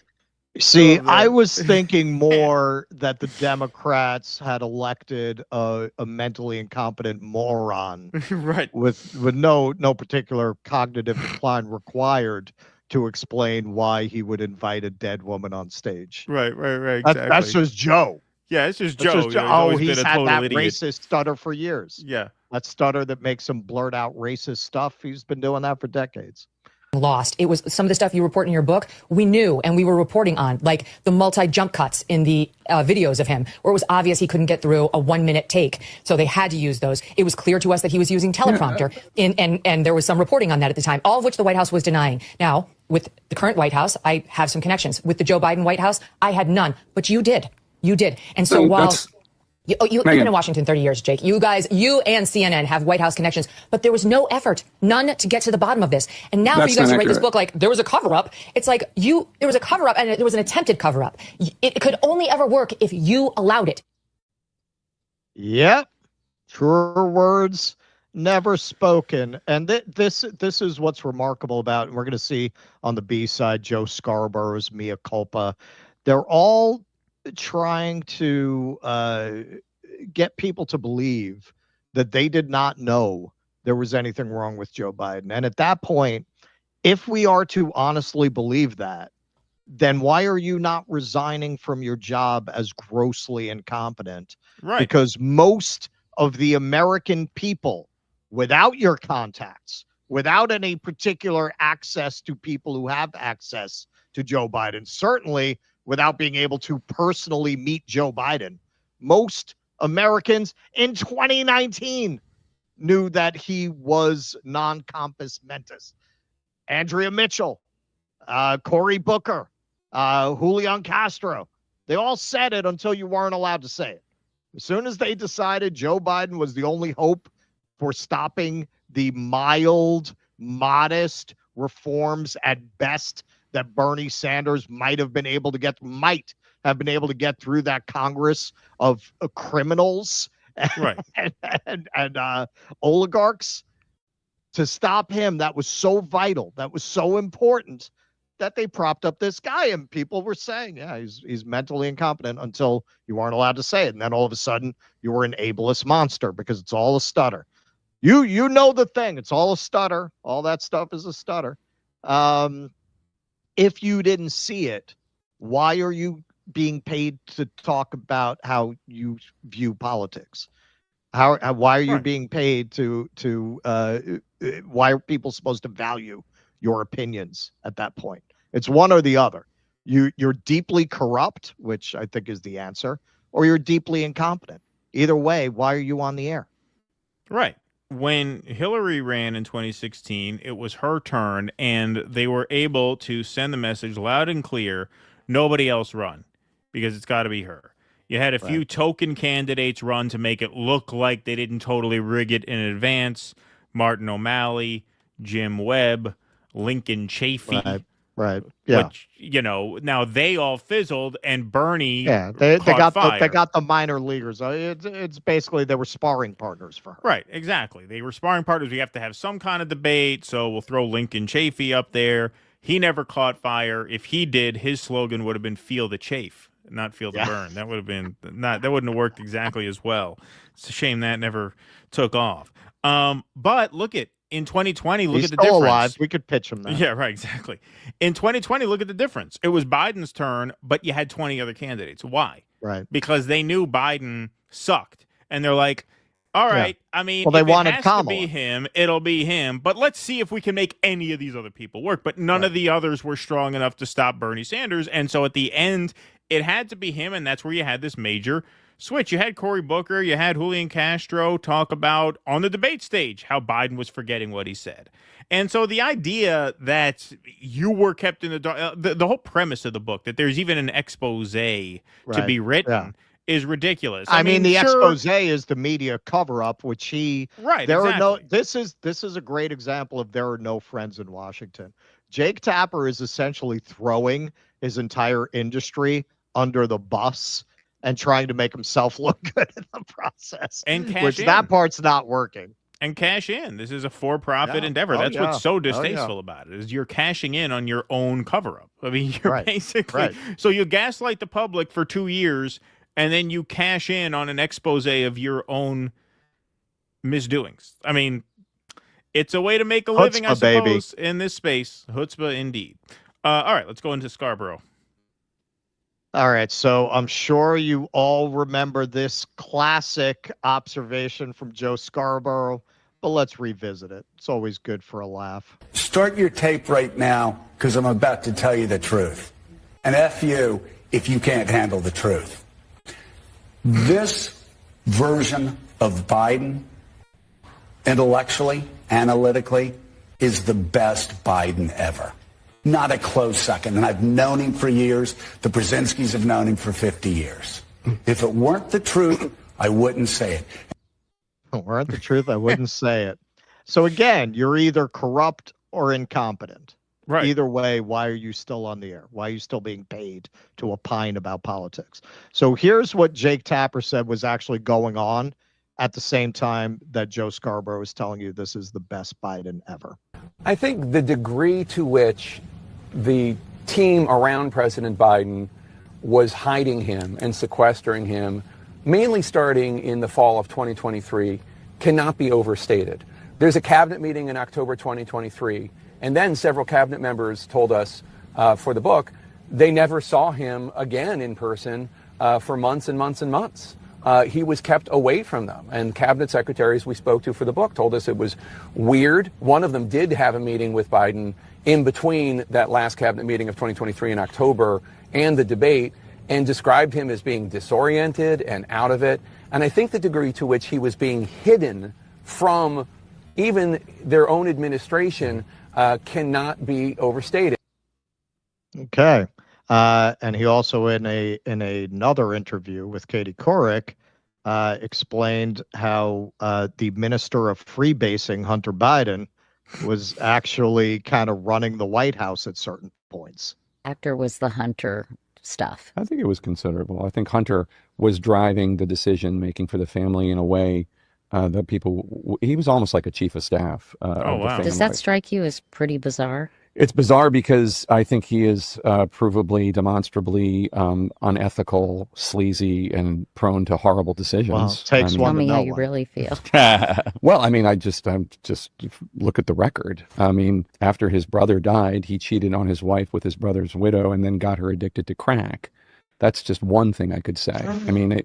See, I was thinking more that the Democrats had elected a mentally incompetent moron, right, with no particular cognitive decline required to explain why he would invite a dead woman on stage. Right. Exactly. That's just Joe. Yeah, it's just Joe. He's had that racist stutter for years. Yeah. That stutter that makes him blurt out racist stuff. He's been doing that for decades. Lost. It was some of the stuff you report in your book. We knew and we were reporting on, like the multi-jump cuts in the videos of him, where it was obvious he couldn't get through a 1-minute take. So they had to use those. It was clear to us that he was using teleprompter, and there was some reporting on that at the time, all of which the White House was denying. Now, with the current White House, I have some connections. With the Joe Biden White House, I had none, but you did. You did. And so while you've been in Washington 30 years, Jake, you guys, you and CNN have White House connections, but there was no effort, none to get to the bottom of this. And now for you guys to write this book like there was a cover up, it's like there was a cover up and there was an attempted cover up. It could only ever work if you allowed it. Yep. Truer words never spoken. And this is what's remarkable about, and we're going to see on the B side, Joe Scarborough's mea culpa. They're all trying to get people to believe that they did not know there was anything wrong with Joe Biden. And at that point, if we are to honestly believe that, then why are you not resigning from your job as grossly incompetent? Right. Because most of the American people, without your contacts, without any particular access to people who have access to Joe Biden, certainly without being able to personally meet Joe Biden, most Americans in 2019 knew that he was non-compos mentis. Andrea Mitchell, Cory Booker, Julian Castro, they all said it until you weren't allowed to say it. As soon as they decided Joe Biden was the only hope for stopping the mild, modest reforms at best that Bernie Sanders might have been able to get through that Congress of criminals and oligarchs, to stop him, that was so vital, that was so important, that they propped up this guy, and people were saying, yeah, he's mentally incompetent, until you weren't allowed to say it. And then all of a sudden you were an ableist monster because it's all a stutter. You know the thing, it's all a stutter. All that stuff is a stutter. If you didn't see it, why are you being paid to talk about how you view politics? Why are you being paid why are people supposed to value your opinions at that point? It's one or the other. You're deeply corrupt, which I think is the answer, or you're deeply incompetent. Either way, why are you on the air? Right. When Hillary ran in 2016, it was her turn, and they were able to send the message loud and clear, nobody else run, because it's got to be her. You had a few token candidates run to make it look like they didn't totally rig it in advance. Martin O'Malley, Jim Webb, Lincoln Chafee. Right. Yeah. Which, now they all fizzled, and Bernie they got fire. They got the minor leaguers. It's basically they were sparring partners for her. Right, exactly. They were sparring partners. We have to have some kind of debate, so we'll throw Lincoln Chafee up there. He never caught fire. If he did, his slogan would have been "Feel the chafe," not "Feel the burn." That would have been that wouldn't have worked exactly as well. It's a shame that never took off. But look at in 2020, look He's at the still difference. alive. We could pitch him that. Yeah, right, exactly. In 2020, look at the difference. It was Biden's turn, but you had 20 other candidates. Why? Right. Because they knew Biden sucked. And they're like, all right, I mean, well, they if wanted it has Kamala. to be him, it'll be him. But let's see if we can make any of these other people work. But none of the others were strong enough to stop Bernie Sanders. And so at the end, it had to be him, and that's where you had this major switch. You had Cory Booker, you had Julian Castro talk about on the debate stage how Biden was forgetting what he said. And so the idea that you were kept in the dark, the whole premise of the book, that there's even an expose to be written is ridiculous. I mean, the expose is the media cover-up, which this is a great example of there are no friends in Washington. Jake Tapper is essentially throwing his entire industry under the bus and trying to make himself look good in the process, and that part's not working. And cash in. This is a for-profit endeavor. That's what's so distasteful about it, is you're cashing in on your own cover-up. I mean, you're basically so you gaslight the public for 2 years, and then you cash in on an expose of your own misdoings. I mean, it's a way to make a living, I suppose, in this space. Chutzpah, indeed. All right, let's go into Scarborough. All right, so I'm sure you all remember this classic observation from Joe Scarborough, but let's revisit it. It's always good for a laugh. Start your tape right now, because I'm about to tell you the truth. And F you if you can't handle the truth. This version of Biden, intellectually, analytically, is the best Biden ever. Not a close second. And I've known him for years. The Brzezinskis have known him for 50 years. If it weren't the truth, I wouldn't say it. If it weren't the truth, I wouldn't say it. So again, you're either corrupt or incompetent. Right. Either way, why are you still on the air? Why are you still being paid to opine about politics? So here's what Jake Tapper said was actually going on at the same time that Joe Scarborough is telling you this is the best Biden ever. I think the degree to which the team around President Biden was hiding him and sequestering him, mainly starting in the fall of 2023, cannot be overstated. There's a cabinet meeting in October 2023, and then several cabinet members told us for the book they never saw him again in person for months and months and months. He was kept away from them. And cabinet secretaries we spoke to for the book told us it was weird. One of them did have a meeting with Biden in between that last cabinet meeting of 2023 in October and the debate. and described him as being disoriented and out of it. And I think the degree to which he was being hidden from even their own administration cannot be overstated. Okay. And he also in another interview with Katie Couric explained how the minister of freebasing, Hunter Biden, was actually kind of running the White House at certain points. Actor was the Hunter stuff. I think it was considerable. I think Hunter was driving the decision making for the family in a way that he was almost like a chief of staff. Oh, wow. Does that strike you as pretty bizarre? It's bizarre because I think he is provably, demonstrably unethical, sleazy, and prone to horrible decisions. Well, Tell me how you really feel. Well, I mean, I just look at the record. I mean, after his brother died, he cheated on his wife with his brother's widow and then got her addicted to crack. That's just one thing I could say. I mean,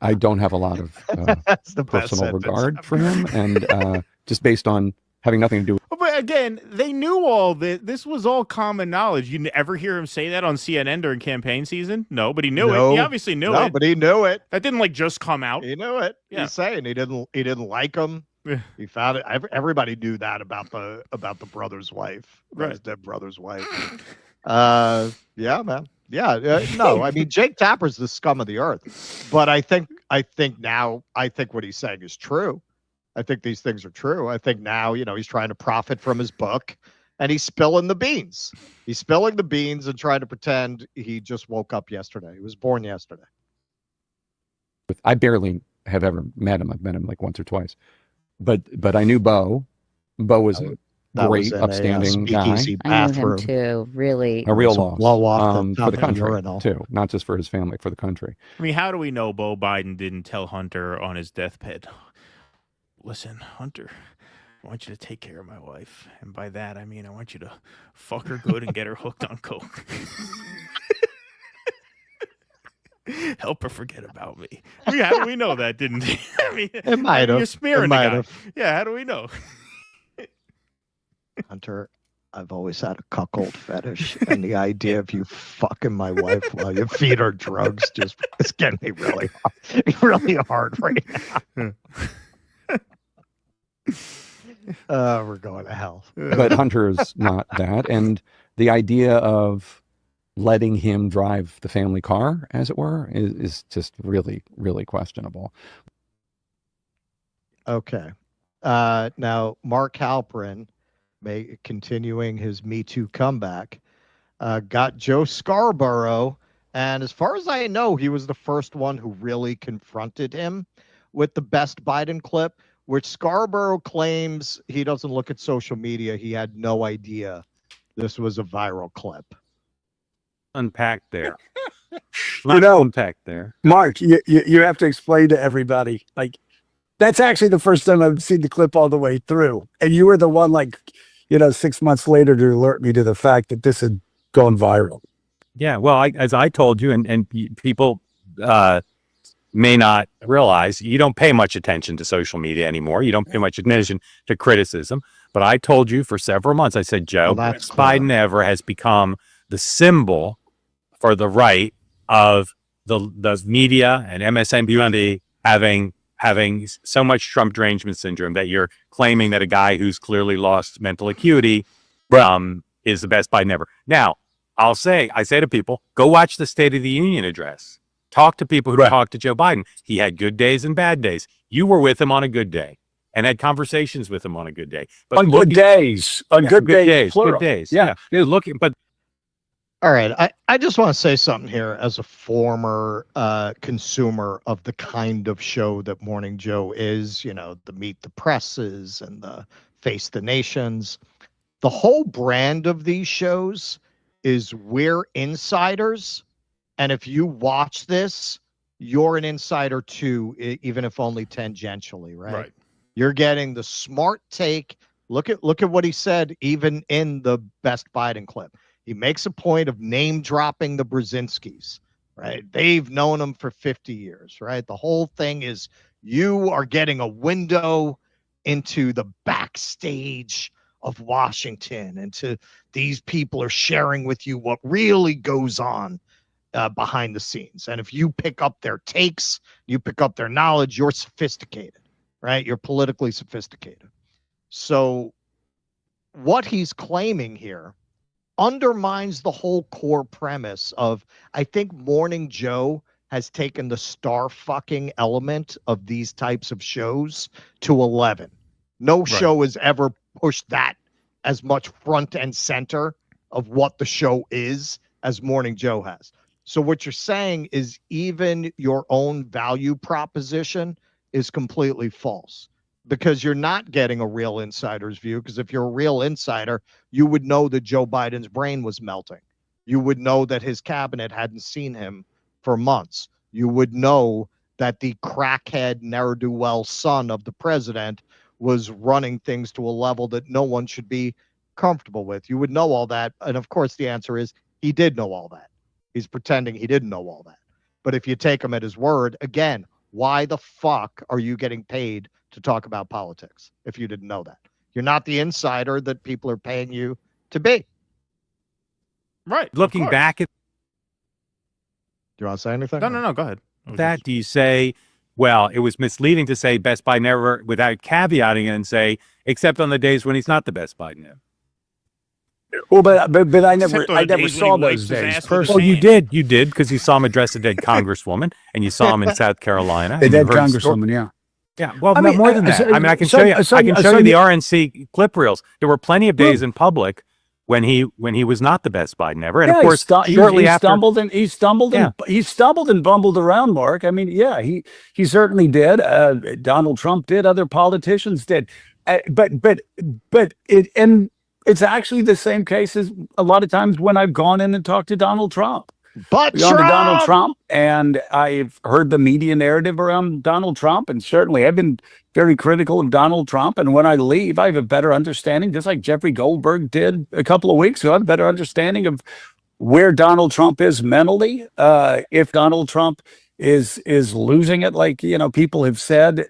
I don't have a lot of personal regard for him, and just based on having nothing to do with. But again, they knew all this. This was all common knowledge. You ever hear him say that on CNN during campaign season? No, but he knew it. He obviously knew it. No, but he knew it. That didn't like just come out. He knew it. Yeah. He's saying he didn't like him. He found it. Everybody knew that about the brother's wife, right? His dead brother's wife. Yeah, man. Yeah, no. I mean, Jake Tapper's the scum of the earth, but I think what he's saying is true. I think these things are true. I think now, he's trying to profit from his book, and he's spilling the beans. He's spilling the beans and trying to pretend he just woke up yesterday. He was born yesterday. I barely have ever met him. I've met him like once or twice, but I knew Bo. Bo was a great, upstanding guy. I knew him too. Really, a real loss. Blow off for the country too, not just for his family, for the country. I mean, how do we know Bo Biden didn't tell Hunter on his deathbed? Listen, Hunter, I want you to take care of my wife. And by that, I mean, I want you to fuck her good and get her hooked on coke. Help her forget about me. I mean, how do we know that, didn't he? I mean, it might have. You're smearing the guy. Yeah, how do we know? Hunter, I've always had a cuckold fetish, and the idea of you fucking my wife while you feed her drugs it's getting me really hard right now. We're going to hell. But Hunter's not that. And the idea of letting him drive the family car, as it were, is just really, really questionable. Okay. Now, Mark Halperin, continuing his Me Too comeback, got Joe Scarborough. And as far as I know, he was the first one who really confronted him with the best Biden clip, which Scarborough claims he doesn't look at social media. He had no idea this was a viral clip. Unpack there. Unpack there. Mark, you have to explain to everybody. Like, that's actually the first time I've seen the clip all the way through. And you were the one, 6 months later to alert me to the fact that this had gone viral. Yeah, well, as I told you, and people may not realize, you don't pay much attention to social media anymore. You don't pay much attention to criticism. But I told you for several months, I said, Joe, Biden ever has become the symbol for the right of the media and MSNBC having so much Trump derangement syndrome that you're claiming that a guy who's clearly lost mental acuity is the best Biden ever. Now, I say to people, go watch the State of the Union address. Talk to people who talked to Joe Biden. He had good days and bad days. You were with him on a good day and had conversations with him on a good day. But on good days. On good days. Good days. Yeah. But all right. I just want to say something here as a former consumer of the kind of show that Morning Joe is, the Meet the Presses and the Face the Nations. The whole brand of these shows is we're insiders. And if you watch this, you're an insider too, even if only tangentially, right? Right. You're getting the smart take. Look at what he said, even in the best Biden clip. He makes a point of name dropping the Brzezinskis, right? They've known him for 50 years, right? The whole thing is you are getting a window into the backstage of Washington, and these people are sharing with you what really goes on behind the scenes. And if you pick up their takes, you pick up their knowledge, you're sophisticated, right? You're politically sophisticated. So what he's claiming here undermines the whole core premise of, I think Morning Joe has taken the star fucking element of these types of shows to 11. No show has ever pushed that as much front and center of what the show is as Morning Joe has. So what you're saying is even your own value proposition is completely false, because you're not getting a real insider's view. Because if you're a real insider, you would know that Joe Biden's brain was melting. You would know that his cabinet hadn't seen him for months. You would know that the crackhead, ne'er-do-well son of the president was running things to a level that no one should be comfortable with. You would know all that. And of course, the answer is he did know all that. He's pretending he didn't know all that. But if you take him at his word, again, why the fuck are you getting paid to talk about politics if you didn't know that? You're not the insider that people are paying you to be. Right. Looking back at... Do you want to say anything? No, go ahead. That, do you say, well, it was misleading to say Best Biden ever without caveating it and say, except on the days when he's not the best Biden ever? Well, but I never saw those days personally. Well, you did, because you saw him address a dead congresswoman, and you saw him in South Carolina. A dead congresswoman, yeah. Yeah, well, no, more than that. I mean, I can show you. I can show you the RNC clip reels. There were plenty of days in public when he was not the best Biden ever, and of course, shortly after, he stumbled and bumbled around. Mark, I mean, yeah, he certainly did. Donald Trump did. Other politicians did. It's actually the same case as a lot of times when I've gone in and talked to Donald Trump. But to Donald Trump, and I've heard the media narrative around Donald Trump, and certainly I've been very critical of Donald Trump. And when I leave, I have a better understanding, just like Jeffrey Goldberg did a couple of weeks ago. I have a better understanding of where Donald Trump is mentally. If Donald Trump is losing it, like people have said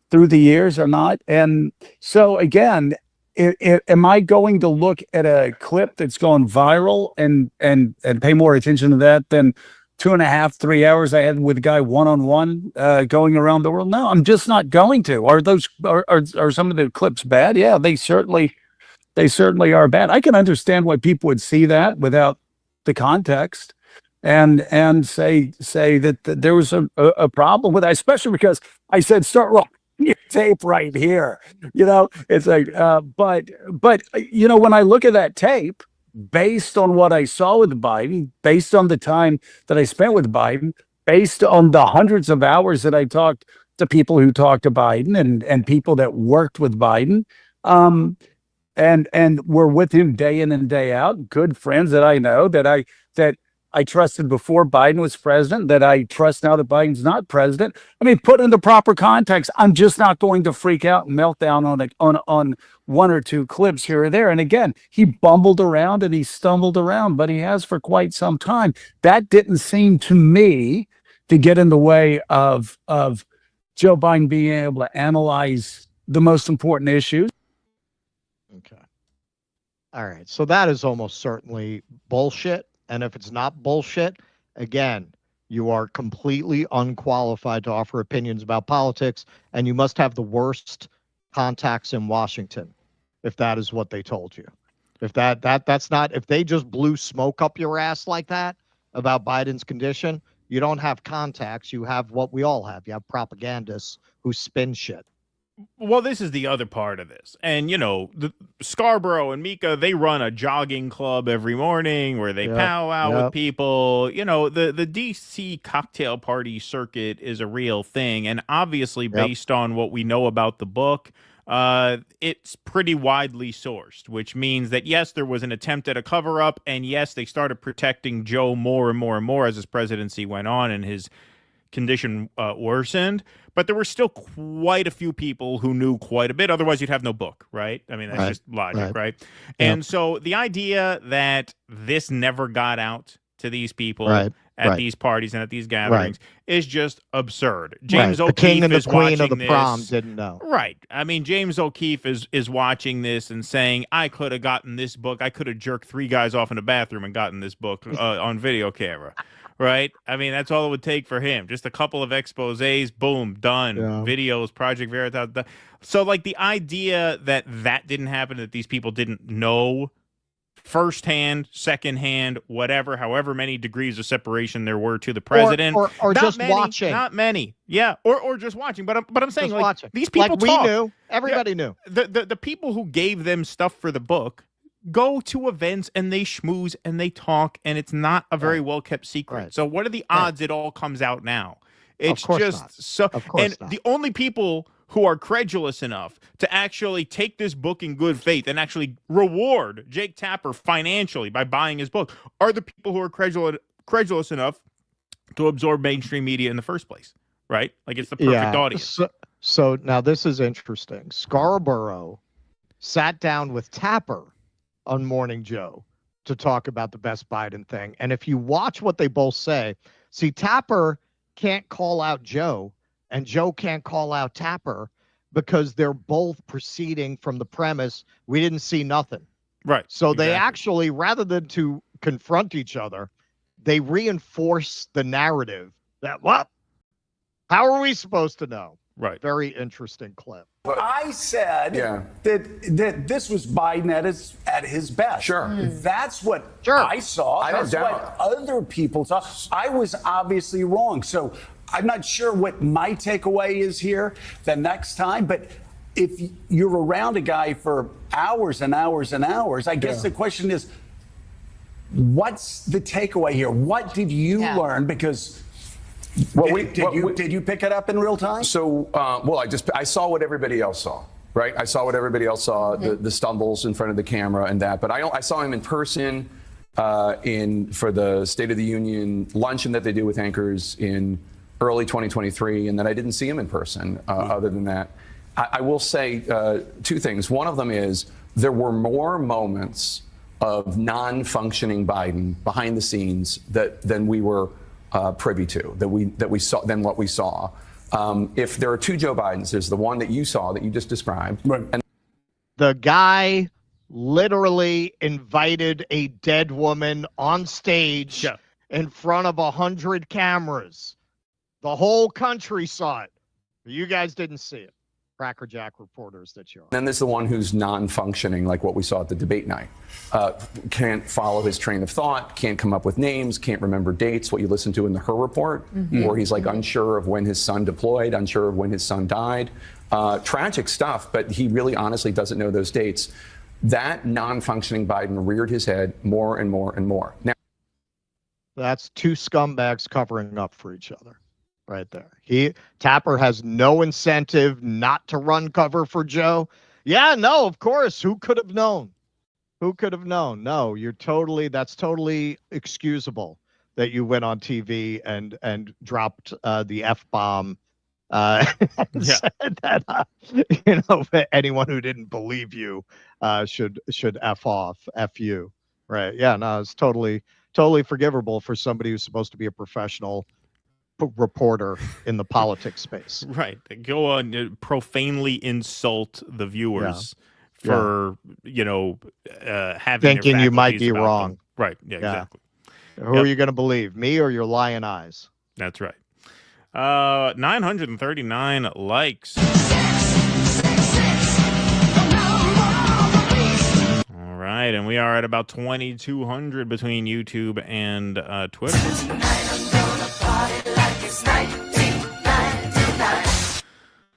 through the years, or not. And so again, am I going to look at a clip that's going viral and pay more attention to that than 2.5, 3 hours I had with a guy one-on-one going around the world? No, I'm just not going to. Are some of the clips bad? Yeah, they certainly are bad. I can understand why people would see that without the context and say that there was a problem with that, especially because I said start wrong. Your tape right here, it's like, but when I look at that tape, based on what I saw with Biden, based on the time that I spent with Biden, based on the hundreds of hours that I talked to people who talked to Biden and people that worked with Biden, and were with him day in and day out, good friends that I know that I trusted before Biden was president, that I trust now that Biden's not president. I mean, put in the proper context. I'm just not going to freak out and melt down on one or two clips here or there. And again, he bumbled around and he stumbled around, but he has for quite some time. That didn't seem to me to get in the way of Joe Biden being able to analyze the most important issues. Okay. All right. So that is almost certainly bullshit. And if it's not bullshit, again, you are completely unqualified to offer opinions about politics, and you must have the worst contacts in Washington if that is what they told you. If that's not, if they just blew smoke up your ass like that about Biden's condition, you don't have contacts. You have what we all have. You have propagandists who spin shit. Well, this is the other part of this. And, the Scarborough and Mika, they run a jogging club every morning where they powwow with people. The DC cocktail party circuit is a real thing. And obviously, based on what we know about the book, it's pretty widely sourced, which means that, yes, there was an attempt at a cover-up. And, yes, they started protecting Joe more and more and more as his presidency went on and his condition worsened. But there were still quite a few people who knew quite a bit. Otherwise, you'd have no book, right? I mean, that's just logic, right? And so the idea that this never got out to these people at Right. these parties and at these gatherings is just absurd. James The O'Keefe king and the is queen of watching the prom this. didn't know. Right. I mean, James O'Keefe is watching this and saying, I could have gotten this book. I could have jerked 3 guys off in a bathroom and gotten this book on video camera. Right. I mean, that's all it would take for him. Just a couple of exposés. Boom. Done. Yeah. Videos, Project Veritas. Done. So, like, the idea that didn't happen, that these people didn't know firsthand, secondhand, whatever, however many degrees of separation there were to the president, or not just many, watching. not many, yeah, or just watching. But I'm saying, Just like, watching. these people Like we talk. knew. Everybody knew. The people who gave them stuff for the book go to events and they schmooze and they talk, and it's not a very well kept secret. Right. So what are the odds it all comes out now? It's course just not. so. Of course And not. the only people who are credulous enough to actually take this book in good faith and actually reward Jake Tapper financially by buying his book are the people who are credulous enough to absorb mainstream media in the first place, right? Like, it's the perfect audience. So now this is interesting. Scarborough sat down with Tapper on Morning Joe to talk about the best Biden thing. And if you watch what they both say, see, Tapper can't call out Joe and Joe can't call out Tapper because they're both proceeding from the premise we didn't see nothing. Right. So they actually, rather than to confront each other, they reinforce the narrative that, what? How are we supposed to know? Right. Very interesting clip. I said that this was Biden at his best. Sure. That's what I saw. I don't That's what other people saw. I was obviously wrong. So I'm not sure what my takeaway is here the next time, but if you're around a guy for hours and hours and hours, I guess the question is, what's the takeaway here? What did you learn? Because did you pick it up in real time? So, I saw what everybody else saw, right? I saw what everybody else saw, the stumbles in front of the camera and that. But I saw him in person for the State of the Union luncheon that they do with anchors in early 2023, and then I didn't see him in person. Other than that, I will say 2 things. One of them is there were more moments of non-functioning Biden behind the scenes than we were privy to, that we saw than what we saw. If there are 2 Joe Bidens, there's the one that you saw that you just described, and the guy literally invited a dead woman on stage in front of 100 cameras. The whole country saw it. You guys didn't see it. Cracker Jack reporters that you are. then there's the one who's non-functioning, like what we saw at the debate night. Can't follow his train of thought, can't come up with names, can't remember dates, what you listen to in the Her Report, or he's like unsure of when his son deployed, unsure of when his son died. Tragic stuff, but he really honestly doesn't know those dates. That non-functioning Biden reared his head more and more and more. Now, that's 2 scumbags covering up for each other. Right there. Tapper has no incentive not to run cover for Joe. Yeah, no, of course. Who could have known? Who could have known? No, that's totally excusable that you went on TV and dropped the F-bomb said that anyone who didn't believe you should F off, F you. Right. Yeah, no, it's totally forgivable for somebody who's supposed to be a professional reporter in the politics space. Right. Go on, profanely insult the viewers for, having thinking you might be wrong. Them. Right. Yeah, exactly. Who are you going to believe, me or your lying eyes? That's right. 939 likes. All right. And we are at about 2,200 between YouTube and Twitter.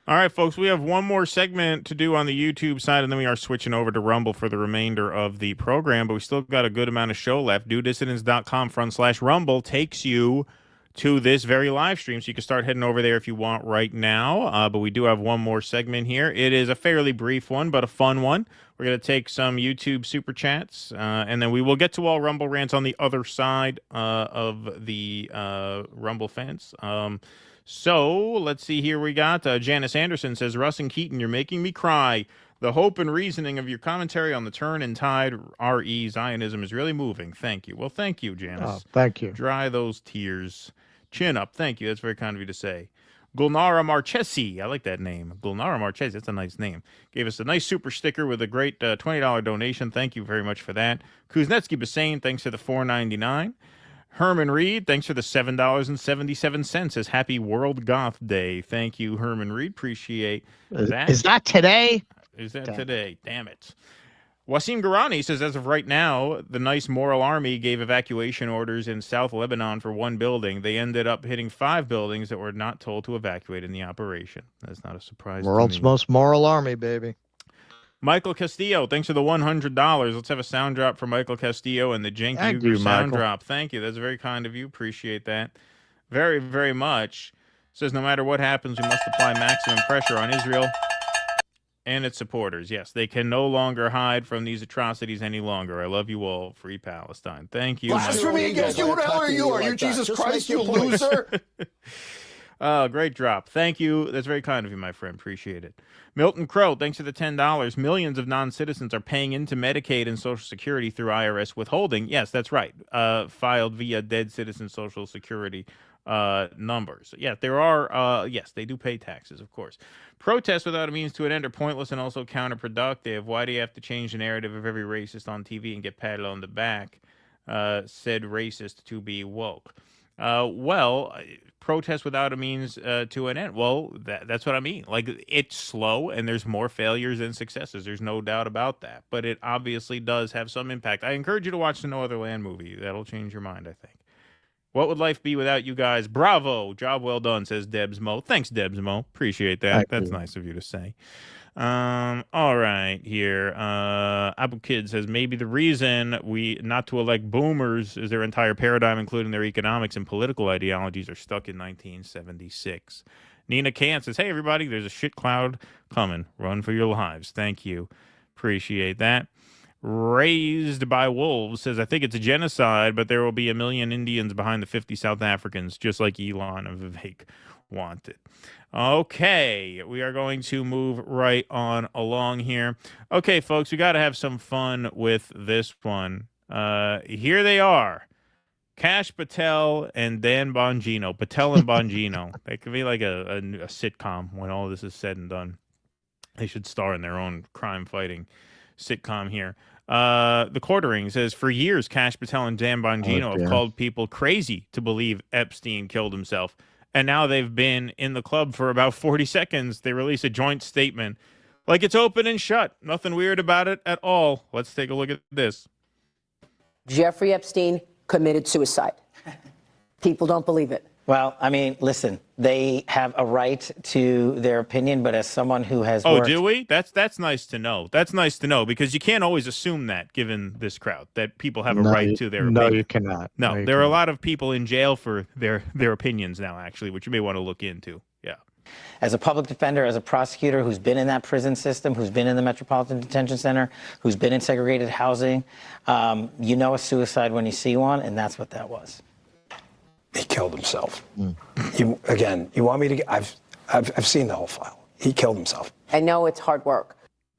All right, folks, we have one more segment to do on the YouTube side, and then we are switching over to Rumble for the remainder of the program, but we still got a good amount of show left. DueDissidents.com/Rumble takes you to this very live stream, so you can start heading over there if you want right now, but we do have one more segment here. It is a fairly brief one, but a fun one. We're going to take some YouTube Super Chats, and then we will get to all Rumble rants on the other side of the Rumble fence. So let's see here. We got Janice Anderson says, Russ and Keaton, you're making me cry. The hope and reasoning of your commentary on the turn and tide RE Zionism is really moving. Thank you. Well, thank you, Janice. Oh, thank you. Dry those tears. Chin up. Thank you. That's very kind of you to say. Gulnara Marchesi. I like that name. Gulnara Marchesi. That's a nice name. Gave us a nice super sticker with a great $20 donation. Thank you very much for that. Kuznetsky Bassane, thanks for the $4.99. Herman Reed, thanks for the $7.77. Says Happy World Goth Day. Thank you, Herman Reed. Appreciate that. Is that today? Is that today? Damn it. Wasim Garani says, as of right now, the nice Moral Army gave evacuation orders in South Lebanon for one building. They ended up hitting 5 buildings that were not told to evacuate in the operation. That's not a surprise. World's most moral army, baby. Michael Castillo, thanks for the $100. Let's have a sound drop for Michael Castillo and the Cenk Thank Uygur you, sound Michael. drop. Thank you. That's very kind of you. Appreciate that very, very much. Says no matter what happens, we must apply maximum pressure on Israel and its supporters. Yes, they can no longer hide from these atrocities any longer. I love you all. Free Palestine. Thank you. Blasphemy against you. Who the hell are you? Are you Jesus Christ, you loser? Oh, great drop. Thank you. That's very kind of you, my friend. Appreciate it. Milton Crow, thanks for the $10. Millions of non-citizens are paying into Medicaid and Social Security through IRS withholding. Yes, that's right. Filed via dead citizen Social Security numbers. Yeah, there are, yes, they do pay taxes, of course. Protests without a means to an end are pointless and also counterproductive. Why do you have to change the narrative of every racist on TV and get patted on the back? Said racist to be woke. Well, protest without a means to an end. Well, that's what I mean. Like, it's slow and there's more failures than successes. There's no doubt about that. But it obviously does have some impact. I encourage you to watch the No Other Land movie. That'll change your mind, I think. What would life be without you guys? Bravo. Job well done, says Debs Mo. Thanks, Debs Mo. Appreciate that. That's nice of you to say. All right, here. Apple Kid says maybe the reason we not to elect boomers is their entire paradigm, including their economics and political ideologies, are stuck in 1976. Nina Kant says, hey, everybody, there's a shit cloud coming. Run for your lives. Thank you. Appreciate that. Raised by Wolves says, I think it's a genocide, but there will be 1 million Indians behind the 50 South Africans, just like Elon and Vivek wanted. Okay, we are going to move right on along here. Okay, folks, we got to have some fun with this one. Here they are. Kash Patel and Dan Bongino. Patel and Bongino. They could be like a sitcom when all this is said and done. They should star in their own crime-fighting sitcom here. The Quartering says, for years, Kash Patel and Dan Bongino have called people crazy to believe Epstein killed himself. And now they've been in the club for about 40 seconds. They release a joint statement. Like it's open and shut. Nothing weird about it at all. Let's take a look at this. Jeffrey Epstein committed suicide. People don't believe it. Well, I mean, listen, they have a right to their opinion, but as someone who has Oh, worked... do we? That's nice to know. That's nice to know because you can't always assume that given this crowd, that people have a right to their opinion. No, you cannot. No, there are a lot of people in jail for their opinions now, actually, which you may want to look into. Yeah. As a public defender, as a prosecutor who's been in that prison system, who's been in the Metropolitan Detention Center, who's been in segregated housing, you know a suicide when you see one, and that's what that was. He killed himself. You want me to get... I've seen the whole file. He killed himself. I know it's hard work.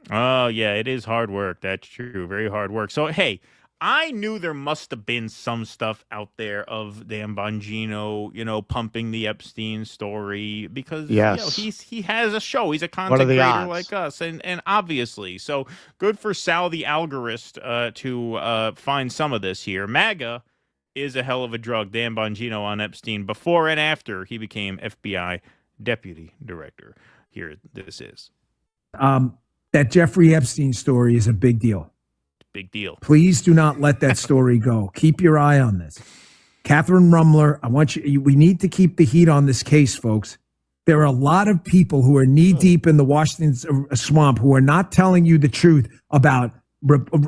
Oh, yeah, it is hard work. That's true. Very hard work. So, hey, I knew there must have been some stuff out there of Dan Bongino, pumping the Epstein story because he has a show. He's a content creator like us, and obviously. So good for Sal the algorist to find some of this here. MAGA is a hell of a drug. Dan Bongino on Epstein before and after he became FBI deputy director. Here this is. That Jeffrey Epstein story is a big deal. Big deal. Please do not let that story go. Keep your eye on this. Catherine Rumler, we need to keep the heat on this case, folks. There are a lot of people who are knee deep in the Washington swamp who are not telling you the truth about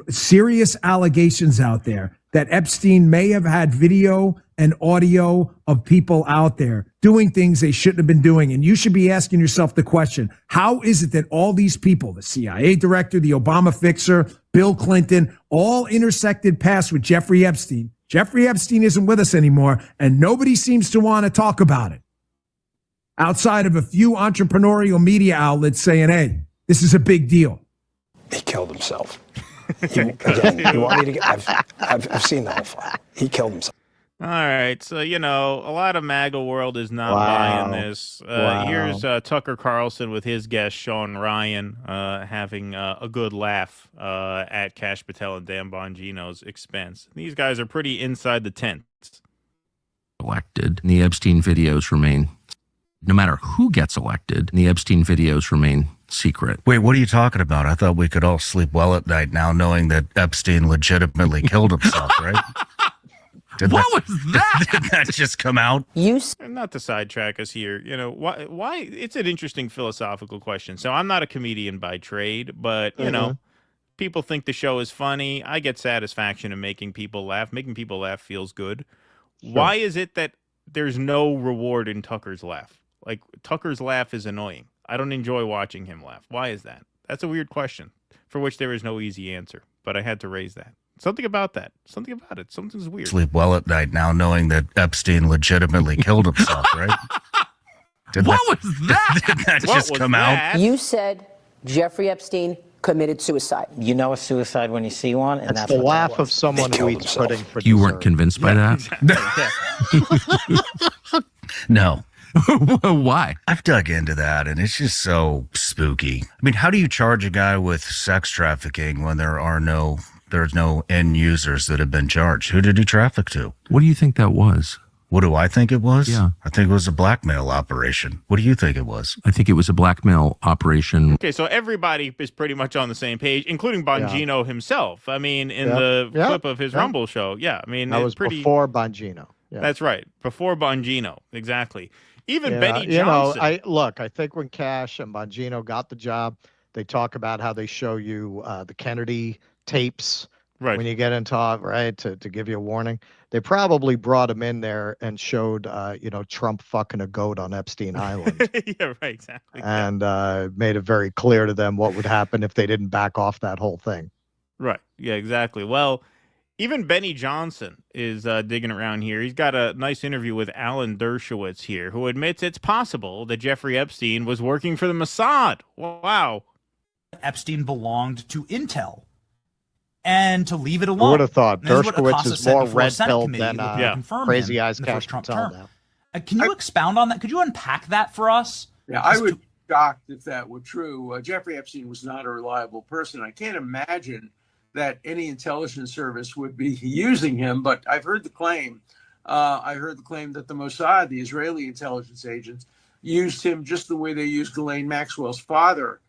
serious allegations out there that Epstein may have had video and audio of people out there doing things they shouldn't have been doing. And you should be asking yourself the question, how is it that all these people, the CIA director, the Obama fixer, Bill Clinton, all intersected paths with Jeffrey Epstein? Jeffrey Epstein isn't with us anymore, and nobody seems to want to talk about it. Outside of a few entrepreneurial media outlets saying, hey, this is a big deal. He killed himself. Again, you want me to get? I've seen the whole file. He killed himself. All right, so a lot of MAGA world is not buying this. Here's Tucker Carlson with his guest Sean Ryan having a good laugh at Kash Patel and Dan Bongino's expense. These guys are pretty inside the tent. Elected, the Epstein videos remain. No matter who gets elected, the Epstein videos remain secret. Wait, what are you talking about? I thought we could all sleep well at night now knowing that Epstein legitimately killed himself, right? What was that? Did that just come out? Not to sidetrack us here, why? It's an interesting philosophical question. So I'm not a comedian by trade, but people think the show is funny. I get satisfaction in making people laugh. Making people laugh feels good. Sure. Why is it that there's no reward in Tucker's laugh? Like, Tucker's laugh is annoying. I don't enjoy watching him laugh. Why is that? That's a weird question for which there is no easy answer, but I had to raise that. Something about that. Something about it. Something's weird. Sleep well at night now knowing that Epstein legitimately killed himself, right? What was that? Did that just come out? You said Jeffrey Epstein committed suicide. You know a suicide when you see one, and that's the what laugh that of was. someone who eats pudding for You dessert. weren't convinced by that? No. Why? I've dug into that, and it's just so spooky. I mean, how do you charge a guy with sex trafficking when there's no end users that have been charged? Who did he traffic to? What do you think that was? What do I think it was? Yeah. I think it was a blackmail operation. What do you think it was? I think it was a blackmail operation. Okay, so everybody is pretty much on the same page, including Bongino himself. I mean, in the clip of his Rumble show. Yeah, I mean, that was pretty before Bongino. Yeah. That's right. Before Bongino. Exactly. Even Benny Johnson. I think when Kash and Bongino got the job, they talk about how they show you the Kennedy tapes when you get into right to give you a warning. They probably brought him in there and showed Trump fucking a goat on Epstein Island. Yeah, right, exactly. And made it very clear to them what would happen if they didn't back off that whole thing. Right. Yeah, exactly. Well, even Benny Johnson is digging around here. He's got a nice interview with Alan Dershowitz here, who admits it's possible that Jeffrey Epstein was working for the Mossad. Wow. Epstein belonged to Intel. And to leave it alone. Who would have thought? This is what Dershowitz Acosta is said more before the Senate red-pilled committee than would confirm Crazy him Eyes in the first Kash Trump Patel term. now. Can you expound on that? Could you unpack that for us? Yeah, I would be shocked if that were true. Jeffrey Epstein was not a reliable person. I can't imagine that any intelligence service would be using him, but I've heard the claim. I heard the claim that the Mossad, the Israeli intelligence agents, used him just the way they used Ghislaine Maxwell's father,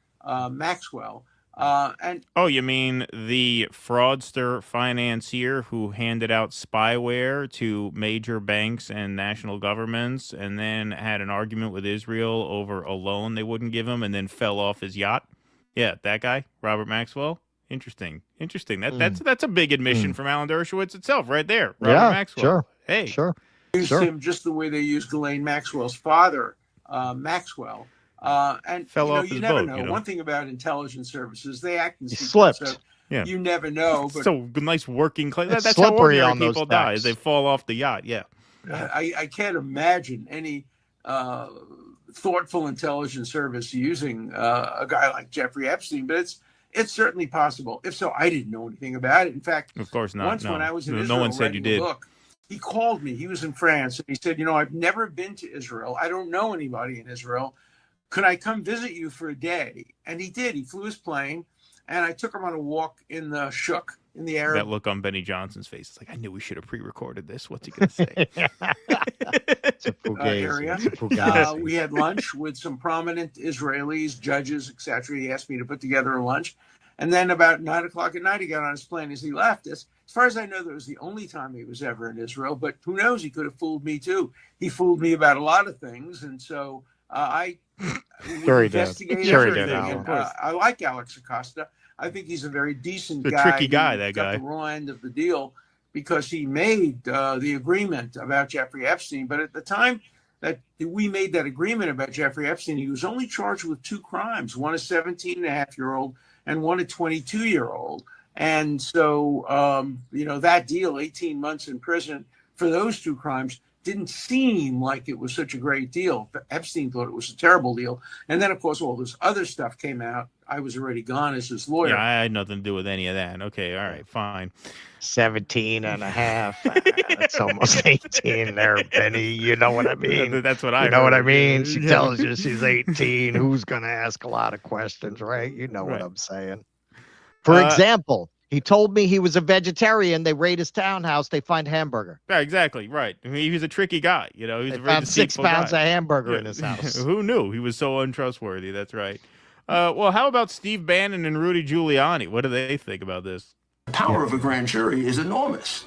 Maxwell. You mean the fraudster financier who handed out spyware to major banks and national governments and then had an argument with Israel over a loan they wouldn't give him and then fell off his yacht? Yeah, that guy, Robert Maxwell. Interesting. That's a big admission from Alan Dershowitz itself right there. Robert Maxwell. Sure. Hey. Sure. Used him just the way they used Ghislaine Maxwell's father, Maxwell. Fell off his never boat, know. you know. One thing about intelligence services, they act in secret. slipped. So Yeah. you never know. But So nice working clay. It's That's how slippery ordinary on those people die. decks. They fall off the yacht. Yeah. I can't imagine any thoughtful intelligence service using a guy like Jeffrey Epstein, but it's certainly possible. If so, I didn't know anything about it. In fact, Of course not. once no. when I was in No Israel one said you writing a did. book, he called me. He was in France, and he said, I've never been to Israel. I don't know anybody in Israel. Could I come visit you for a day? And he did. He flew his plane, and I took him on a walk in the Shuk, in the Arab. That look on Benny Johnson's face. It's like, I knew we should have pre-recorded this. What's he going to say? It's a fugazi. Area. It's a fugazi. We had lunch with some prominent Israelis, judges, etc. He asked me to put together a lunch. And then about 9 o'clock at night, he got on his plane as he left us. As far as I know, that was the only time he was ever in Israel. But who knows? He could have fooled me, too. He fooled me about a lot of things. And so I Sure he did. investigate Sure he did, everything. Alan. And, I like Alex Acosta. I think he's a very decent He's a guy. tricky guy, He that got guy. the raw end of the deal because he made the agreement about Jeffrey Epstein. But at the time that we made that agreement about Jeffrey Epstein, he was only charged with 2 crimes, one a 17-and-a-half-year-old and one a 22-year-old. And so, that deal, 18 months in prison for those 2 crimes, didn't seem like it was such a great deal. Epstein thought it was a terrible deal. And then, of course, all this other stuff came out. I was already gone as his lawyer. Yeah, I had nothing to do with any of that. Okay, all right, fine. 17 and a half. That's almost 18 there, Benny. You know what I mean? That's what I You know what I heard. mean? She Yeah. tells you she's 18. Who's going to ask a lot of questions, right? You know what Right. I'm saying. For example, he told me he was a vegetarian. They raid his townhouse. They find hamburger. Yeah, exactly, right. I mean, he was a tricky guy, you know. He was They a very found 6 deceitful pounds guy. of hamburger Yeah. in his house. Who knew? He was so untrustworthy. That's right. Well, how about Steve Bannon and Rudy Giuliani? What do they think about this? The power of a grand jury is enormous.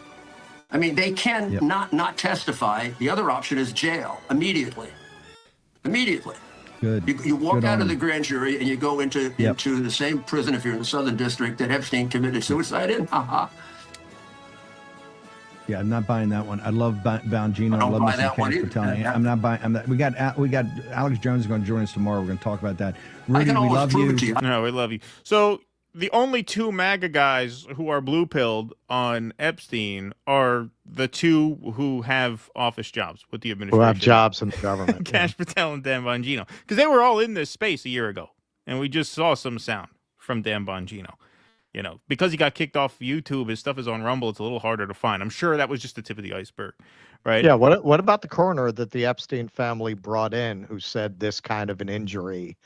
I mean, they can not testify. The other option is jail immediately. Immediately. Good. You walk Good out on of the him. grand jury and you go into the same prison if you're in the Southern District that Epstein committed suicide in. Ha Yeah, I'm not buying that one. I love Bongino. I don't love buy Mr. that one Cash either. Patel. I'm not buying. We got Alex Jones is going to join us tomorrow. We're going to talk about that. I Rudy, can we almost love prove you. it to you. No, we love you. So the only two MAGA guys who are blue-pilled on Epstein are the two who have office jobs with the Who administration. have jobs in the government. Cash Patel and Dan Bongino. Because they were all in this space a year ago. And we just saw some sound from Dan Bongino. You know, because he got kicked off YouTube, his stuff is on Rumble. It's a little harder to find. I'm sure that was just the tip of the iceberg, right? Yeah. What about the coroner that the Epstein family brought in who said this kind of an injury,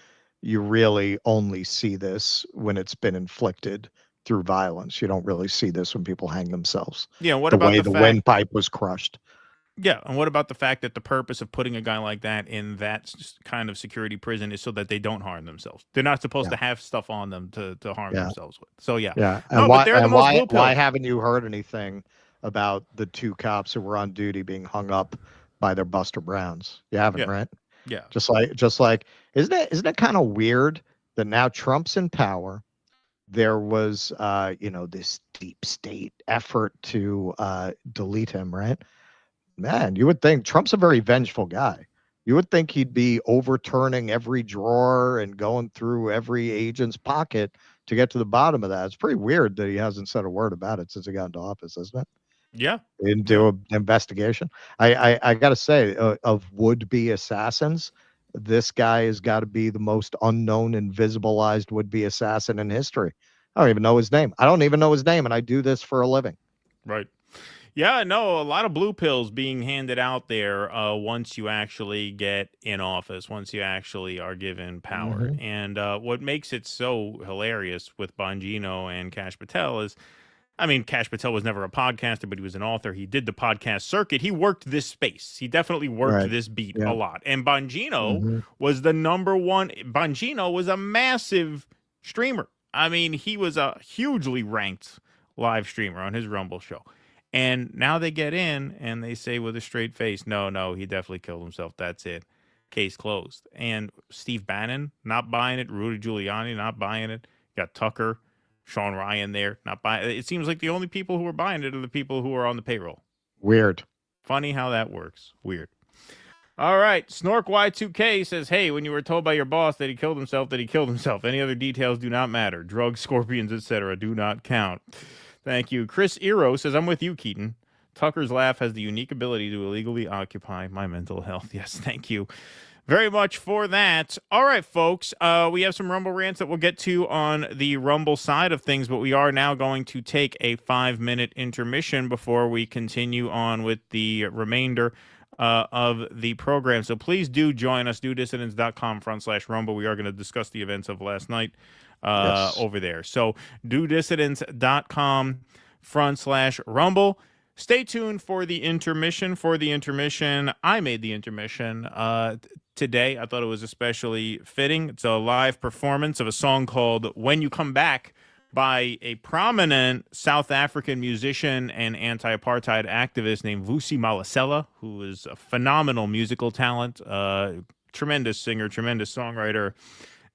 you really only see this when it's been inflicted through violence. You don't really see this when people hang themselves. Yeah. What the about way the the fact, windpipe was crushed? Yeah. And what about the fact that the purpose of putting a guy like that in that kind of security prison is so that they don't harm themselves? They're not supposed to have stuff on them to harm themselves with. So, yeah. Yeah. No, And but they're the most blue-pilled. why haven't you heard anything about the 2 cops who were on duty being hung up by their Buster Browns? You haven't, right? Yeah. Just like, isn't it kind of weird that now Trump's in power? There was, this deep state effort to delete him, right? Man, you would think Trump's a very vengeful guy. You would think he'd be overturning every drawer and going through every agent's pocket to get to the bottom of that. It's pretty weird that he hasn't said a word about it since he got into office, isn't it? Yeah. He didn't do an investigation. I got to say, of would-be assassins, this guy has got to be the most unknown, invisibilized would-be assassin in history. I don't even know his name. And I do this for a living. Right. Yeah, no, a lot of blue pills being handed out there once you actually get in office, once you actually are given power. Mhm. And what makes it so hilarious with Bongino and Cash Patel is, I mean, Cash Patel was never a podcaster, but he was an author. He did the podcast circuit. He worked this space. He definitely worked this beat a lot. And Bongino was the number one. Bongino was a massive streamer. I mean, he was a hugely ranked live streamer on his Rumble show. And now they get in and they say with a straight face, no, he definitely killed himself. That's it. Case closed. And Steve Bannon, not buying it. Rudy Giuliani, not buying it. Got Tucker, Sean Ryan there, not buying it. It seems like the only people who are buying it are the people who are on the payroll. Weird. Funny how that works. Weird. All right. Snork Y2K says, hey, when you were told by your boss that he killed himself, any other details do not matter. Drugs, scorpions, etc. do not count. Thank you. Chris Eero says, I'm with you, Keaton. Tucker's laugh has the unique ability to illegally occupy my mental health. Yes, thank you very much for that. All right, folks. We have some Rumble rants that we'll get to on the Rumble side of things, but we are now going to take a 5-minute intermission before we continue on with the remainder of the program. So please do join us, dudissidents.com/Rumble. We are going to discuss the events of last night over there. So dudissidents.com/Rumble. Stay tuned for the intermission. I made the intermission today. I thought it was especially fitting. It's a live performance of a song called When You Come Back by a prominent South African musician and anti-apartheid activist named Vusi Malesela, who is a phenomenal musical talent, tremendous singer, tremendous songwriter,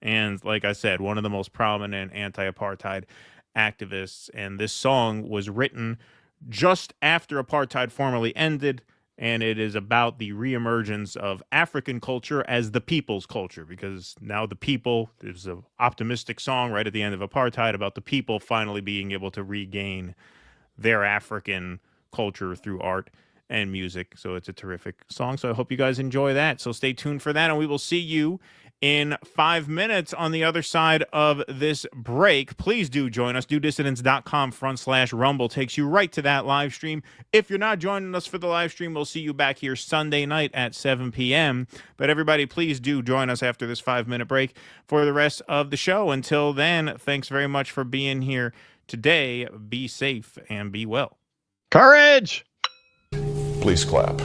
and like I said, one of the most prominent anti-apartheid activists. And this song was written just after apartheid formally ended, and it is about the reemergence of African culture as the people's culture, because now the people, there's an optimistic song right at the end of apartheid about the people finally being able to regain their African culture through art and music. So it's a terrific song. So I hope you guys enjoy that. So stay tuned for that, and we will see you in 5 minutes on the other side of this break. Please do join us. DoDissidents.com/Rumble takes you right to that live stream. If you're not joining us for the live stream, we'll see you back here Sunday night at 7 p.m. But everybody, please do join us after this 5-minute break for the rest of the show. Until then, thanks very much for being here today. Be safe and be well. Courage! Please clap.